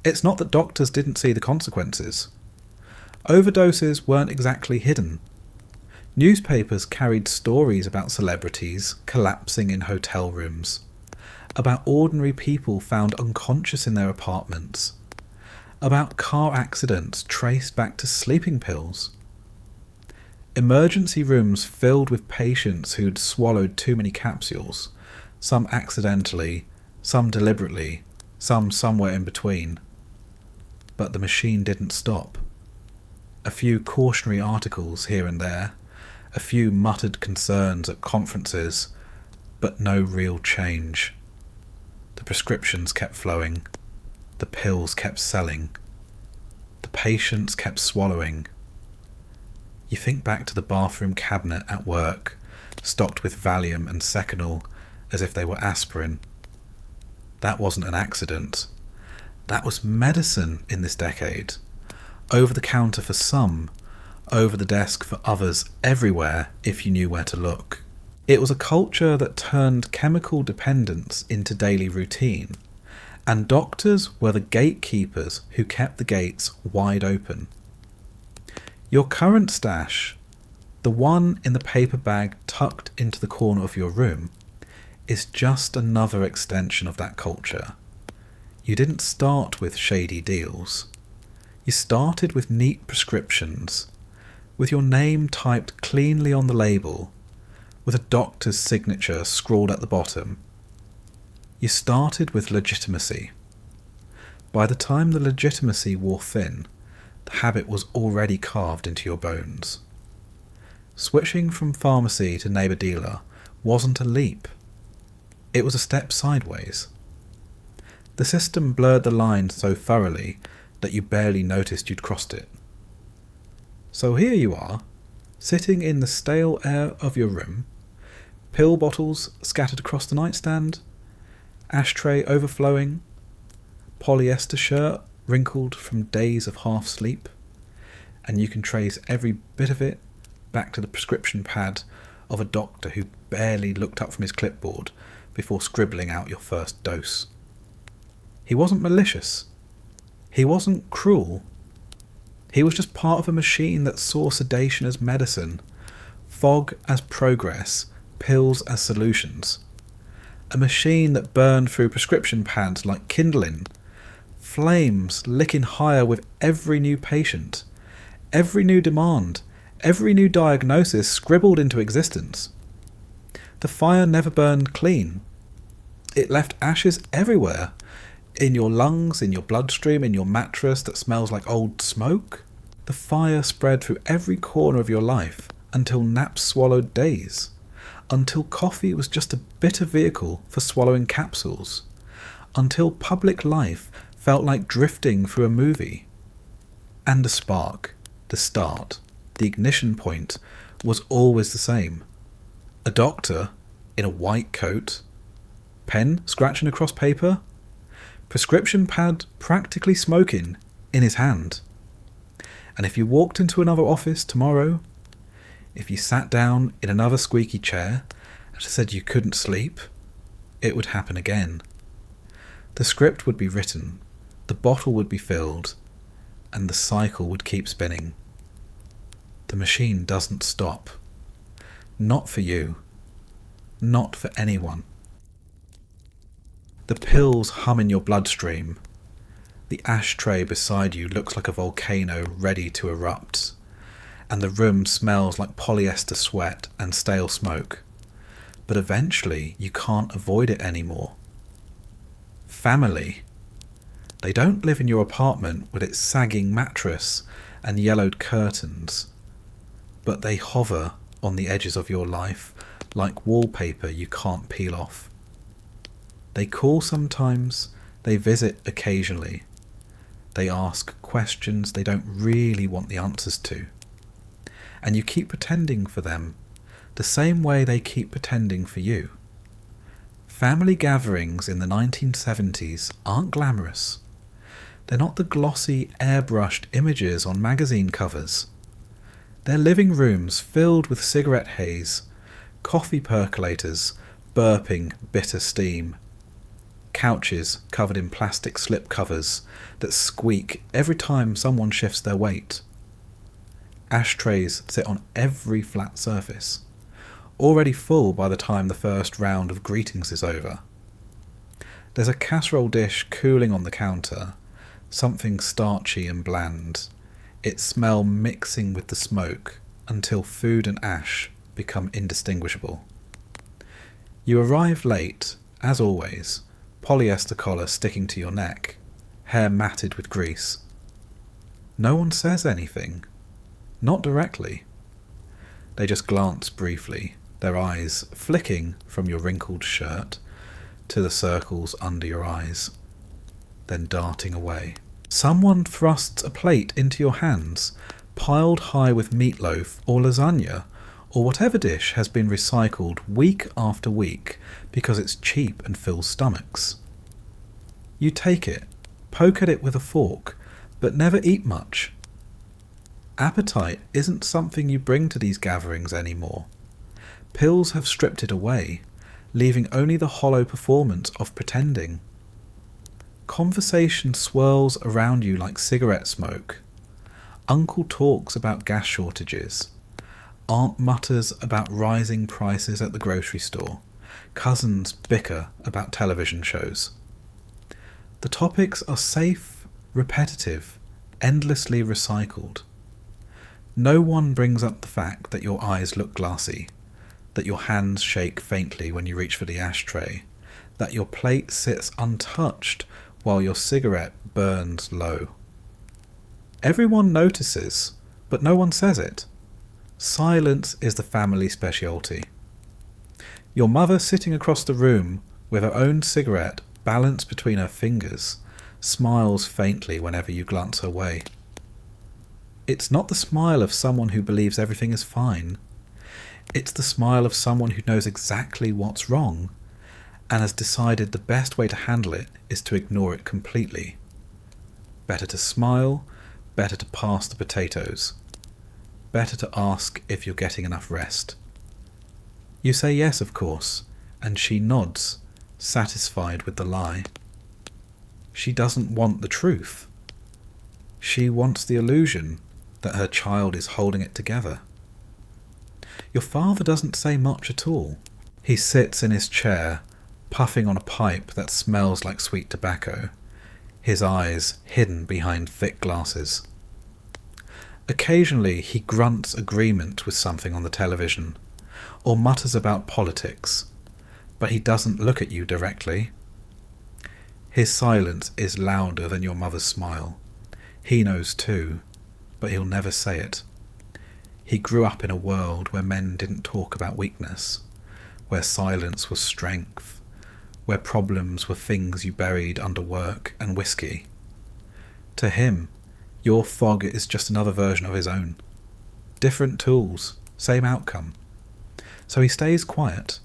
It's not that doctors didn't see the consequences. Overdoses weren't exactly hidden. Newspapers carried stories about celebrities collapsing in hotel rooms, about ordinary people found unconscious in their apartments, about car accidents traced back to sleeping pills. Emergency rooms filled with patients who'd swallowed too many capsules, some accidentally, some deliberately, some somewhere in between. But the machine didn't stop. A few cautionary articles here and there, a few muttered concerns at conferences, but no real change. The prescriptions kept flowing. The pills kept selling. The patients kept swallowing. You think back to the bathroom cabinet at work, stocked with Valium and Seconal as if they were aspirin. That wasn't an accident. That was medicine in this decade. Over the counter for some, over the desk for others, everywhere if you knew where to look. It was a culture that turned chemical dependence into daily routine, and doctors were the gatekeepers who kept the gates wide open. Your current stash, the one in the paper bag tucked into the corner of your room, is just another extension of that culture. You didn't start with shady deals. You started with neat prescriptions, with your name typed cleanly on the label, with a doctor's signature scrawled at the bottom. You started with legitimacy. By the time the legitimacy wore thin, the habit was already carved into your bones. Switching from pharmacy to neighbour dealer wasn't a leap. It was a step sideways. The system blurred the line so thoroughly that you barely noticed you'd crossed it. So here you are, sitting in the stale air of your room, pill bottles scattered across the nightstand, ashtray overflowing, polyester shirt wrinkled from days of half sleep, and you can trace every bit of it back to the prescription pad of a doctor who barely looked up from his clipboard before scribbling out your first dose. He wasn't malicious. He wasn't cruel. He was just part of a machine that saw sedation as medicine, fog as progress, pills as solutions. A machine that burned through prescription pads like kindling, flames licking higher with every new patient, every new demand, every new diagnosis scribbled into existence. The fire never burned clean. It left ashes everywhere, in your lungs, in your bloodstream, in your mattress that smells like old smoke. The fire spread through every corner of your life until naps swallowed days, until coffee was just a bitter vehicle for swallowing capsules, until public life felt like drifting through a movie. And the spark, the start, the ignition point was always the same. A doctor in a white coat, pen scratching across paper, prescription pad practically smoking in his hand. And if you walked into another office tomorrow, if you sat down in another squeaky chair and said you couldn't sleep, it would happen again. The script would be written, the bottle would be filled, and the cycle would keep spinning. The machine doesn't stop. Not for you. Not for anyone. The pills hum in your bloodstream. The ashtray beside you looks like a volcano ready to erupt, and the room smells like polyester sweat and stale smoke. But eventually you can't avoid it anymore. Family. They don't live in your apartment with its sagging mattress and yellowed curtains, but they hover on the edges of your life like wallpaper you can't peel off. They call sometimes, they visit occasionally. They ask questions they don't really want the answers to. And you keep pretending for them, the same way they keep pretending for you. Family gatherings in the 1970s aren't glamorous. They're not the glossy, airbrushed images on magazine covers. They're living rooms filled with cigarette haze, coffee percolators burping bitter steam, couches covered in plastic slip covers that squeak every time someone shifts their weight. Ashtrays sit on every flat surface, already full by the time the first round of greetings is over. There's a casserole dish cooling on the counter, something starchy and bland, its smell mixing with the smoke, until food and ash become indistinguishable. You arrive late, as always, polyester collar sticking to your neck, hair matted with grease. No one says anything. Not directly. They just glance briefly, their eyes flicking from your wrinkled shirt to the circles under your eyes, then darting away. Someone thrusts a plate into your hands, piled high with meatloaf or lasagna, or whatever dish has been recycled week after week because it's cheap and fills stomachs. You take it, poke at it with a fork, but never eat much. Appetite isn't something you bring to these gatherings anymore. Pills have stripped it away, leaving only the hollow performance of pretending. Conversation swirls around you like cigarette smoke. Uncle talks about gas shortages. Aunt mutters about rising prices at the grocery store. Cousins bicker about television shows. The topics are safe, repetitive, endlessly recycled. No one brings up the fact that your eyes look glassy, that your hands shake faintly when you reach for the ashtray, that your plate sits untouched while your cigarette burns low. Everyone notices, but no one says it. Silence is the family specialty. Your mother sitting across the room with her own cigarette balanced between her fingers smiles faintly whenever you glance her way. It's not the smile of someone who believes everything is fine. It's the smile of someone who knows exactly what's wrong and has decided the best way to handle it is to ignore it completely. Better to smile, better to pass the potatoes. Better to ask if you're getting enough rest. You say yes, of course, and she nods, satisfied with the lie. She doesn't want the truth. She wants the illusion that her child is holding it together. Your father doesn't say much at all. He sits in his chair, puffing on a pipe that smells like sweet tobacco, his eyes hidden behind thick glasses. Occasionally he grunts agreement with something on the television, or mutters about politics, but he doesn't look at you directly. His silence is louder than your mother's smile. He knows too, but he'll never say it. He grew up in a world where men didn't talk about weakness, where silence was strength, where problems were things you buried under work and whiskey. To him, your fog is just another version of his own. Different tools, same outcome. So he stays quiet,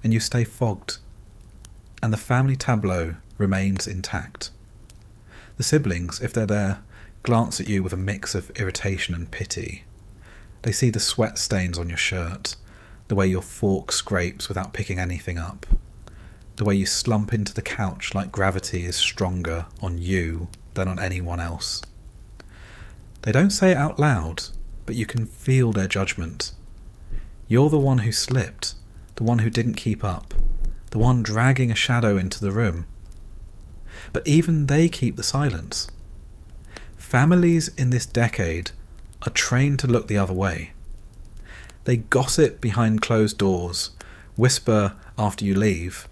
and you stay fogged, and the family tableau remains intact. The siblings, if they're there, glance at you with a mix of irritation and pity. They see the sweat stains on your shirt, the way your fork scrapes without picking anything up, the way you slump into the couch like gravity is stronger on you than on anyone else. They don't say it out loud, but you can feel their judgment. You're the one who slipped, the one who didn't keep up, the one dragging a shadow into the room. But even they keep the silence. Families in this decade are trained to look the other way. They gossip behind closed doors, whisper after you leave,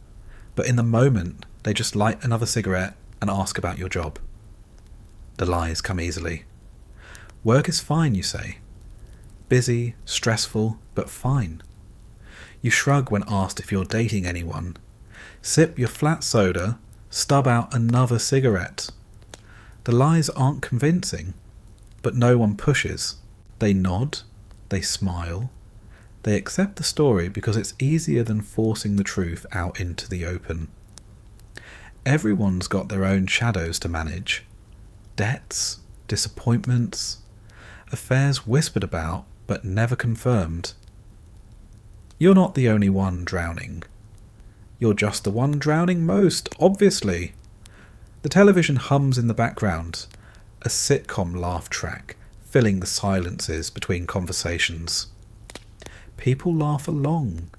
but in the moment they just light another cigarette and ask about your job. The lies come easily. Work is fine, you say. Busy, stressful, but fine. You shrug when asked if you're dating anyone. Sip your flat soda, stub out another cigarette. The lies aren't convincing, but no one pushes. They nod, they smile, they accept the story because it's easier than forcing the truth out into the open. Everyone's got their own shadows to manage. Debts, disappointments, affairs whispered about but never confirmed. You're not the only one drowning. You're just the one drowning most, obviously. The television hums in the background, a sitcom laugh track filling the silences between conversations. People laugh along,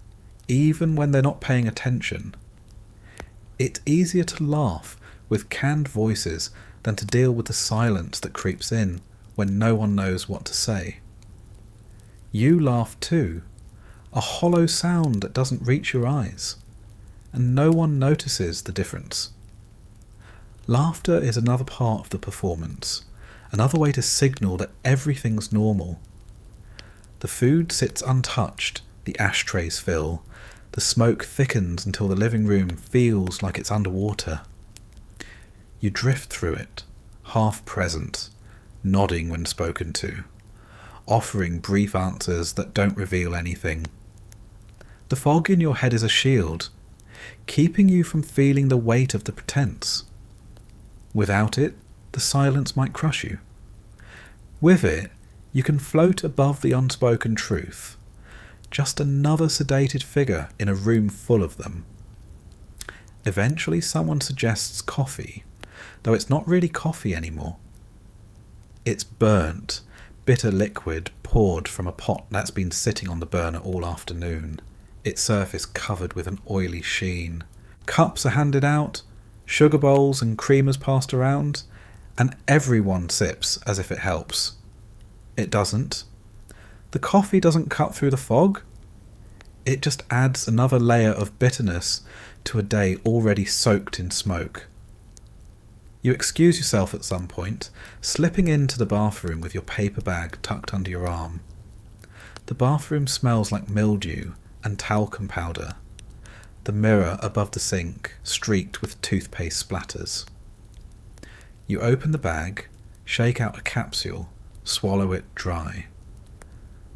even when they're not paying attention. It's easier to laugh with canned voices than to deal with the silence that creeps in when no one knows what to say. You laugh too, a hollow sound that doesn't reach your eyes, and no one notices the difference. Laughter is another part of the performance, another way to signal that everything's normal. The food sits untouched, the ashtrays fill, the smoke thickens until the living room feels like it's underwater. You drift through it, half present, nodding when spoken to, offering brief answers that don't reveal anything. The fog in your head is a shield, keeping you from feeling the weight of the pretense. Without it, the silence might crush you. With it, you can float above the unspoken truth, just another sedated figure in a room full of them. Eventually someone suggests coffee, though it's not really coffee anymore. It's burnt, bitter liquid poured from a pot that's been sitting on the burner all afternoon, its surface covered with an oily sheen. Cups are handed out, sugar bowls and creamers passed around, and everyone sips as if it helps. It doesn't. The coffee doesn't cut through the fog. It just adds another layer of bitterness to a day already soaked in smoke. You excuse yourself at some point, slipping into the bathroom with your paper bag tucked under your arm. The bathroom smells like mildew and talcum powder, the mirror above the sink streaked with toothpaste splatters. You open the bag, shake out a capsule, swallow it dry.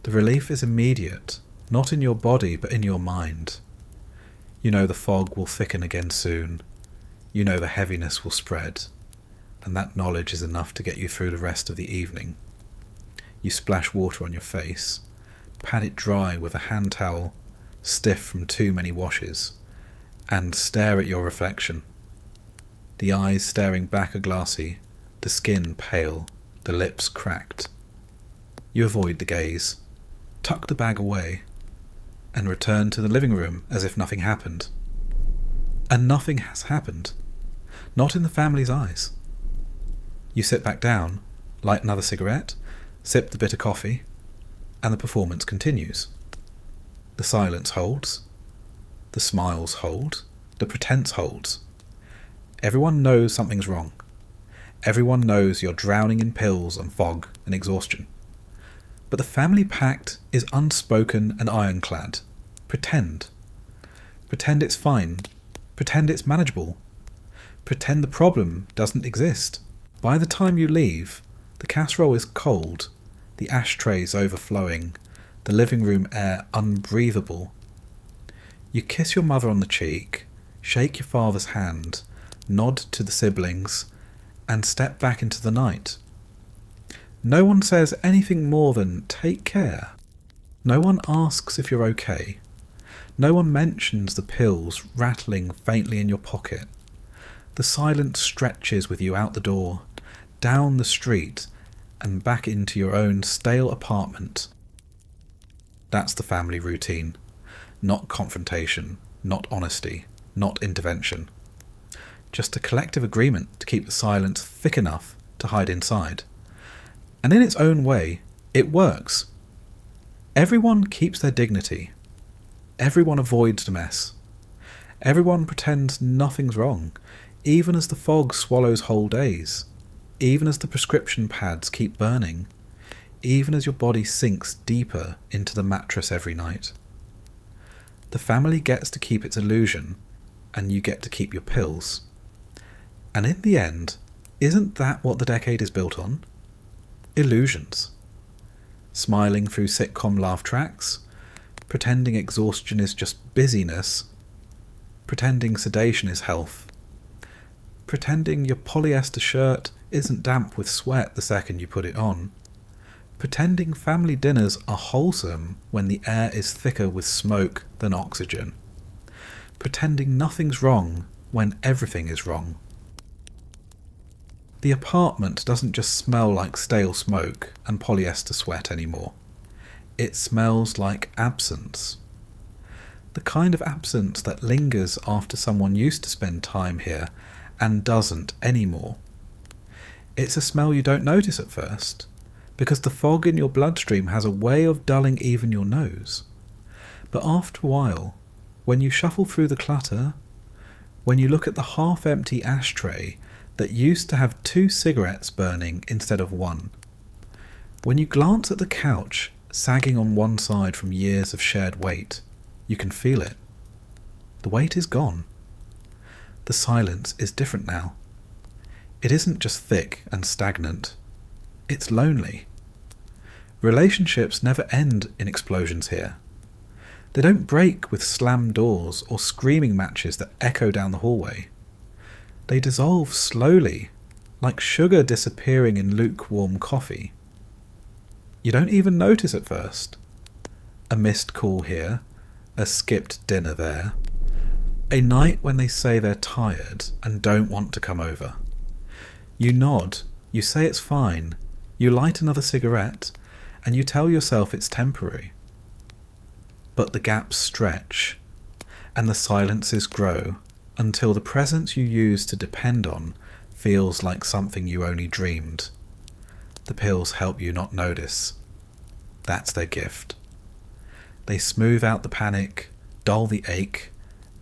The relief is immediate, not in your body but in your mind. You know the fog will thicken again soon. You know the heaviness will spread, and that knowledge is enough to get you through the rest of the evening. You splash water on your face, pat it dry with a hand towel, stiff from too many washes, and stare at your reflection. The eyes staring back are glassy, the skin pale, the lips cracked. You avoid the gaze, tuck the bag away, and return to the living room as if nothing happened. And nothing has happened. Not in the family's eyes. You sit back down, light another cigarette, sip the bitter coffee, and the performance continues. The silence holds. The smiles hold. The pretense holds. Everyone knows something's wrong. Everyone knows you're drowning in pills and fog and exhaustion. But the family pact is unspoken and ironclad. Pretend. Pretend it's fine. Pretend it's manageable. Pretend the problem doesn't exist. By the time you leave, the casserole is cold, the ashtrays overflowing, the living room air unbreathable. You kiss your mother on the cheek, shake your father's hand, nod to the siblings, and step back into the night. No one says anything more than "take care." No one asks if you're okay. No one mentions the pills rattling faintly in your pocket. The silence stretches with you out the door, down the street, and back into your own stale apartment. That's the family routine. Not confrontation, not honesty, not intervention. Just a collective agreement to keep the silence thick enough to hide inside. And in its own way, it works. Everyone keeps their dignity. Everyone avoids the mess. Everyone pretends nothing's wrong, even as the fog swallows whole days, even as the prescription pads keep burning, even as your body sinks deeper into the mattress every night. The family gets to keep its illusion, and you get to keep your pills. And in the end, isn't that what the decade is built on? Illusions. Smiling through sitcom laugh tracks, pretending exhaustion is just busyness, pretending sedation is health, pretending your polyester shirt isn't damp with sweat the second you put it on, pretending family dinners are wholesome when the air is thicker with smoke than oxygen, pretending nothing's wrong when everything is wrong. The apartment doesn't just smell like stale smoke and polyester sweat anymore. It smells like absence. The kind of absence that lingers after someone used to spend time here and doesn't anymore. It's a smell you don't notice at first, because the fog in your bloodstream has a way of dulling even your nose. But after a while, when you shuffle through the clutter, when you look at the half-empty ashtray that used to have 2 cigarettes burning instead of 1, when you glance at the couch sagging on one side from years of shared weight, you can feel it. The weight is gone. The silence is different now. It isn't just thick and stagnant. It's lonely. Relationships never end in explosions here. They don't break with slammed doors or screaming matches that echo down the hallway. They dissolve slowly, like sugar disappearing in lukewarm coffee. You don't even notice at first. A missed call here, a skipped dinner there, a night when they say they're tired and don't want to come over. You nod, you say it's fine, you light another cigarette, and you tell yourself it's temporary. But the gaps stretch, and the silences grow, until the presence you used to depend on feels like something you only dreamed. The pills help you not notice. That's their gift. They smooth out the panic, dull the ache,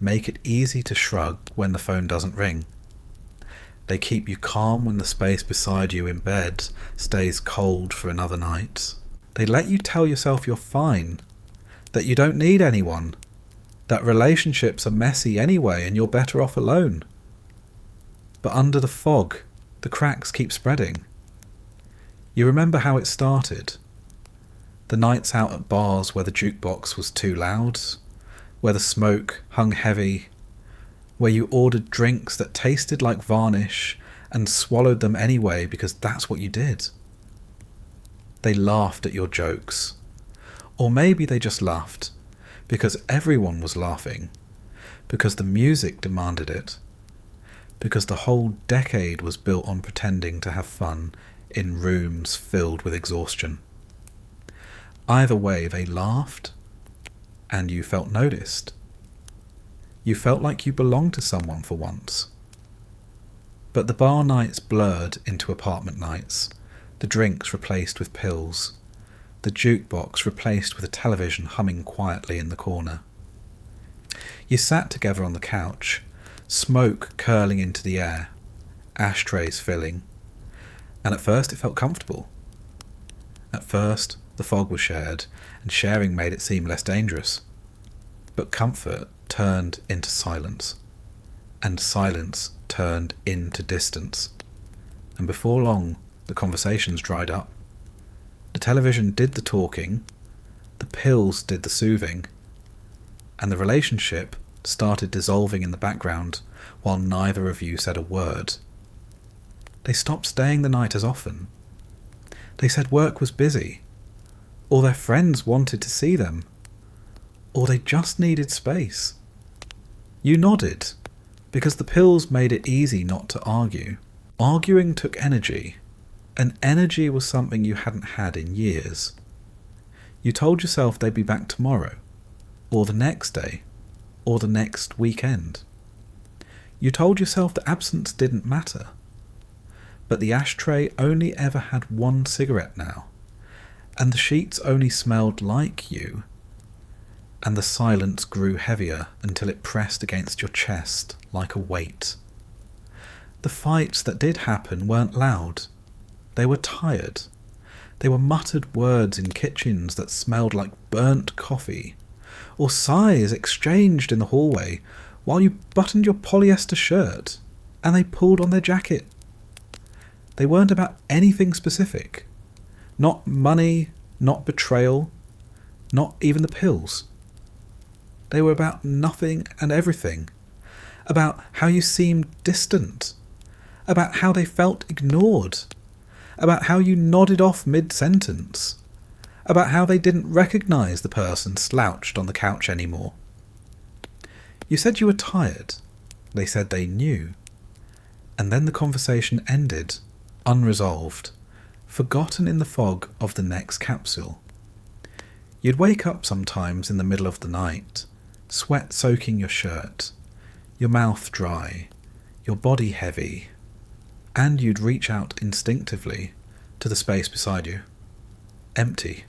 make it easy to shrug when the phone doesn't ring. They keep you calm when the space beside you in bed stays cold for another night. They let you tell yourself you're fine, that you don't need anyone, that relationships are messy anyway and you're better off alone. But under the fog, the cracks keep spreading. You remember how it started. The nights out at bars where the jukebox was too loud, where the smoke hung heavy, where you ordered drinks that tasted like varnish and swallowed them anyway because that's what you did. They laughed at your jokes. Or maybe they just laughed because everyone was laughing, because the music demanded it, because the whole decade was built on pretending to have fun in rooms filled with exhaustion. Either way, they laughed, and you felt noticed. You felt like you belonged to someone for once. But the bar nights blurred into apartment nights, the drinks replaced with pills, the jukebox replaced with a television humming quietly in the corner. You sat together on the couch, smoke curling into the air, ashtrays filling, and at first it felt comfortable. At first, the fog was shared, and sharing made it seem less dangerous. But comfort turned into silence, and silence turned into distance. And before long, the conversations dried up. The television did the talking, the pills did the soothing, and the relationship started dissolving in the background while neither of you said a word. They stopped staying the night as often. They said work was busy, or their friends wanted to see them, or they just needed space. You nodded, because the pills made it easy not to argue. Arguing took energy, and energy was something you hadn't had in years. You told yourself they'd be back tomorrow, or the next day, or the next weekend. You told yourself the absence didn't matter. But the ashtray only ever had one cigarette now, and the sheets only smelled like you, and the silence grew heavier until it pressed against your chest like a weight. The fights that did happen weren't loud. They were tired. They were muttered words in kitchens that smelled like burnt coffee, or sighs exchanged in the hallway while you buttoned your polyester shirt and they pulled on their jacket. They weren't about anything specific. Not money, not betrayal, not even the pills. They were about nothing and everything. About how you seemed distant. About how they felt ignored. About how you nodded off mid-sentence. About how they didn't recognise the person slouched on the couch anymore. You said you were tired. They said they knew. And then the conversation ended, unresolved, forgotten in the fog of the next capsule. You'd wake up sometimes in the middle of the night, sweat soaking your shirt, your mouth dry, your body heavy, and you'd reach out instinctively to the space beside you. Empty.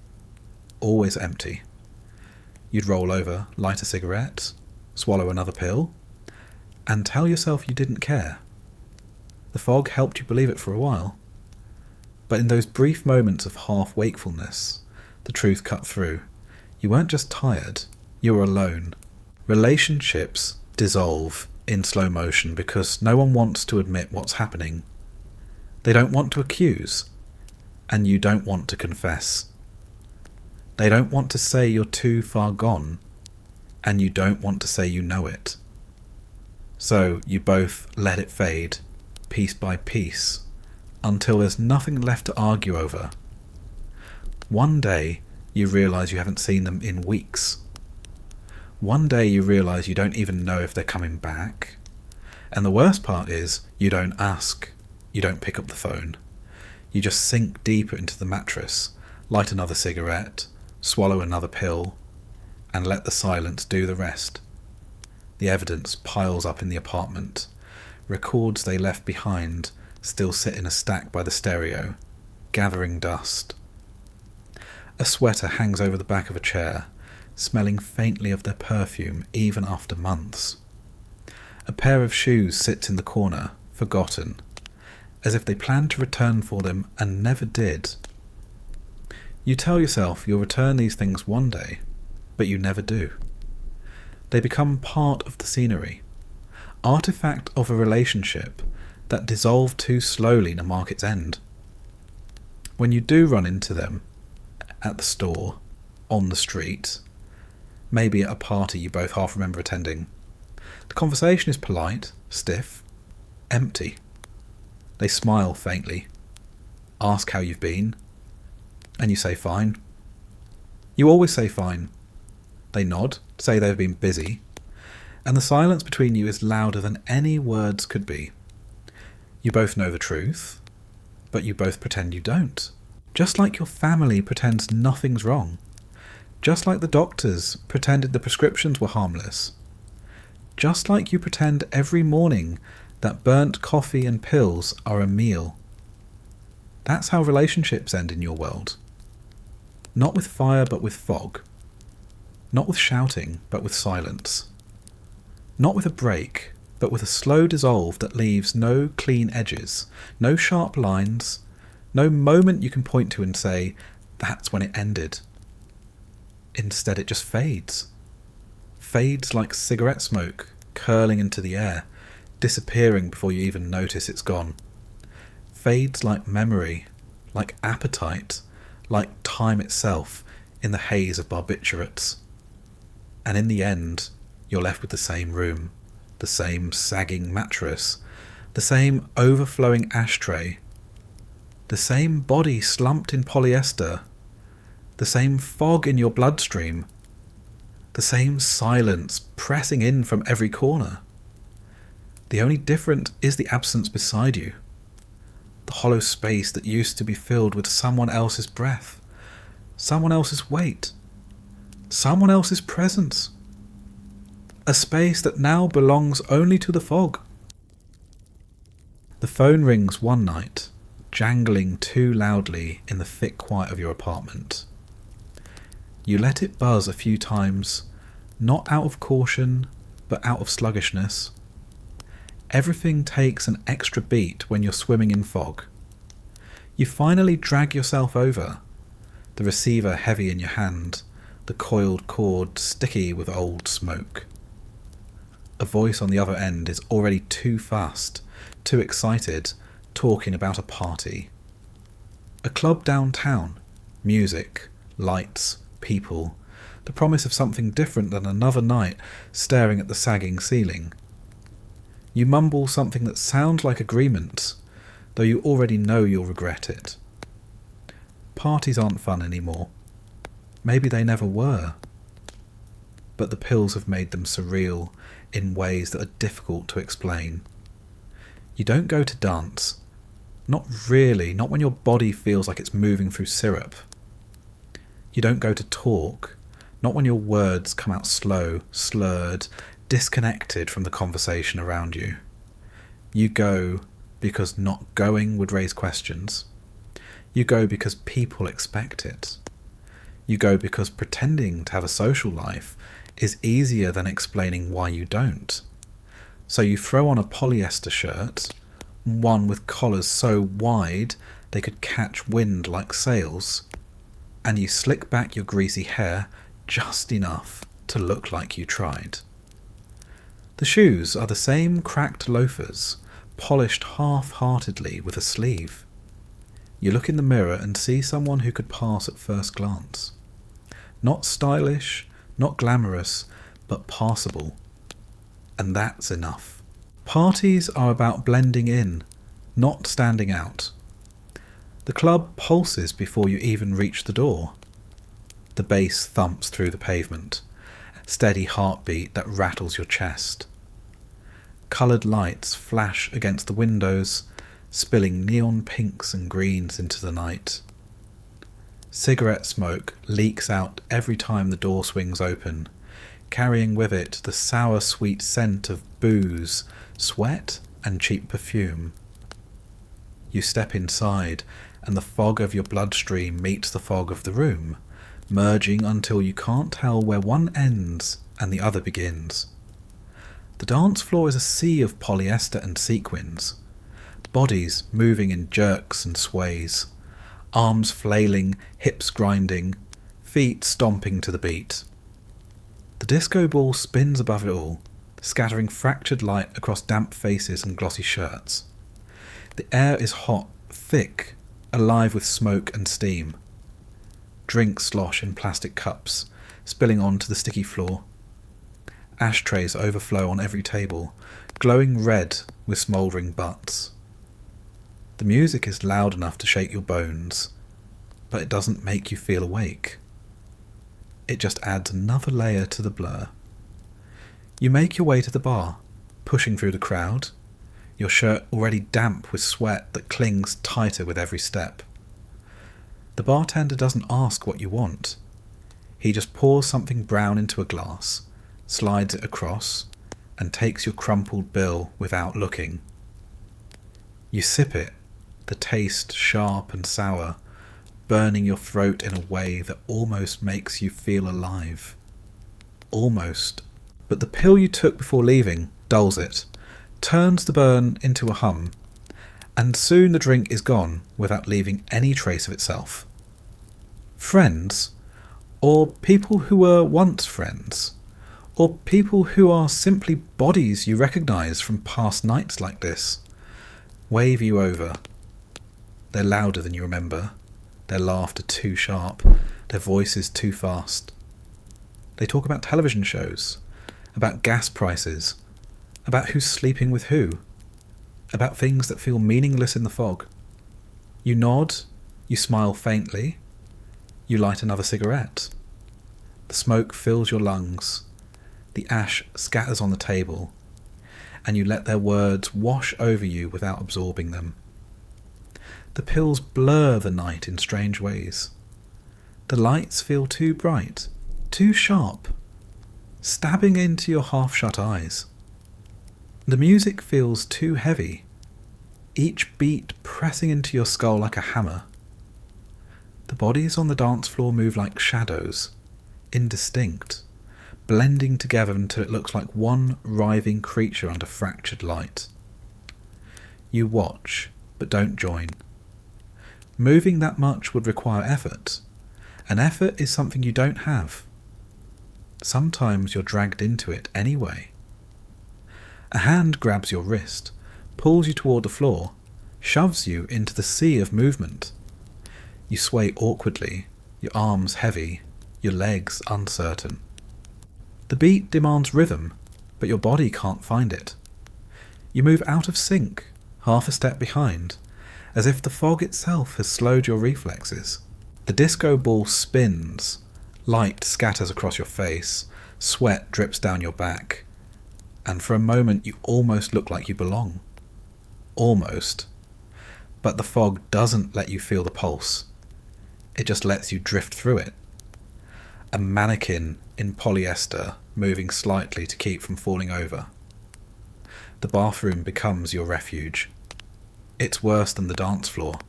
Always empty. You'd roll over, light a cigarette, swallow another pill, and tell yourself you didn't care. The fog helped you believe it for a while. But in those brief moments of half-wakefulness, the truth cut through. You weren't just tired, you were alone. Relationships dissolve in slow motion because no one wants to admit what's happening. They don't want to accuse, and you don't want to confess. They don't want to say you're too far gone, and you don't want to say you know it. So you both let it fade, piece by piece, until there's nothing left to argue over. One day, you realise you haven't seen them in weeks. One day you realise you don't even know if they're coming back. And the worst part is, you don't ask. You don't pick up the phone. You just sink deeper into the mattress, light another cigarette, swallow another pill, and let the silence do the rest. The evidence piles up in the apartment. Records they left behind still sit in a stack by the stereo, gathering dust. A sweater hangs over the back of a chair, smelling faintly of their perfume even after months. A pair of shoes sits in the corner, forgotten, as if they planned to return for them and never did. You tell yourself you'll return these things one day, but you never do. They become part of the scenery, artifact of a relationship that dissolved too slowly to mark its end. When you do run into them, at the store, on the street, maybe at a party you both half remember attending, the conversation is polite, stiff, empty. They smile faintly, ask how you've been, and you say fine. You always say fine. They nod, say they've been busy, and the silence between you is louder than any words could be. You both know the truth, but you both pretend you don't. Just like your family pretends nothing's wrong. Just like the doctors pretended the prescriptions were harmless. Just like you pretend every morning that burnt coffee and pills are a meal. That's how relationships end in your world. Not with fire, but with fog. Not with shouting, but with silence. Not with a break, but with a slow dissolve that leaves no clean edges, no sharp lines, no moment you can point to and say, that's when it ended. Instead it just fades. Fades like cigarette smoke, curling into the air, disappearing before you even notice it's gone. Fades like memory, like appetite, like time itself in the haze of barbiturates. And in the end, you're left with the same room, the same sagging mattress, the same overflowing ashtray, the same body slumped in polyester, the same fog in your bloodstream, the same silence pressing in from every corner. The only different is the absence beside you, the hollow space that used to be filled with someone else's breath, someone else's weight, someone else's presence. A space that now belongs only to the fog. The phone rings one night, jangling too loudly in the thick quiet of your apartment. You let it buzz a few times, not out of caution, but out of sluggishness. Everything takes an extra beat when you're swimming in fog. You finally drag yourself over, the receiver heavy in your hand, the coiled cord sticky with old smoke. A voice on the other end is already too fast, too excited, talking about a party. A club downtown, music, lights, people, the promise of something different than another night staring at the sagging ceiling. You mumble something that sounds like agreement, though you already know you'll regret it. Parties aren't fun anymore. Maybe they never were. But the pills have made them surreal in ways that are difficult to explain. You don't go to dance. Not really, not when your body feels like it's moving through syrup. You don't go to talk, not when your words come out slow, slurred, disconnected from the conversation around you. You go because not going would raise questions. You go because people expect it. You go because pretending to have a social life is easier than explaining why you don't. So you throw on a polyester shirt, one with collars so wide they could catch wind like sails, and you slick back your greasy hair just enough to look like you tried. The shoes are the same cracked loafers, polished half-heartedly with a sleeve. You look in the mirror and see someone who could pass at first glance. Not stylish, not glamorous, but passable. And that's enough. Parties are about blending in, not standing out. The club pulses before you even reach the door. The bass thumps through the pavement, steady heartbeat that rattles your chest. Coloured lights flash against the windows, spilling neon pinks and greens into the night. Cigarette smoke leaks out every time the door swings open, carrying with it the sour sweet scent of booze, sweat and cheap perfume. You step inside and the fog of your bloodstream meets the fog of the room, merging until you can't tell where one ends and the other begins. The dance floor is a sea of polyester and sequins, bodies moving in jerks and sways, arms flailing, hips grinding, feet stomping to the beat. The disco ball spins above it all, scattering fractured light across damp faces and glossy shirts. The air is hot, thick, alive with smoke and steam. Drinks slosh in plastic cups, spilling onto the sticky floor. Ashtrays overflow on every table, glowing red with smouldering butts. The music is loud enough to shake your bones, but it doesn't make you feel awake. It just adds another layer to the blur. You make your way to the bar, pushing through the crowd, your shirt already damp with sweat that clings tighter with every step. The bartender doesn't ask what you want. He just pours something brown into a glass, slides it across, and takes your crumpled bill without looking. You sip it, the taste sharp and sour, burning your throat in a way that almost makes you feel alive. Almost. But the pill you took before leaving dulls it, turns the burn into a hum, and soon the drink is gone without leaving any trace of itself. Friends, or people who were once friends, or people who are simply bodies you recognise from past nights like this, wave you over. They're louder than you remember, their laughter too sharp, their voices too fast. They talk about television shows, about gas prices, about who's sleeping with who, about things that feel meaningless in the fog. You nod, you smile faintly, you light another cigarette. The smoke fills your lungs, the ash scatters on the table, and you let their words wash over you without absorbing them. The pills blur the night in strange ways. The lights feel too bright, too sharp, stabbing into your half-shut eyes. The music feels too heavy, each beat pressing into your skull like a hammer. The bodies on the dance floor move like shadows, indistinct, blending together until it looks like one writhing creature under fractured light. You watch, but don't join. Moving that much would require effort, and effort is something you don't have. Sometimes you're dragged into it anyway. A hand grabs your wrist, pulls you toward the floor, shoves you into the sea of movement. You sway awkwardly, your arms heavy, your legs uncertain. The beat demands rhythm, but your body can't find it. You move out of sync, half a step behind, as if the fog itself has slowed your reflexes. The disco ball spins, light scatters across your face, sweat drips down your back, and for a moment you almost look like you belong. Almost. But the fog doesn't let you feel the pulse. It just lets you drift through it. A mannequin in polyester moving slightly to keep from falling over. The bathroom becomes your refuge. It's worse than the dance floor.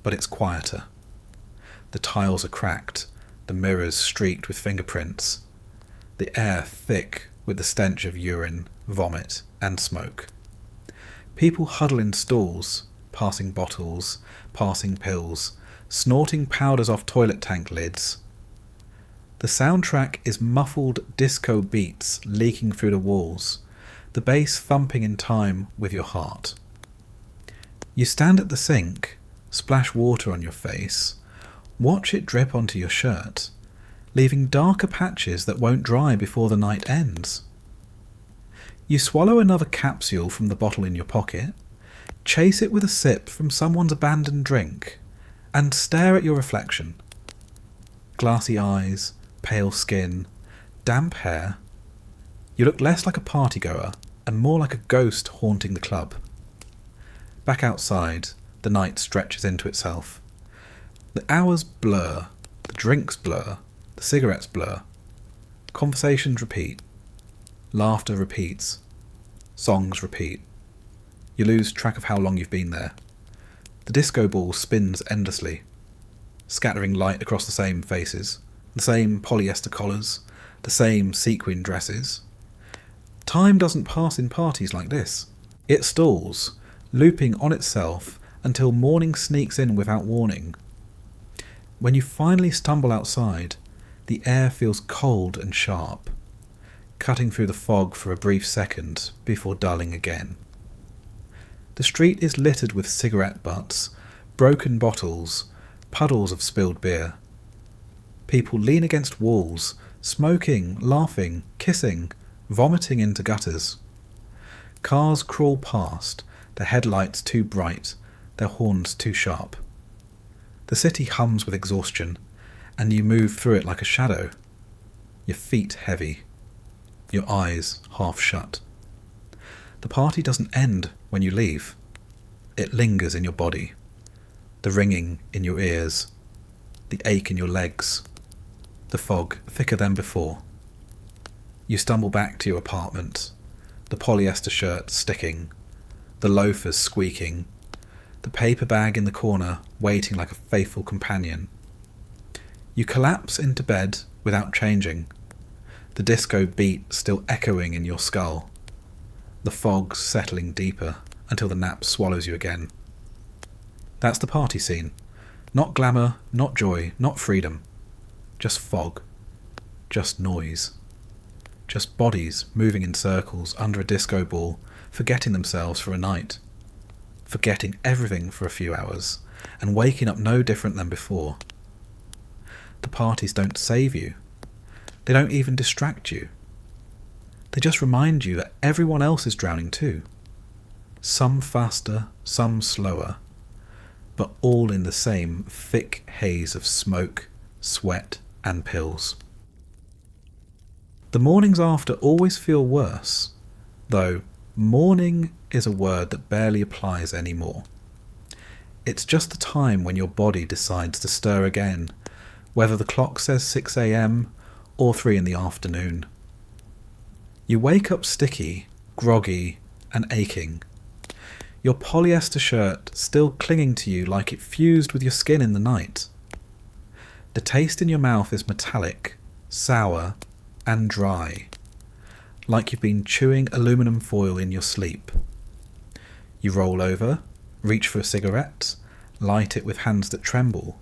but it's quieter. The tiles are cracked, the mirrors streaked with fingerprints, the air thick with the stench of urine, vomit, and smoke. People huddle in stalls, passing bottles, passing pills, snorting powders off toilet tank lids. The soundtrack is muffled disco beats leaking through the walls, the bass thumping in time with your heart. You stand at the sink, splash water on your face, watch it drip onto your shirt, leaving darker patches that won't dry before the night ends. You swallow another capsule from the bottle in your pocket, chase it with a sip from someone's abandoned drink, and stare at your reflection. Glassy eyes, pale skin, damp hair. You look less like a partygoer and more like a ghost haunting the club. Back outside, the night stretches into itself. The hours blur, the drinks blur, the cigarettes blur. Conversations repeat. Laughter repeats. Songs repeat. You lose track of how long you've been there. The disco ball spins endlessly, scattering light across the same faces, the same polyester collars, the same sequin dresses. Time doesn't pass in parties like this. It stalls, looping on itself until morning sneaks in without warning. When you finally stumble outside, the air feels cold and sharp, cutting through the fog for a brief second before dulling again. The street is littered with cigarette butts, broken bottles, puddles of spilled beer. People lean against walls, smoking, laughing, kissing, vomiting into gutters. Cars crawl past, their headlights too bright, their horns too sharp. The city hums with exhaustion, and you move through it like a shadow, your feet heavy, your eyes half shut. The party doesn't end when you leave. It lingers in your body, the ringing in your ears, the ache in your legs, the fog thicker than before. You stumble back to your apartment, the polyester shirt sticking, the loafers squeaking, the paper bag in the corner waiting like a faithful companion. You collapse into bed without changing, the disco beat still echoing in your skull, the fog settling deeper until the nap swallows you again. That's the party scene. Not glamour, not joy, not freedom. Just fog. Just noise. Just bodies moving in circles under a disco ball, forgetting themselves for a night. Forgetting everything for a few hours, and waking up no different than before. The parties don't save you. They don't even distract you. They just remind you that everyone else is drowning too. Some faster, some slower, but all in the same thick haze of smoke, sweat, and pills. The mornings after always feel worse, though morning is a word that barely applies anymore. It's just the time when your body decides to stir again, whether the clock says 6 a.m. or 3 in the afternoon. You wake up sticky, groggy, and aching. Your polyester shirt still clinging to you like it fused with your skin in the night. The taste in your mouth is metallic, sour, and dry, like you've been chewing aluminum foil in your sleep. You roll over, reach for a cigarette, light it with hands that tremble,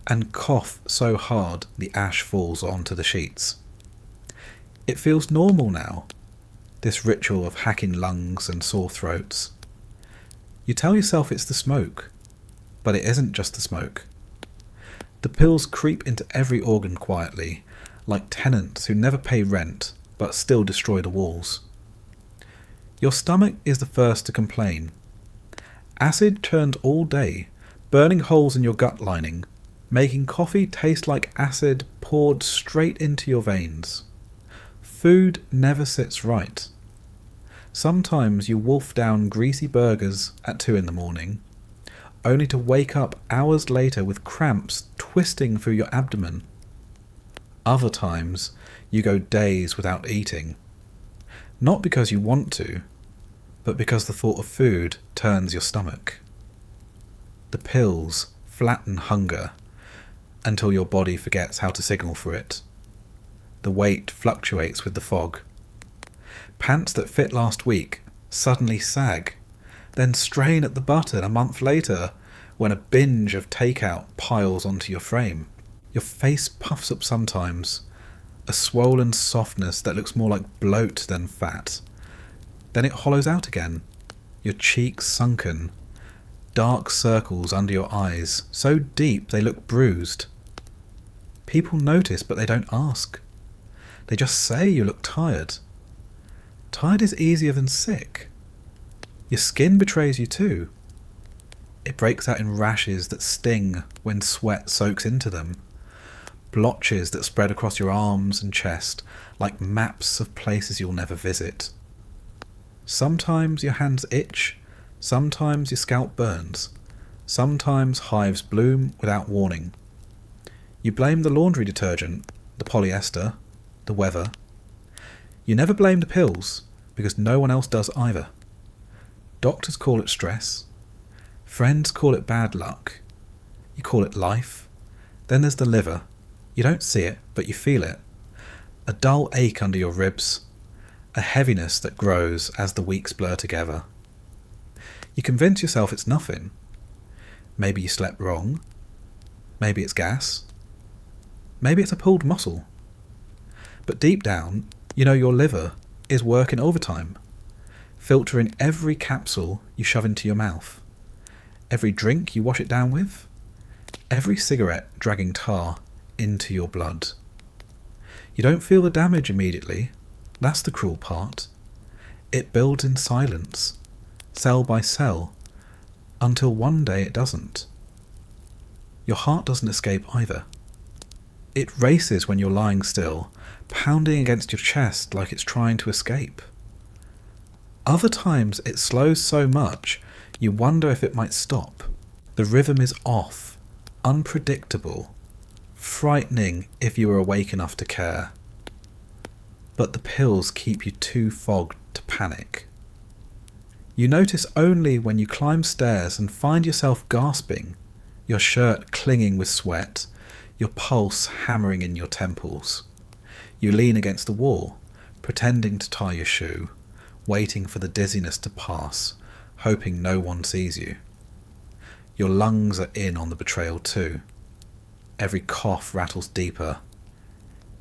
and cough so hard the ash falls onto the sheets. It feels normal now, this ritual of hacking lungs and sore throats. You tell yourself it's the smoke, but it isn't just the smoke. The pills creep into every organ quietly, like tenants who never pay rent but still destroy the walls. Your stomach is the first to complain. Acid churned all day, burning holes in your gut lining, making coffee taste like acid poured straight into your veins. Food never sits right. Sometimes you wolf down greasy burgers at 2 in the morning, only to wake up hours later with cramps twisting through your abdomen. Other times you go days without eating, not because you want to, but because the thought of food turns your stomach. The pills flatten hunger until your body forgets how to signal for it. The weight fluctuates with the fog. Pants that fit last week suddenly sag, then strain at the button a month later when a binge of takeout piles onto your frame. Your face puffs up sometimes, a swollen softness that looks more like bloat than fat. Then it hollows out again, your cheeks sunken, dark circles under your eyes, so deep they look bruised. People notice, but they don't ask. They just say you look tired. Tired is easier than sick. Your skin betrays you too. It breaks out in rashes that sting when sweat soaks into them. Blotches that spread across your arms and chest like maps of places you'll never visit. Sometimes your hands itch, sometimes your scalp burns, sometimes hives bloom without warning. You blame the laundry detergent, the polyester, the weather. You never blame the pills, because no one else does either. Doctors call it stress. Friends call it bad luck. You call it life. Then there's the liver. You don't see it, but you feel it. A dull ache under your ribs. A heaviness that grows as the weeks blur together. You convince yourself it's nothing. Maybe you slept wrong. Maybe it's gas. Maybe it's a pulled muscle. But deep down, you know your liver is working overtime, filtering every capsule you shove into your mouth, every drink you wash it down with, every cigarette dragging tar into your blood. You don't feel the damage immediately. That's the cruel part. It builds in silence, cell by cell, until one day it doesn't. Your heart doesn't escape either. It races when you're lying still, pounding against your chest like it's trying to escape. Other times it slows so much you wonder if it might stop. The rhythm is off, unpredictable, frightening if you were awake enough to care. But the pills keep you too fogged to panic. You notice only when you climb stairs and find yourself gasping, your shirt clinging with sweat, your pulse hammering in your temples. You lean against the wall, pretending to tie your shoe, waiting for the dizziness to pass, hoping no one sees you. Your lungs are in on the betrayal too. Every cough rattles deeper.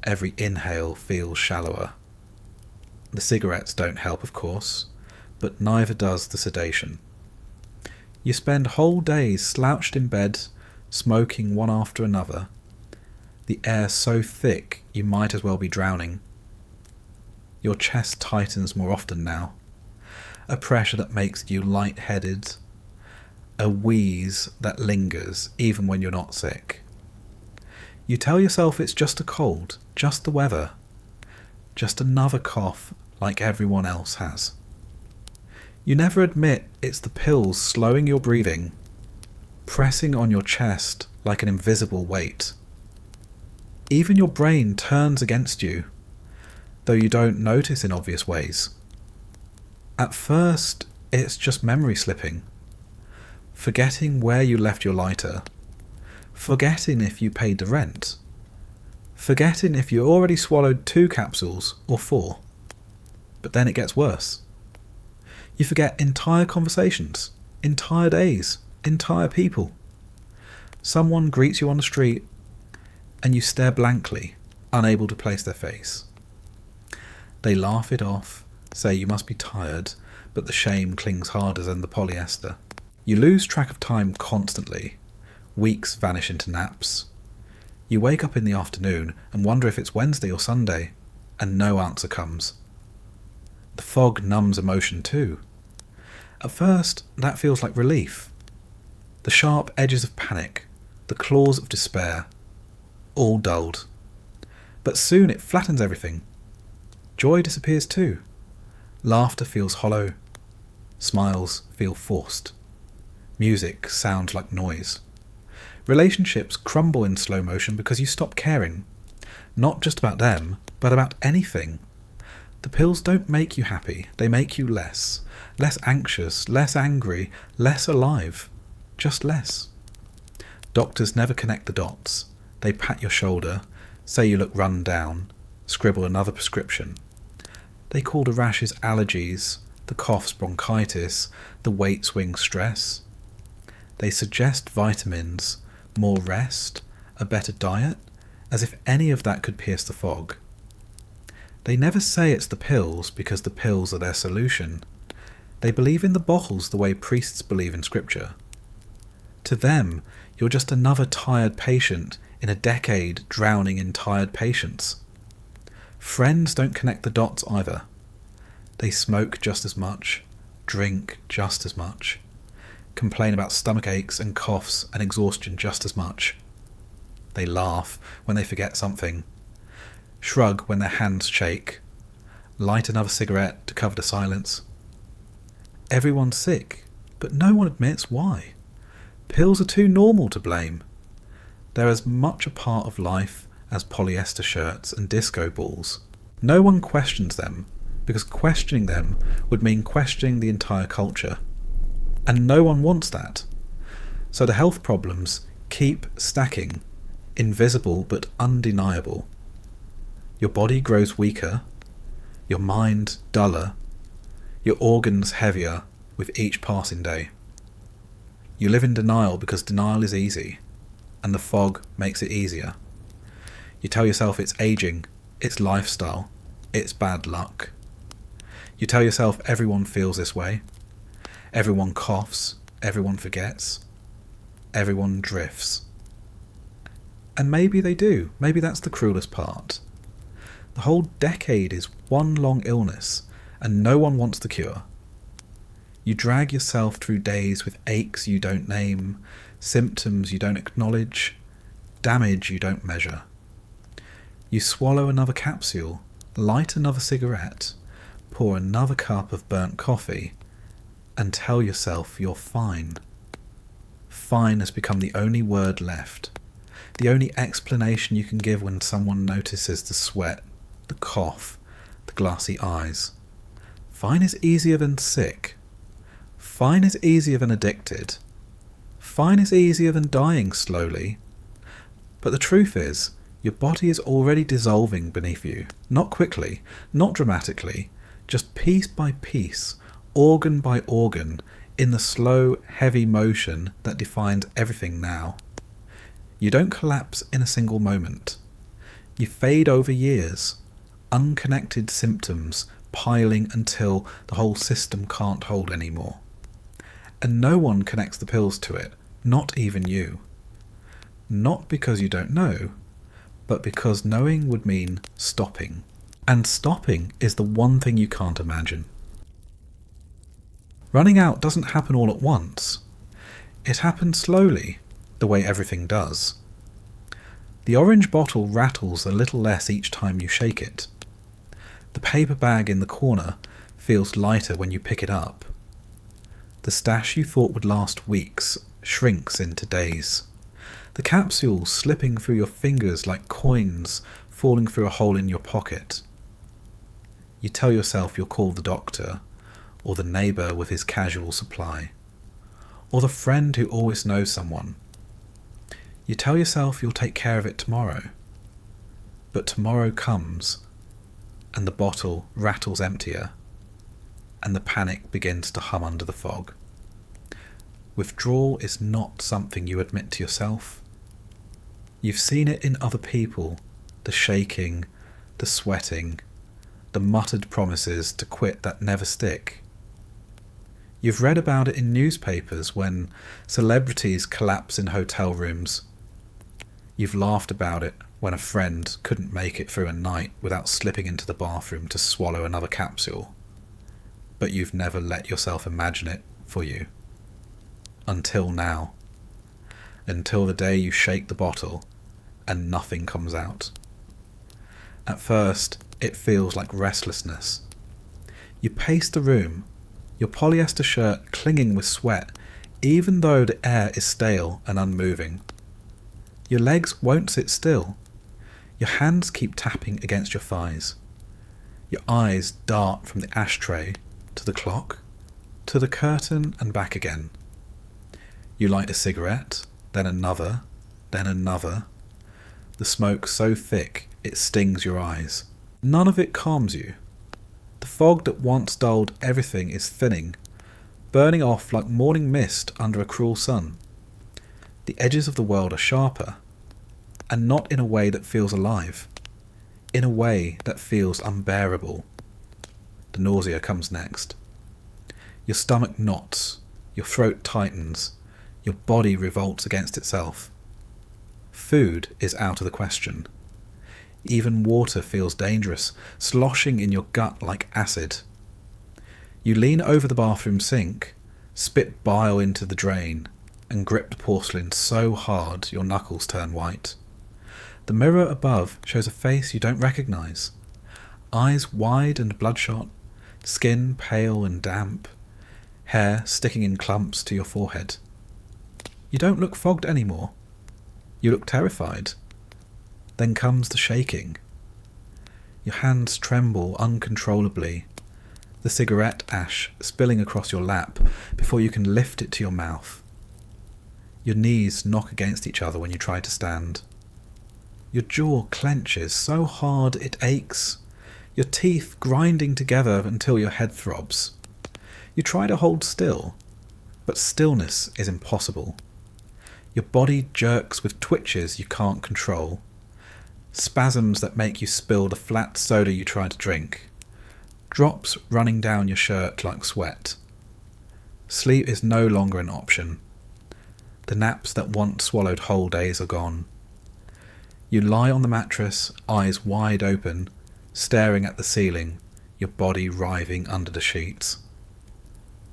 Every inhale feels shallower. The cigarettes don't help, of course, but neither does the sedation. You spend whole days slouched in bed, smoking one after another. The air so thick you might as well be drowning. Your chest tightens more often now, a pressure that makes you light-headed, a wheeze that lingers even when you're not sick. You tell yourself it's just a cold, just the weather, just another cough like everyone else has. You never admit it's the pills slowing your breathing, pressing on your chest like an invisible weight. Even your brain turns against you, though you don't notice in obvious ways. At first, it's just memory slipping, forgetting where you left your lighter, forgetting if you paid the rent, forgetting if you already swallowed 2 capsules or 4. But then it gets worse. You forget entire conversations, entire days, entire people. Someone greets you on the street, and you stare blankly, unable to place their face. They laugh it off, say you must be tired, but the shame clings harder than the polyester. You lose track of time constantly. Weeks vanish into naps. You wake up in the afternoon and wonder if it's Wednesday or Sunday, and no answer comes. The fog numbs emotion too. At first, that feels like relief. The sharp edges of panic, the claws of despair, all dulled. But soon it flattens everything. Joy disappears too. Laughter feels hollow. Smiles feel forced. Music sounds like noise. Relationships crumble in slow motion because you stop caring. Not just about them, but about anything. The pills don't make you happy, they make you less. Less anxious, less angry, less alive. Just less. Doctors never connect the dots. They pat your shoulder, say you look run down, scribble another prescription. They call the rashes allergies, the coughs bronchitis, the weight swing stress. They suggest vitamins, more rest, a better diet, as if any of that could pierce the fog. They never say it's the pills because the pills are their solution. They believe in the bottles the way priests believe in scripture. To them, you're just another tired patient in a decade drowning in tired patients. Friends don't connect the dots either. They smoke just as much, drink just as much, complain about stomach aches and coughs and exhaustion just as much. They laugh when they forget something, shrug when their hands shake, light another cigarette to cover the silence. Everyone's sick, but no one admits why. Pills are too normal to blame. They're as much a part of life as polyester shirts and disco balls. No one questions them, because questioning them would mean questioning the entire culture. And no one wants that. So the health problems keep stacking, invisible but undeniable. Your body grows weaker, your mind duller, your organs heavier with each passing day. You live in denial because denial is easy, and the fog makes it easier. You tell yourself it's aging, it's lifestyle, it's bad luck. You tell yourself everyone feels this way. Everyone coughs, everyone forgets, everyone drifts. And maybe they do, maybe that's the cruelest part. The whole decade is one long illness, and no one wants the cure. You drag yourself through days with aches you don't name, symptoms you don't acknowledge, damage you don't measure. You swallow another capsule, light another cigarette, pour another cup of burnt coffee, and tell yourself you're fine. Fine has become the only word left, the only explanation you can give when someone notices the sweat, the cough, the glassy eyes. Fine is easier than sick. Fine is easier than addicted. Fine is easier than dying slowly. But the truth is, your body is already dissolving beneath you. Not quickly, not dramatically, just piece by piece, organ by organ, in the slow, heavy motion that defines everything now. You don't collapse in a single moment. You fade over years, unconnected symptoms piling until the whole system can't hold anymore. And no one connects the pills to it, not even you. Not because you don't know, but because knowing would mean stopping. And stopping is the one thing you can't imagine. Running out doesn't happen all at once. It happens slowly, the way everything does. The orange bottle rattles a little less each time you shake it. The paper bag in the corner feels lighter when you pick it up. The stash you thought would last weeks shrinks into days. The capsules slipping through your fingers like coins falling through a hole in your pocket. You tell yourself you'll call the doctor, or the neighbour with his casual supply, or the friend who always knows someone. You tell yourself you'll take care of it tomorrow. But tomorrow comes, and the bottle rattles emptier, and the panic begins to hum under the fog. Withdrawal is not something you admit to yourself. You've seen it in other people, the shaking, the sweating, the muttered promises to quit that never stick. You've read about it in newspapers when celebrities collapse in hotel rooms. You've laughed about it when a friend couldn't make it through a night without slipping into the bathroom to swallow another capsule. But you've never let yourself imagine it for you. Until now. Until the day you shake the bottle and nothing comes out. At first, it feels like restlessness. You pace the room, your polyester shirt clinging with sweat, even though the air is stale and unmoving. Your legs won't sit still. Your hands keep tapping against your thighs. Your eyes dart from the ashtray to the clock, to the curtain and back again. You light a cigarette, then another, then another. The smoke so thick it stings your eyes. None of it calms you. The fog that once dulled everything is thinning, burning off like morning mist under a cruel sun. The edges of the world are sharper, and not in a way that feels alive, in a way that feels unbearable. The nausea comes next. Your stomach knots, your throat tightens, your body revolts against itself. Food is out of the question. Even water feels dangerous, sloshing in your gut like acid. You lean over the bathroom sink, spit bile into the drain, and grip the porcelain so hard your knuckles turn white. The mirror above shows a face you don't recognise. Eyes wide and bloodshot, skin pale and damp, hair sticking in clumps to your forehead. You don't look fogged anymore. You look terrified. Then comes the shaking. Your hands tremble uncontrollably, the cigarette ash spilling across your lap before you can lift it to your mouth. Your knees knock against each other when you try to stand. Your jaw clenches so hard it aches, your teeth grinding together until your head throbs. You try to hold still, but stillness is impossible. Your body jerks with twitches you can't control, spasms that make you spill the flat soda you try to drink, drops running down your shirt like sweat. Sleep is no longer an option. The naps that once swallowed whole days are gone. You lie on the mattress, eyes wide open, staring at the ceiling, your body writhing under the sheets.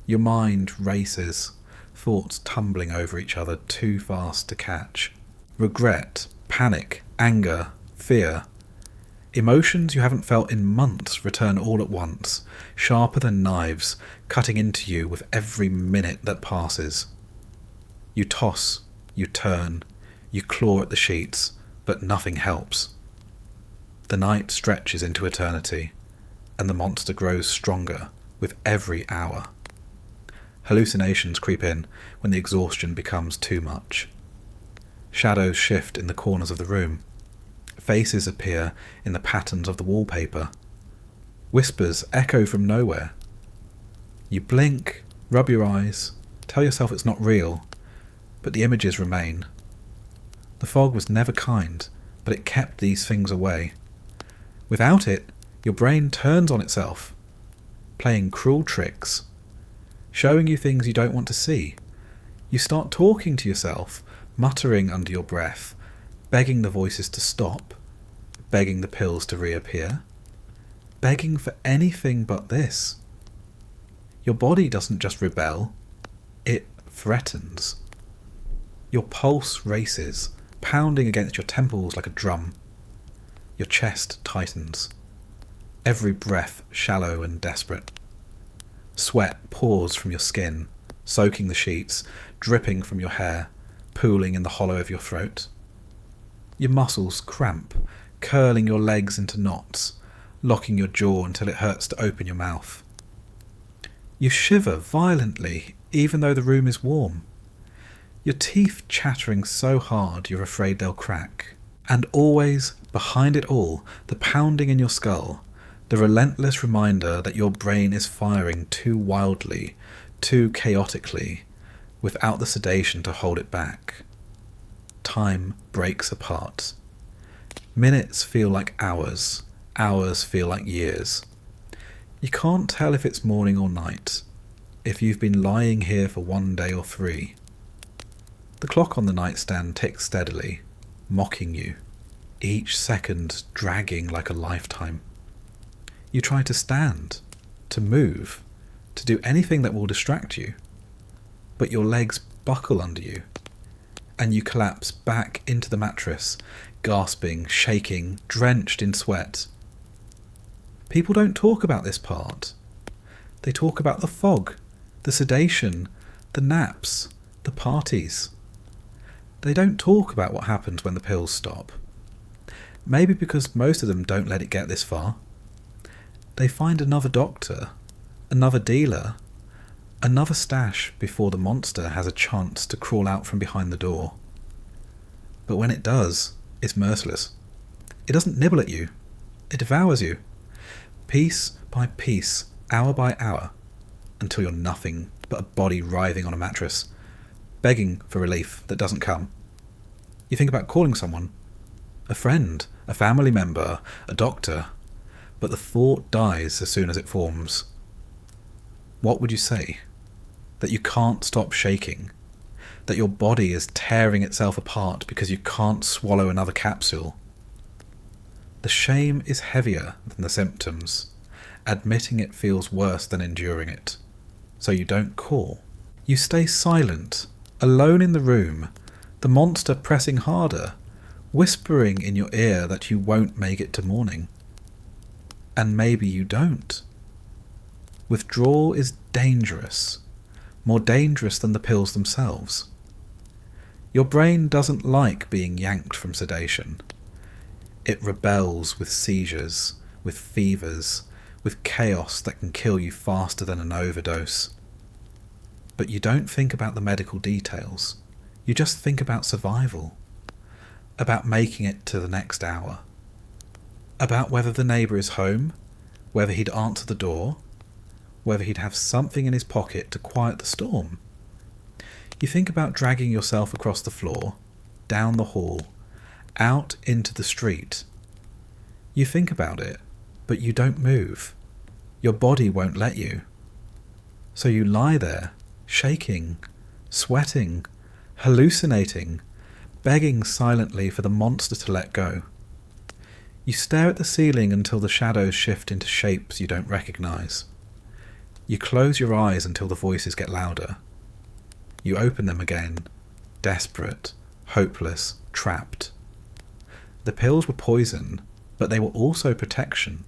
Your mind races, thoughts tumbling over each other too fast to catch. Regret, panic, anger, fear. Emotions you haven't felt in months return all at once, sharper than knives, cutting into you with every minute that passes. You toss, you turn, you claw at the sheets, but nothing helps. The night stretches into eternity, and the monster grows stronger with every hour. Hallucinations creep in when the exhaustion becomes too much. Shadows shift in the corners of the room. Faces appear in the patterns of the wallpaper. Whispers echo from nowhere. You blink, rub your eyes, tell yourself it's not real, but the images remain. The fog was never kind, but it kept these things away. Without it, your brain turns on itself, playing cruel tricks, showing you things you don't want to see. You start talking to yourself, muttering under your breath, begging the voices to stop, begging the pills to reappear, begging for anything but this. Your body doesn't just rebel, it threatens. Your pulse races, pounding against your temples like a drum. Your chest tightens, every breath shallow and desperate. Sweat pours from your skin, soaking the sheets, dripping from your hair, pooling in the hollow of your throat. Your muscles cramp, curling your legs into knots, locking your jaw until it hurts to open your mouth. You shiver violently, even though the room is warm. Your teeth chattering so hard you're afraid they'll crack. And always, behind it all, the pounding in your skull, the relentless reminder that your brain is firing too wildly, too chaotically, without the sedation to hold it back. Time breaks apart. Minutes feel like hours, hours feel like years. You can't tell if it's morning or night, if you've been lying here for 1 day or 3. The clock on the nightstand ticks steadily, mocking you, each second dragging like a lifetime. You try to stand, to move, to do anything that will distract you, but your legs buckle under you, and you collapse back into the mattress, gasping, shaking, drenched in sweat. People don't talk about this part. They talk about the fog, the sedation, the naps, the parties. They don't talk about what happens when the pills stop. Maybe because most of them don't let it get this far. They find another doctor, another dealer, another stash before the monster has a chance to crawl out from behind the door. But when it does, it's merciless. It doesn't nibble at you. It devours you. Piece by piece, hour by hour, until you're nothing but a body writhing on a mattress, begging for relief that doesn't come. You think about calling someone, a friend, a family member, a doctor, but the thought dies as soon as it forms. What would you say? That you can't stop shaking? That your body is tearing itself apart because you can't swallow another capsule? The shame is heavier than the symptoms. Admitting it feels worse than enduring it. So you don't call. You stay silent, alone in the room, the monster pressing harder, whispering in your ear that you won't make it to morning. And maybe you don't. Withdrawal is dangerous, more dangerous than the pills themselves. Your brain doesn't like being yanked from sedation. It rebels with seizures, with fevers, with chaos that can kill you faster than an overdose. But you don't think about the medical details. You just think about survival. About making it to the next hour. About whether the neighbour is home, whether he'd answer the door, whether he'd have something in his pocket to quiet the storm. You think about dragging yourself across the floor, down the hall, out into the street. You think about it, but you don't move. Your body won't let you. So you lie there, shaking, sweating, hallucinating, begging silently for the monster to let go. You stare at the ceiling until the shadows shift into shapes you don't recognize. You close your eyes until the voices get louder. You open them again, desperate, hopeless, trapped. The pills were poison, but they were also protection.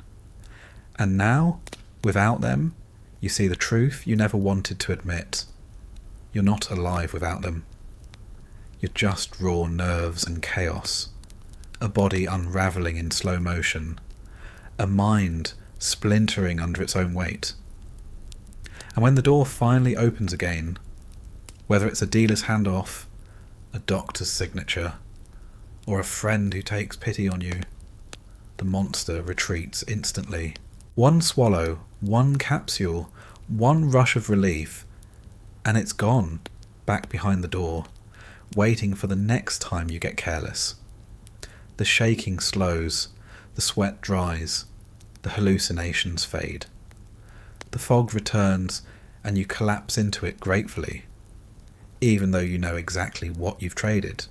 And now, without them, you see the truth you never wanted to admit. You're not alive without them. You're just raw nerves and chaos, a body unravelling in slow motion, a mind splintering under its own weight. And when the door finally opens again, whether it's a dealer's handoff, a doctor's signature, or a friend who takes pity on you, the monster retreats instantly. One swallow, one capsule, one rush of relief, and it's gone, back behind the door, waiting for the next time you get careless. The shaking slows, the sweat dries, the hallucinations fade. The fog returns, and you collapse into it gratefully, even though you know exactly what you've traded.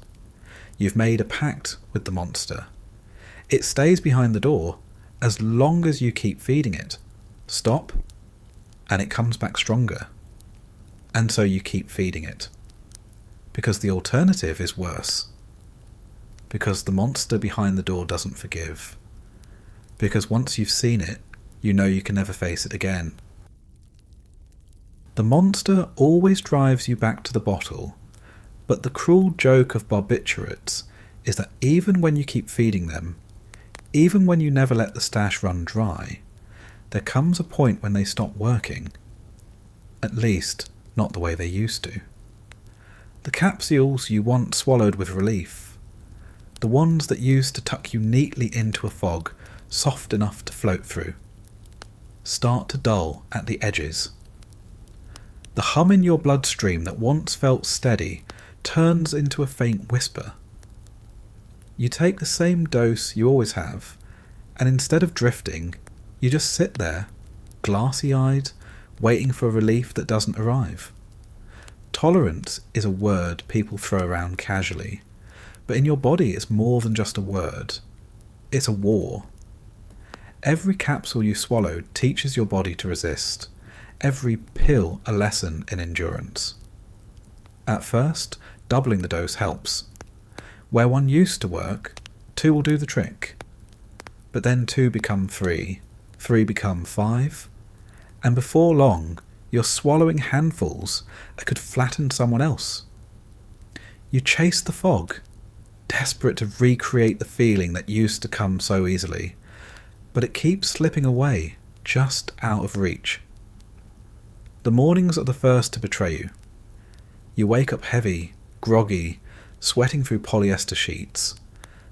You've made a pact with the monster. It stays behind the door as long as you keep feeding it. Stop, and it comes back stronger. And so you keep feeding it. Because the alternative is worse. Because the monster behind the door doesn't forgive. Because once you've seen it, you know you can never face it again. The monster always drives you back to the bottle, but the cruel joke of barbiturates is that even when you keep feeding them, even when you never let the stash run dry, there comes a point when they stop working. At least, not the way they used to. The capsules you once swallowed with relief, the ones that used to tuck you neatly into a fog soft enough to float through, start to dull at the edges. The hum in your bloodstream that once felt steady turns into a faint whisper. You take the same dose you always have, and instead of drifting, you just sit there, glassy-eyed, waiting for relief that doesn't arrive. Tolerance is a word people throw around casually, but in your body it's more than just a word. It's a war. Every capsule you swallowed teaches your body to resist. Every pill a lesson in endurance. At first, doubling the dose helps. Where one used to work, 2 will do the trick. But then 2 become 3, 3 become 5, and before long, you're swallowing handfuls that could flatten someone else. You chase the fog, desperate to recreate the feeling that used to come so easily, but it keeps slipping away, just out of reach. The mornings are the first to betray you. You wake up heavy, groggy, sweating through polyester sheets,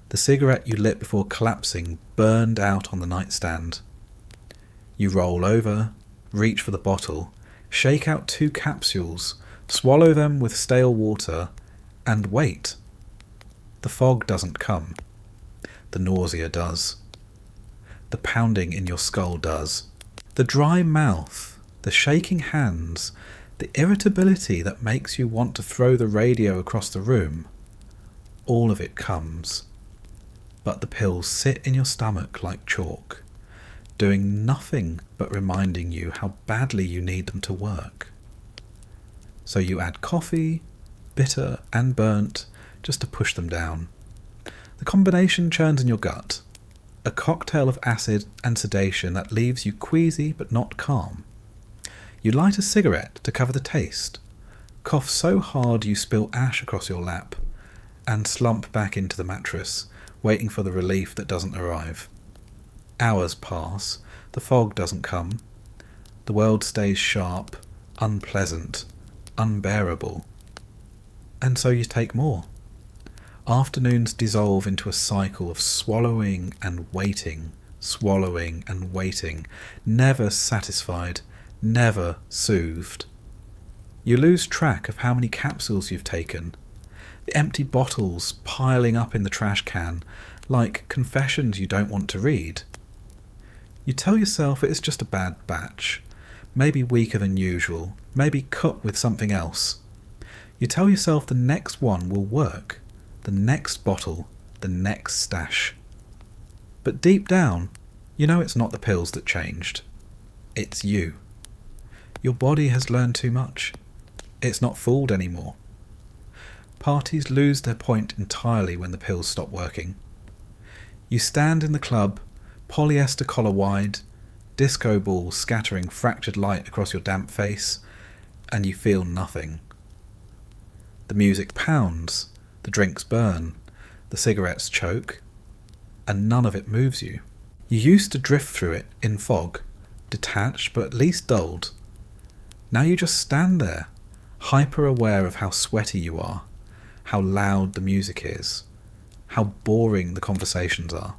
the cigarette you lit before collapsing burned out on the nightstand. You roll over, reach for the bottle, shake out 2 capsules, swallow them with stale water, and wait. The fog doesn't come. The nausea does. The pounding in your skull does. The dry mouth, the shaking hands, the irritability that makes you want to throw the radio across the room, all of it comes. But the pills sit in your stomach like chalk, doing nothing but reminding you how badly you need them to work. So you add coffee, bitter and burnt, just to push them down. The combination churns in your gut, a cocktail of acid and sedation that leaves you queasy but not calm. You light a cigarette to cover the taste, cough so hard you spill ash across your lap, and slump back into the mattress, waiting for the relief that doesn't arrive. Hours pass, the fog doesn't come. The world stays sharp, unpleasant, unbearable. And so you take more. Afternoons dissolve into a cycle of swallowing and waiting, never satisfied, never soothed. You lose track of how many capsules you've taken, the empty bottles piling up in the trash can like confessions you don't want to read. You tell yourself it is just a bad batch, maybe weaker than usual, maybe cut with something else. You tell yourself the next one will work, the next bottle, the next stash. But deep down, you know it's not the pills that changed. It's you. Your body has learned too much. It's not fooled anymore. Parties lose their point entirely when the pills stop working. You stand in the club, polyester collar wide, disco balls scattering fractured light across your damp face, and you feel nothing. The music pounds, the drinks burn, the cigarettes choke, and none of it moves you. You used to drift through it in fog, detached but at least dulled. Now you just stand there, hyper aware of how sweaty you are, how loud the music is, how boring the conversations are.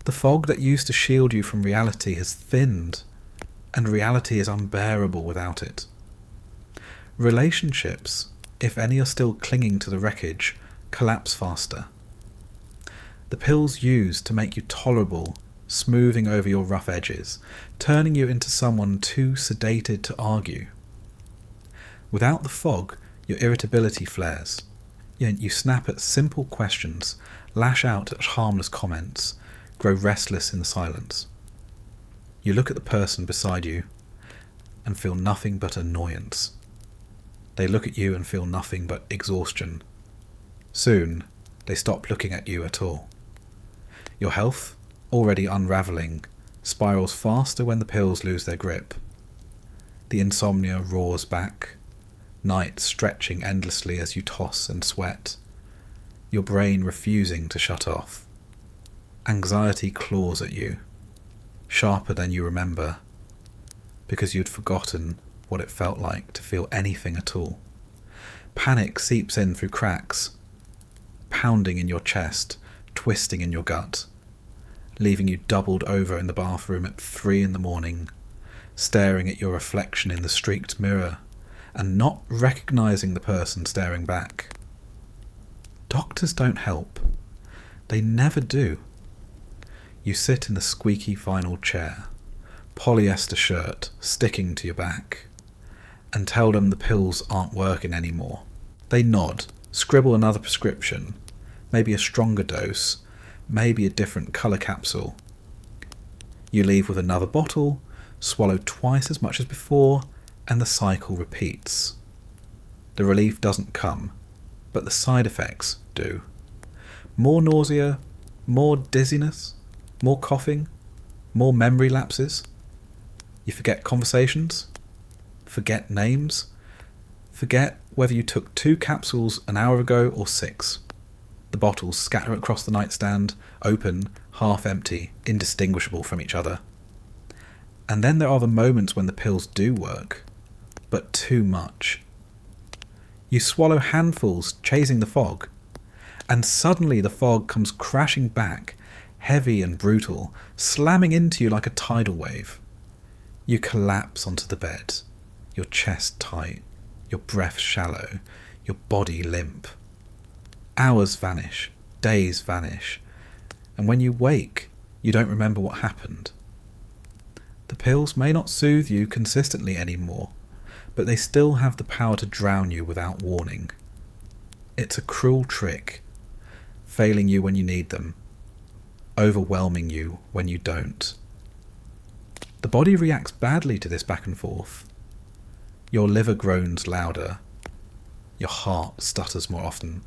The fog that used to shield you from reality has thinned, and reality is unbearable without it. Relationships, if any are still clinging to the wreckage, collapse faster. The pills used to make you tolerable, smoothing over your rough edges, turning you into someone too sedated to argue. Without the fog, your irritability flares. You snap at simple questions, lash out at harmless comments, grow restless in the silence. You look at the person beside you and feel nothing but annoyance. They look at you and feel nothing but exhaustion. Soon, they stop looking at you at all. Your health, already unravelling, spirals faster when the pills lose their grip. The insomnia roars back, night stretching endlessly as you toss and sweat, your brain refusing to shut off. Anxiety claws at you, sharper than you remember, because you'd forgotten what it felt like to feel anything at all. Panic seeps in through cracks, pounding in your chest, twisting in your gut, leaving you doubled over in the bathroom at 3 a.m, staring at your reflection in the streaked mirror and not recognising the person staring back. Doctors don't help. They never do. You sit in the squeaky vinyl chair, polyester shirt sticking to your back, and tell them the pills aren't working anymore. They nod, scribble another prescription, maybe a stronger dose, maybe a different colour capsule. You leave with another bottle, swallow twice as much as before, and the cycle repeats. The relief doesn't come, but the side effects do. More nausea, more dizziness, more coughing, more memory lapses. You forget conversations, forget names, forget whether you took 2 capsules an hour ago or 6. The bottles scatter across the nightstand, open, half empty, indistinguishable from each other. And then there are the moments when the pills do work, but too much. You swallow handfuls chasing the fog. And suddenly the fog comes crashing back, heavy and brutal, slamming into you like a tidal wave. You collapse onto the bed, your chest tight, your breath shallow, your body limp. Hours vanish, days vanish, and when you wake, you don't remember what happened. The pills may not soothe you consistently anymore, but they still have the power to drown you without warning. It's a cruel trick, failing you when you need them, overwhelming you when you don't. The body reacts badly to this back and forth. Your liver groans louder, your heart stutters more often,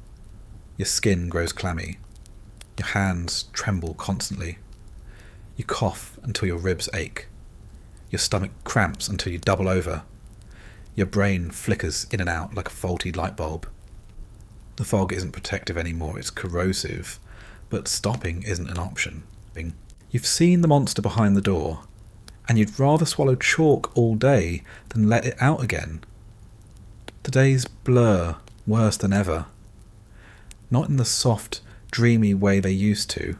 your skin grows clammy, your hands tremble constantly, you cough until your ribs ache, your stomach cramps until you double over, your brain flickers in and out like a faulty light bulb. The fog isn't protective anymore, it's corrosive, but stopping isn't an option. You've seen the monster behind the door, and you'd rather swallow chalk all day than let it out again. The days blur worse than ever. Not in the soft, dreamy way they used to,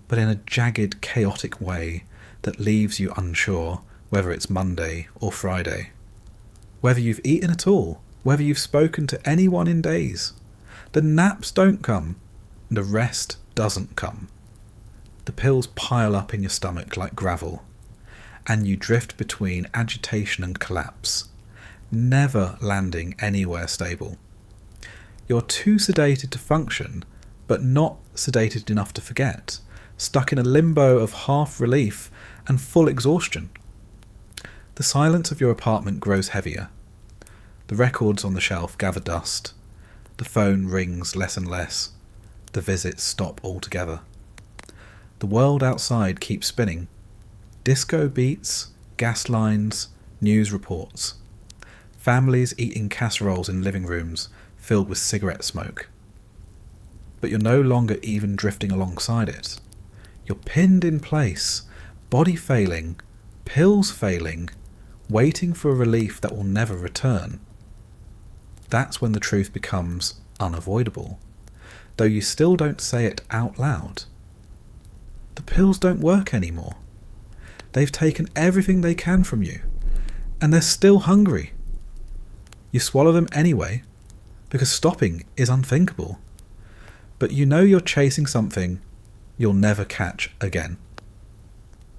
but in a jagged, chaotic way that leaves you unsure whether it's Monday or Friday. Whether you've eaten at all, whether you've spoken to anyone in days. The naps don't come, and the rest doesn't come. The pills pile up in your stomach like gravel, and you drift between agitation and collapse, never landing anywhere stable. You're too sedated to function, but not sedated enough to forget, stuck in a limbo of half relief and full exhaustion. The silence of your apartment grows heavier. The records on the shelf gather dust. The phone rings less and less. The visits stop altogether. The world outside keeps spinning. Disco beats, gas lines, news reports. Families eating casseroles in living rooms filled with cigarette smoke. But you're no longer even drifting alongside it. You're pinned in place, body failing, pills failing, waiting for a relief that will never return. That's when the truth becomes unavoidable, though you still don't say it out loud. The pills don't work anymore. They've taken everything they can from you, and they're still hungry. You swallow them anyway, because stopping is unthinkable. But you know you're chasing something you'll never catch again.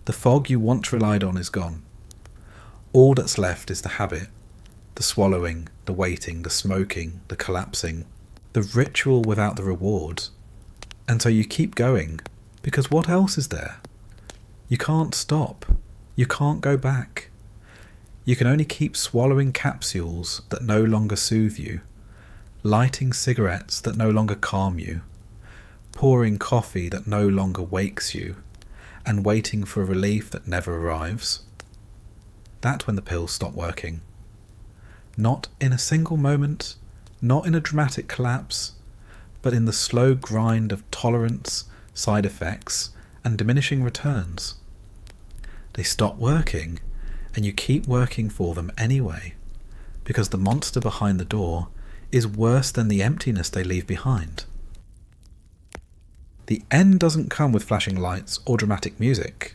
The fog you once relied on is gone. All that's left is the habit, the swallowing, the waiting, the smoking, the collapsing, the ritual without the reward. And so you keep going, because what else is there? You can't stop. You can't go back. You can only keep swallowing capsules that no longer soothe you, lighting cigarettes that no longer calm you, pouring coffee that no longer wakes you, and waiting for a relief that never arrives. That's when the pills stop working. Not in a single moment, not in a dramatic collapse, but in the slow grind of tolerance, side effects, and diminishing returns. They stop working, and you keep working for them anyway, because the monster behind the door is worse than the emptiness they leave behind. The end doesn't come with flashing lights or dramatic music.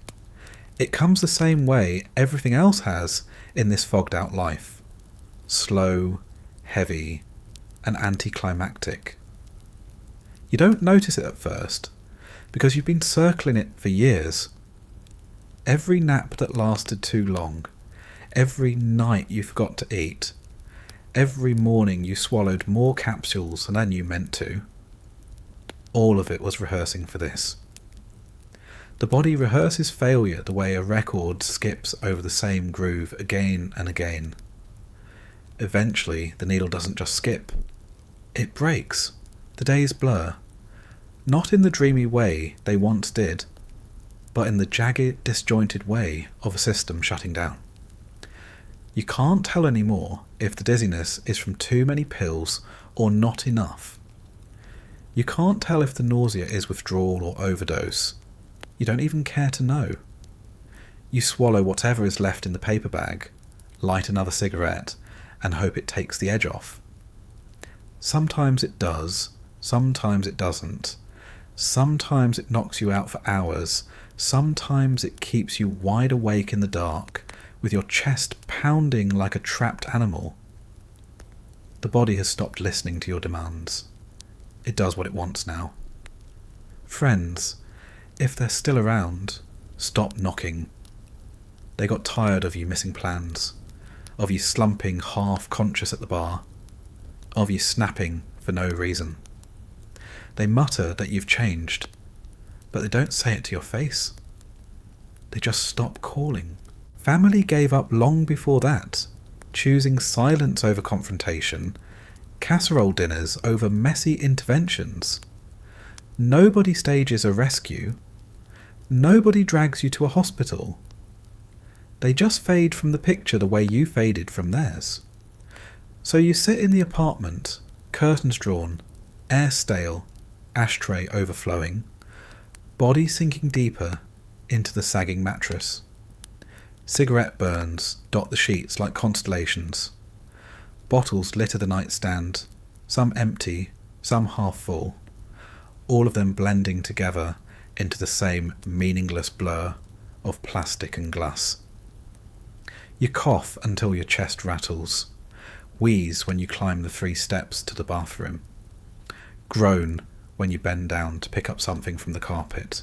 It comes the same way everything else has in this fogged out life. Slow, heavy, and anticlimactic. You don't notice it at first, because you've been circling it for years. Every nap that lasted too long, every night you forgot to eat, every morning you swallowed more capsules than you meant to, all of it was rehearsing for this. The body rehearses failure the way a record skips over the same groove again and again. Eventually, the needle doesn't just skip. It breaks. The days blur. Not in the dreamy way they once did, but in the jagged, disjointed way of a system shutting down. You can't tell anymore if the dizziness is from too many pills or not enough. You can't tell if the nausea is withdrawal or overdose. You don't even care to know. You swallow whatever is left in the paper bag, light another cigarette, and hope it takes the edge off. Sometimes it does, sometimes it doesn't. Sometimes it knocks you out for hours, sometimes it keeps you wide awake in the dark, with your chest pounding like a trapped animal. The body has stopped listening to your demands. It does what it wants now. Friends, if they're still around, stop knocking. They got tired of you missing plans, of you slumping half-conscious at the bar, of you snapping for no reason. They mutter that you've changed, but they don't say it to your face. They just stop calling. Family gave up long before that, choosing silence over confrontation, casserole dinners over messy interventions. Nobody stages a rescue. Nobody drags you to a hospital. They just fade from the picture the way you faded from theirs. So you sit in the apartment, curtains drawn, air stale, ashtray overflowing, body sinking deeper into the sagging mattress. Cigarette burns dot the sheets like constellations. Bottles litter the nightstand, some empty, some half full, all of them blending together into the same meaningless blur of plastic and glass. You cough until your chest rattles, wheeze when you climb the 3 steps to the bathroom, groan when you bend down to pick up something from the carpet.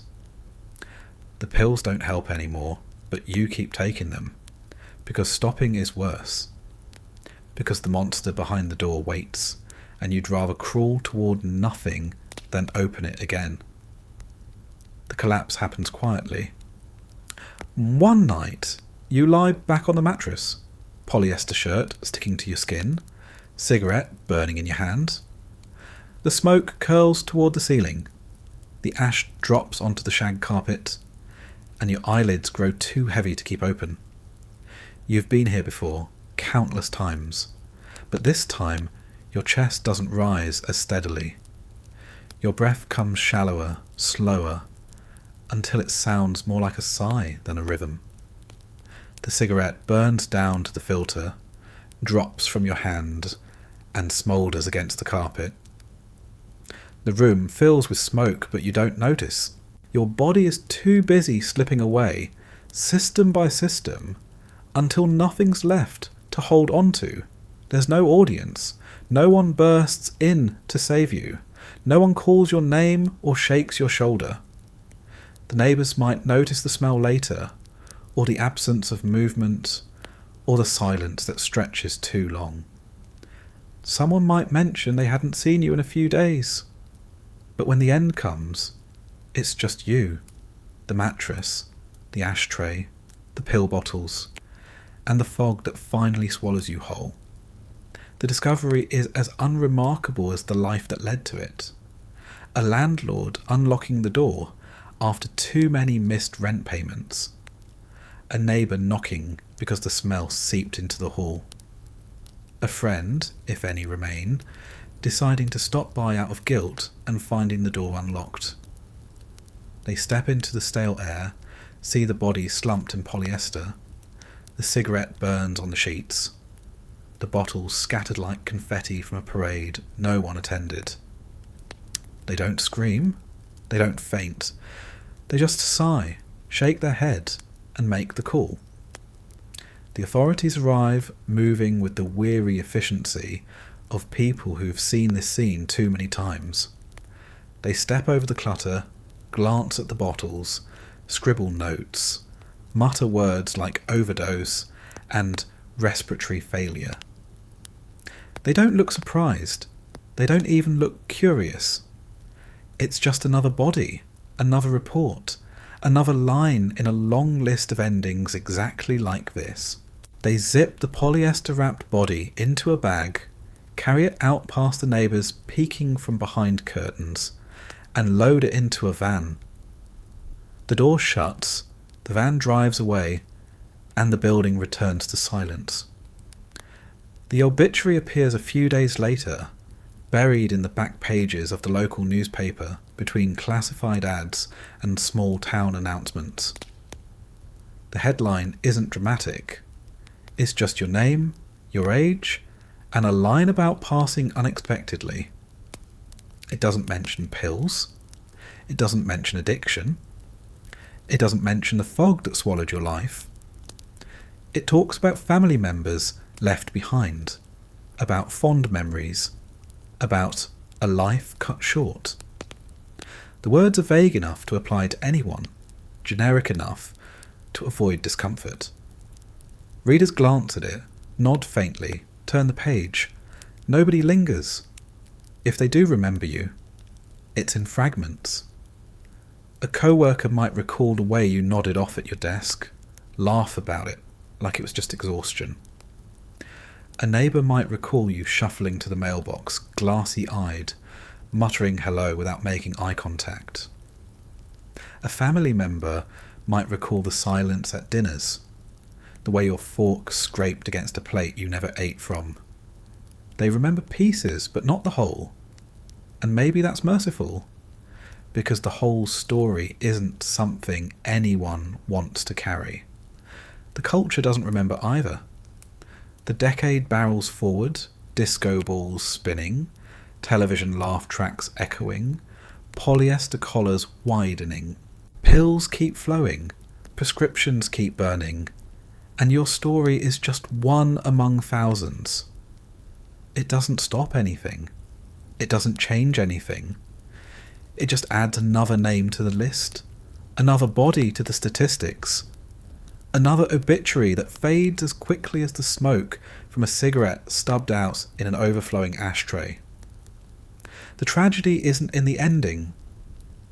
The pills don't help anymore, but you keep taking them, because stopping is worse, because the monster behind the door waits, and you'd rather crawl toward nothing than open it again. The collapse happens quietly. One night, you lie back on the mattress, polyester shirt sticking to your skin, cigarette burning in your hand. The smoke curls toward the ceiling. The ash drops onto the shag carpet, and your eyelids grow too heavy to keep open. You've been here before, countless times, but this time your chest doesn't rise as steadily. Your breath comes shallower, slower, until it sounds more like a sigh than a rhythm. The cigarette burns down to the filter, drops from your hand, and smoulders against the carpet. The room fills with smoke, but you don't notice. Your body is too busy slipping away, system by system, until nothing's left to hold on to. There's no audience. No one bursts in to save you. No one calls your name or shakes your shoulder. The neighbours might notice the smell later, or the absence of movement, or the silence that stretches too long. Someone might mention they hadn't seen you in a few days. But when the end comes, it's just you, the mattress, the ashtray, the pill bottles, and the fog that finally swallows you whole. The discovery is as unremarkable as the life that led to it. A landlord unlocking the door after too many missed rent payments. A neighbour knocking because the smell seeped into the hall. A friend, if any remain, deciding to stop by out of guilt and finding the door unlocked. They step into the stale air, see the body slumped in polyester. The cigarette burns on the sheets. The bottles scattered like confetti from a parade no one attended. They don't scream. They don't faint. They just sigh, shake their head, and make the call. The authorities arrive, moving with the weary efficiency of people who've seen this scene too many times. They step over the clutter, glance at the bottles, scribble notes, mutter words like overdose and respiratory failure. They don't look surprised. They don't even look curious. It's just another body, another report, another line in a long list of endings exactly like this. They zip the polyester-wrapped body into a bag, carry it out past the neighbours peeking from behind curtains, and load it into a van. The door shuts, the van drives away, and the building returns to silence. The obituary appears a few days later, buried in the back pages of the local newspaper between classified ads and small town announcements. The headline isn't dramatic. It's just your name, your age, and a line about passing unexpectedly. It doesn't mention pills. It doesn't mention addiction. It doesn't mention the fog that swallowed your life. It talks about family members left behind, about fond memories, about a life cut short. The words are vague enough to apply to anyone, generic enough to avoid discomfort. Readers glance at it, nod faintly, turn the page. Nobody lingers. If they do remember you, it's in fragments. A co-worker might recall the way you nodded off at your desk, laugh about it like it was just exhaustion. A neighbour might recall you shuffling to the mailbox, glassy-eyed, muttering hello without making eye contact. A family member might recall the silence at dinners, the way your fork scraped against a plate you never ate from. They remember pieces, but not the whole. And maybe that's merciful, because the whole story isn't something anyone wants to carry. The culture doesn't remember either. The decade barrels forward, disco balls spinning, television laugh tracks echoing, polyester collars widening, pills keep flowing, prescriptions keep burning, and your story is just one among thousands. It doesn't stop anything. It doesn't change anything. It just adds another name to the list, another body to the statistics, another obituary that fades as quickly as the smoke from a cigarette stubbed out in an overflowing ashtray. The tragedy isn't in the ending.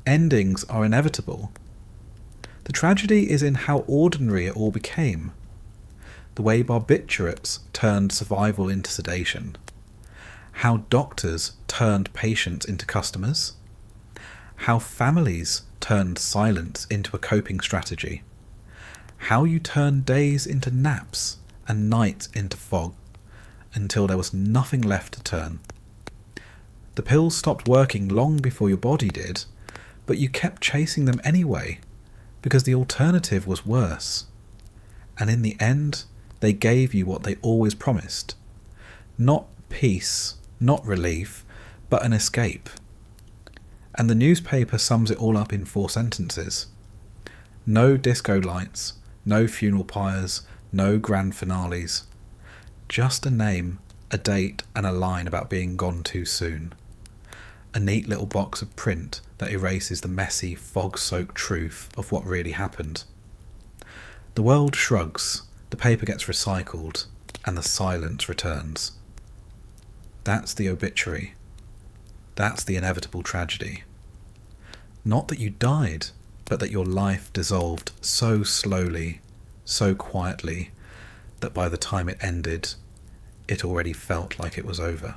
Endings are inevitable. The tragedy is in how ordinary it all became. The way barbiturates turned survival into sedation. How doctors turned patients into customers. How families turned silence into a coping strategy. How you turned days into naps and nights into fog until there was nothing left to turn. The pills stopped working long before your body did, but you kept chasing them anyway because the alternative was worse. And in the end, they gave you what they always promised. Not peace, not relief, but an escape. And the newspaper sums it all up in 4 sentences. No disco lights, no funeral pyres, no grand finales. Just a name, a date, and a line about being gone too soon. A neat little box of print that erases the messy, fog-soaked truth of what really happened. The world shrugs, the paper gets recycled, and the silence returns. That's the obituary. That's the inevitable tragedy. Not that you died, but that your life dissolved so slowly, so quietly, that by the time it ended, it already felt like it was over.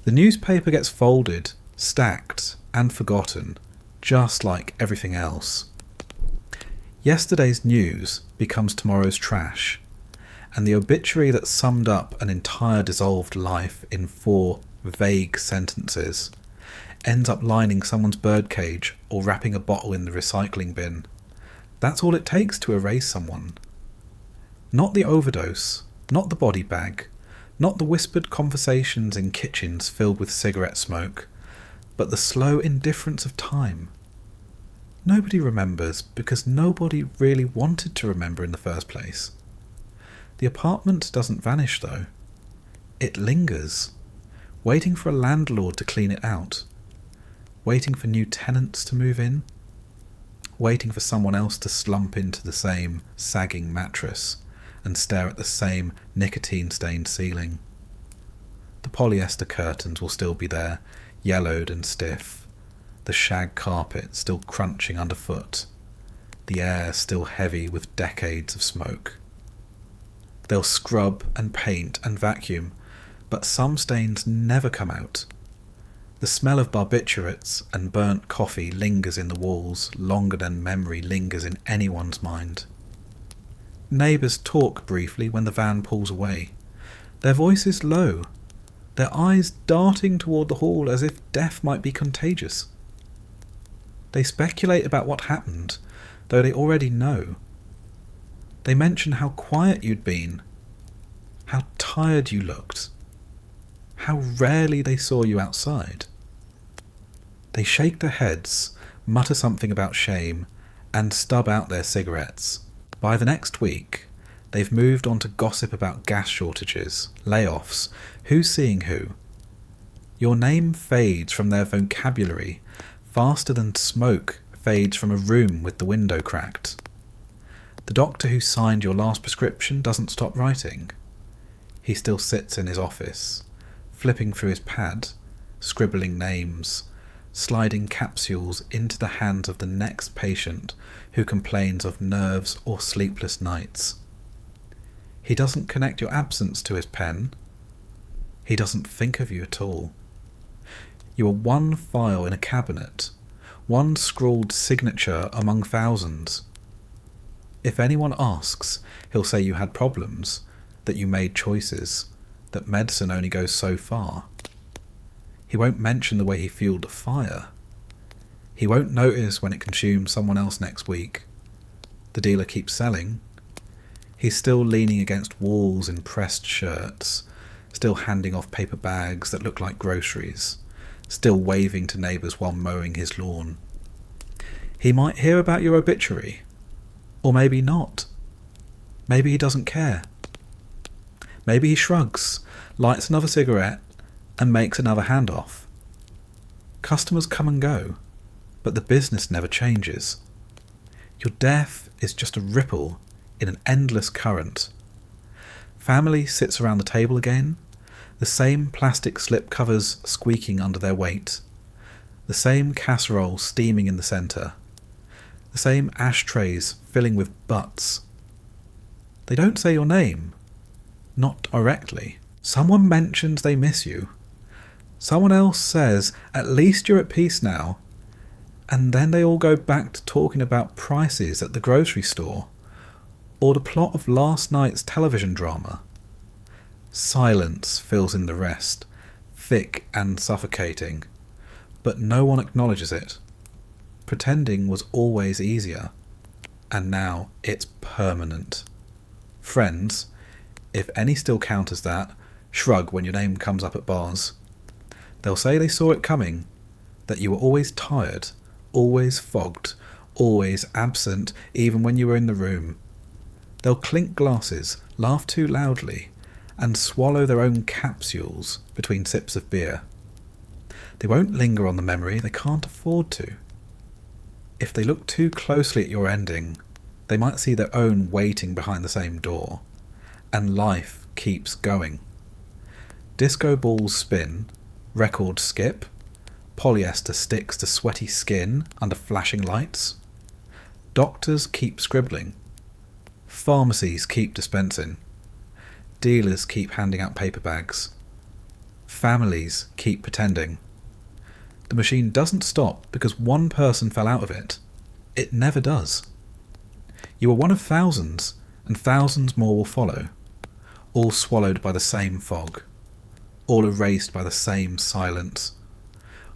The newspaper gets folded, stacked, and forgotten, just like everything else. Yesterday's news becomes tomorrow's trash, and the obituary that summed up an entire dissolved life in 4 vague sentences ends up lining someone's birdcage or wrapping a bottle in the recycling bin. That's all it takes to erase someone. Not the overdose, not the body bag, not the whispered conversations in kitchens filled with cigarette smoke, but the slow indifference of time. Nobody remembers because nobody really wanted to remember in the first place. The apartment doesn't vanish though. It lingers, waiting for a landlord to clean it out, waiting for new tenants to move in, waiting for someone else to slump into the same sagging mattress and stare at the same nicotine-stained ceiling. The polyester curtains will still be there, yellowed and stiff, the shag carpet still crunching underfoot, the air still heavy with decades of smoke. They'll scrub and paint and vacuum, but some stains never come out. The smell of barbiturates and burnt coffee lingers in the walls longer than memory lingers in anyone's mind. Neighbours talk briefly when the van pulls away, their voices low, their eyes darting toward the hall as if death might be contagious. They speculate about what happened, though they already know. They mention how quiet you'd been. how tired you looked, how rarely they saw you outside. They shake their heads, mutter something about shame, and stub out their cigarettes. By the next week, they've moved on to gossip about gas shortages, layoffs, who's seeing who. Your name fades from their vocabulary faster than smoke fades from a room with the window cracked. The doctor who signed your last prescription doesn't stop writing. He still sits in his office, flipping through his pad, scribbling names, sliding capsules into the hands of the next patient who complains of nerves or sleepless nights. He doesn't connect your absence to his pen. He doesn't think of you at all. You are one file in a cabinet, one scrawled signature among thousands. If anyone asks, he'll say you had problems, that you made choices, that medicine only goes so far. He won't mention the way he fueled a fire. He won't notice when it consumes someone else next week. The dealer keeps selling. He's still leaning against walls in pressed shirts, still handing off paper bags that look like groceries, still waving to neighbours while mowing his lawn. He might hear about your obituary, or maybe not. Maybe he doesn't care. Maybe he shrugs, lights another cigarette, and makes another handoff. Customers come and go, but the business never changes. Your death is just a ripple in an endless current. Family sits around the table again, the same plastic slipcovers squeaking under their weight, the same casserole steaming in the centre, the same ashtrays filling with butts. They don't say your name, not directly. Someone mentions they miss you. Someone else says, at least you're at peace now, and then they all go back to talking about prices at the grocery store, or the plot of last night's television drama. Silence fills in the rest, thick and suffocating, but no one acknowledges it. Pretending was always easier, and now it's permanent. Friends, if any still count as that, shrug when your name comes up at bars. They'll say they saw it coming, that you were always tired, always fogged, always absent even when you were in the room. They'll clink glasses, laugh too loudly, and swallow their own capsules between sips of beer. They won't linger on the memory, they can't afford to. If they look too closely at your ending, they might see their own waiting behind the same door, and life keeps going. Disco balls spin, records skip, polyester sticks to sweaty skin under flashing lights. Doctors keep scribbling. Pharmacies keep dispensing. Dealers keep handing out paper bags. Families keep pretending. The machine doesn't stop because one person fell out of it. It never does. You are one of thousands, and thousands more will follow, all swallowed by the same fog, all erased by the same silence,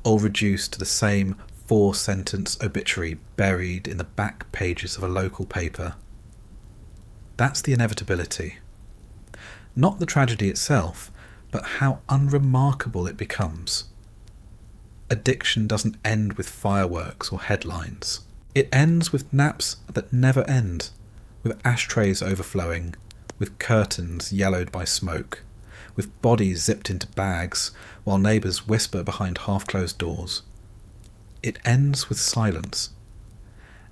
all reduced to the same 4-sentence obituary buried in the back pages of a local paper. That's the inevitability. Not the tragedy itself, but how unremarkable it becomes. Addiction doesn't end with fireworks or headlines. It ends with naps that never end, with ashtrays overflowing, with curtains yellowed by smoke, with bodies zipped into bags while neighbours whisper behind half-closed doors. It ends with silence.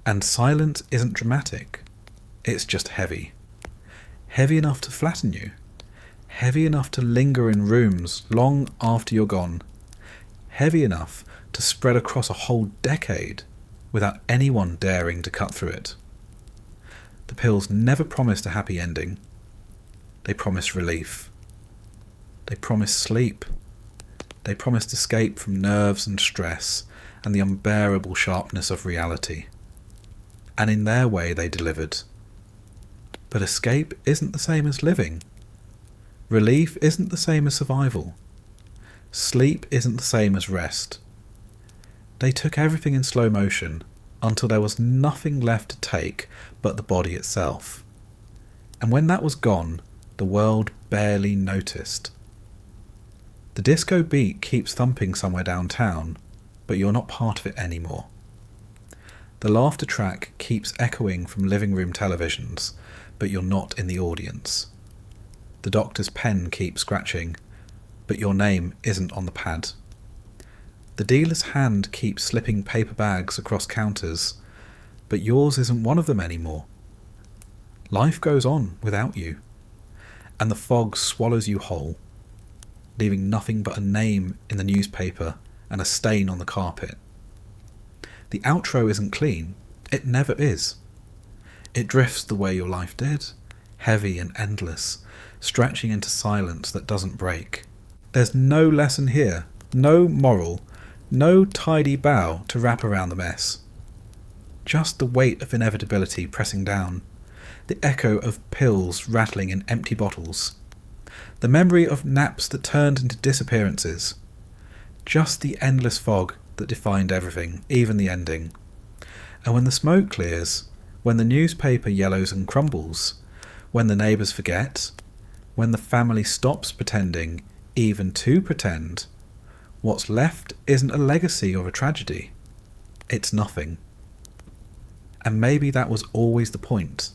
And silence isn't dramatic. It's just heavy. Heavy enough to flatten you. Heavy enough to linger in rooms long after you're gone. Heavy enough to spread across a whole decade without anyone daring to cut through it. The pills never promised a happy ending. They promised relief. They promised sleep. They promised escape from nerves and stress and the unbearable sharpness of reality. And in their way they delivered. But escape isn't the same as living. Relief isn't the same as survival. Sleep isn't the same as rest. They took everything in slow motion until there was nothing left to take but the body itself. And when that was gone, the world barely noticed. The disco beat keeps thumping somewhere downtown, but you're not part of it anymore. The laughter track keeps echoing from living room televisions, but you're not in the audience. The doctor's pen keeps scratching, but your name isn't on the pad. The dealer's hand keeps slipping paper bags across counters, but yours isn't one of them anymore. Life goes on without you, and the fog swallows you whole, leaving nothing but a name in the newspaper and a stain on the carpet. The outro isn't clean. It never is. It drifts the way your life did, heavy and endless, stretching into silence that doesn't break. There's no lesson here, no moral, no tidy bow to wrap around the mess. Just the weight of inevitability pressing down, the echo of pills rattling in empty bottles, the memory of naps that turned into disappearances, just the endless fog that defined everything, even the ending. And when the smoke clears, when the newspaper yellows and crumbles, when the neighbours forget, when the family stops pretending, even to pretend, what's left isn't a legacy or a tragedy. It's nothing. And maybe that was always the point.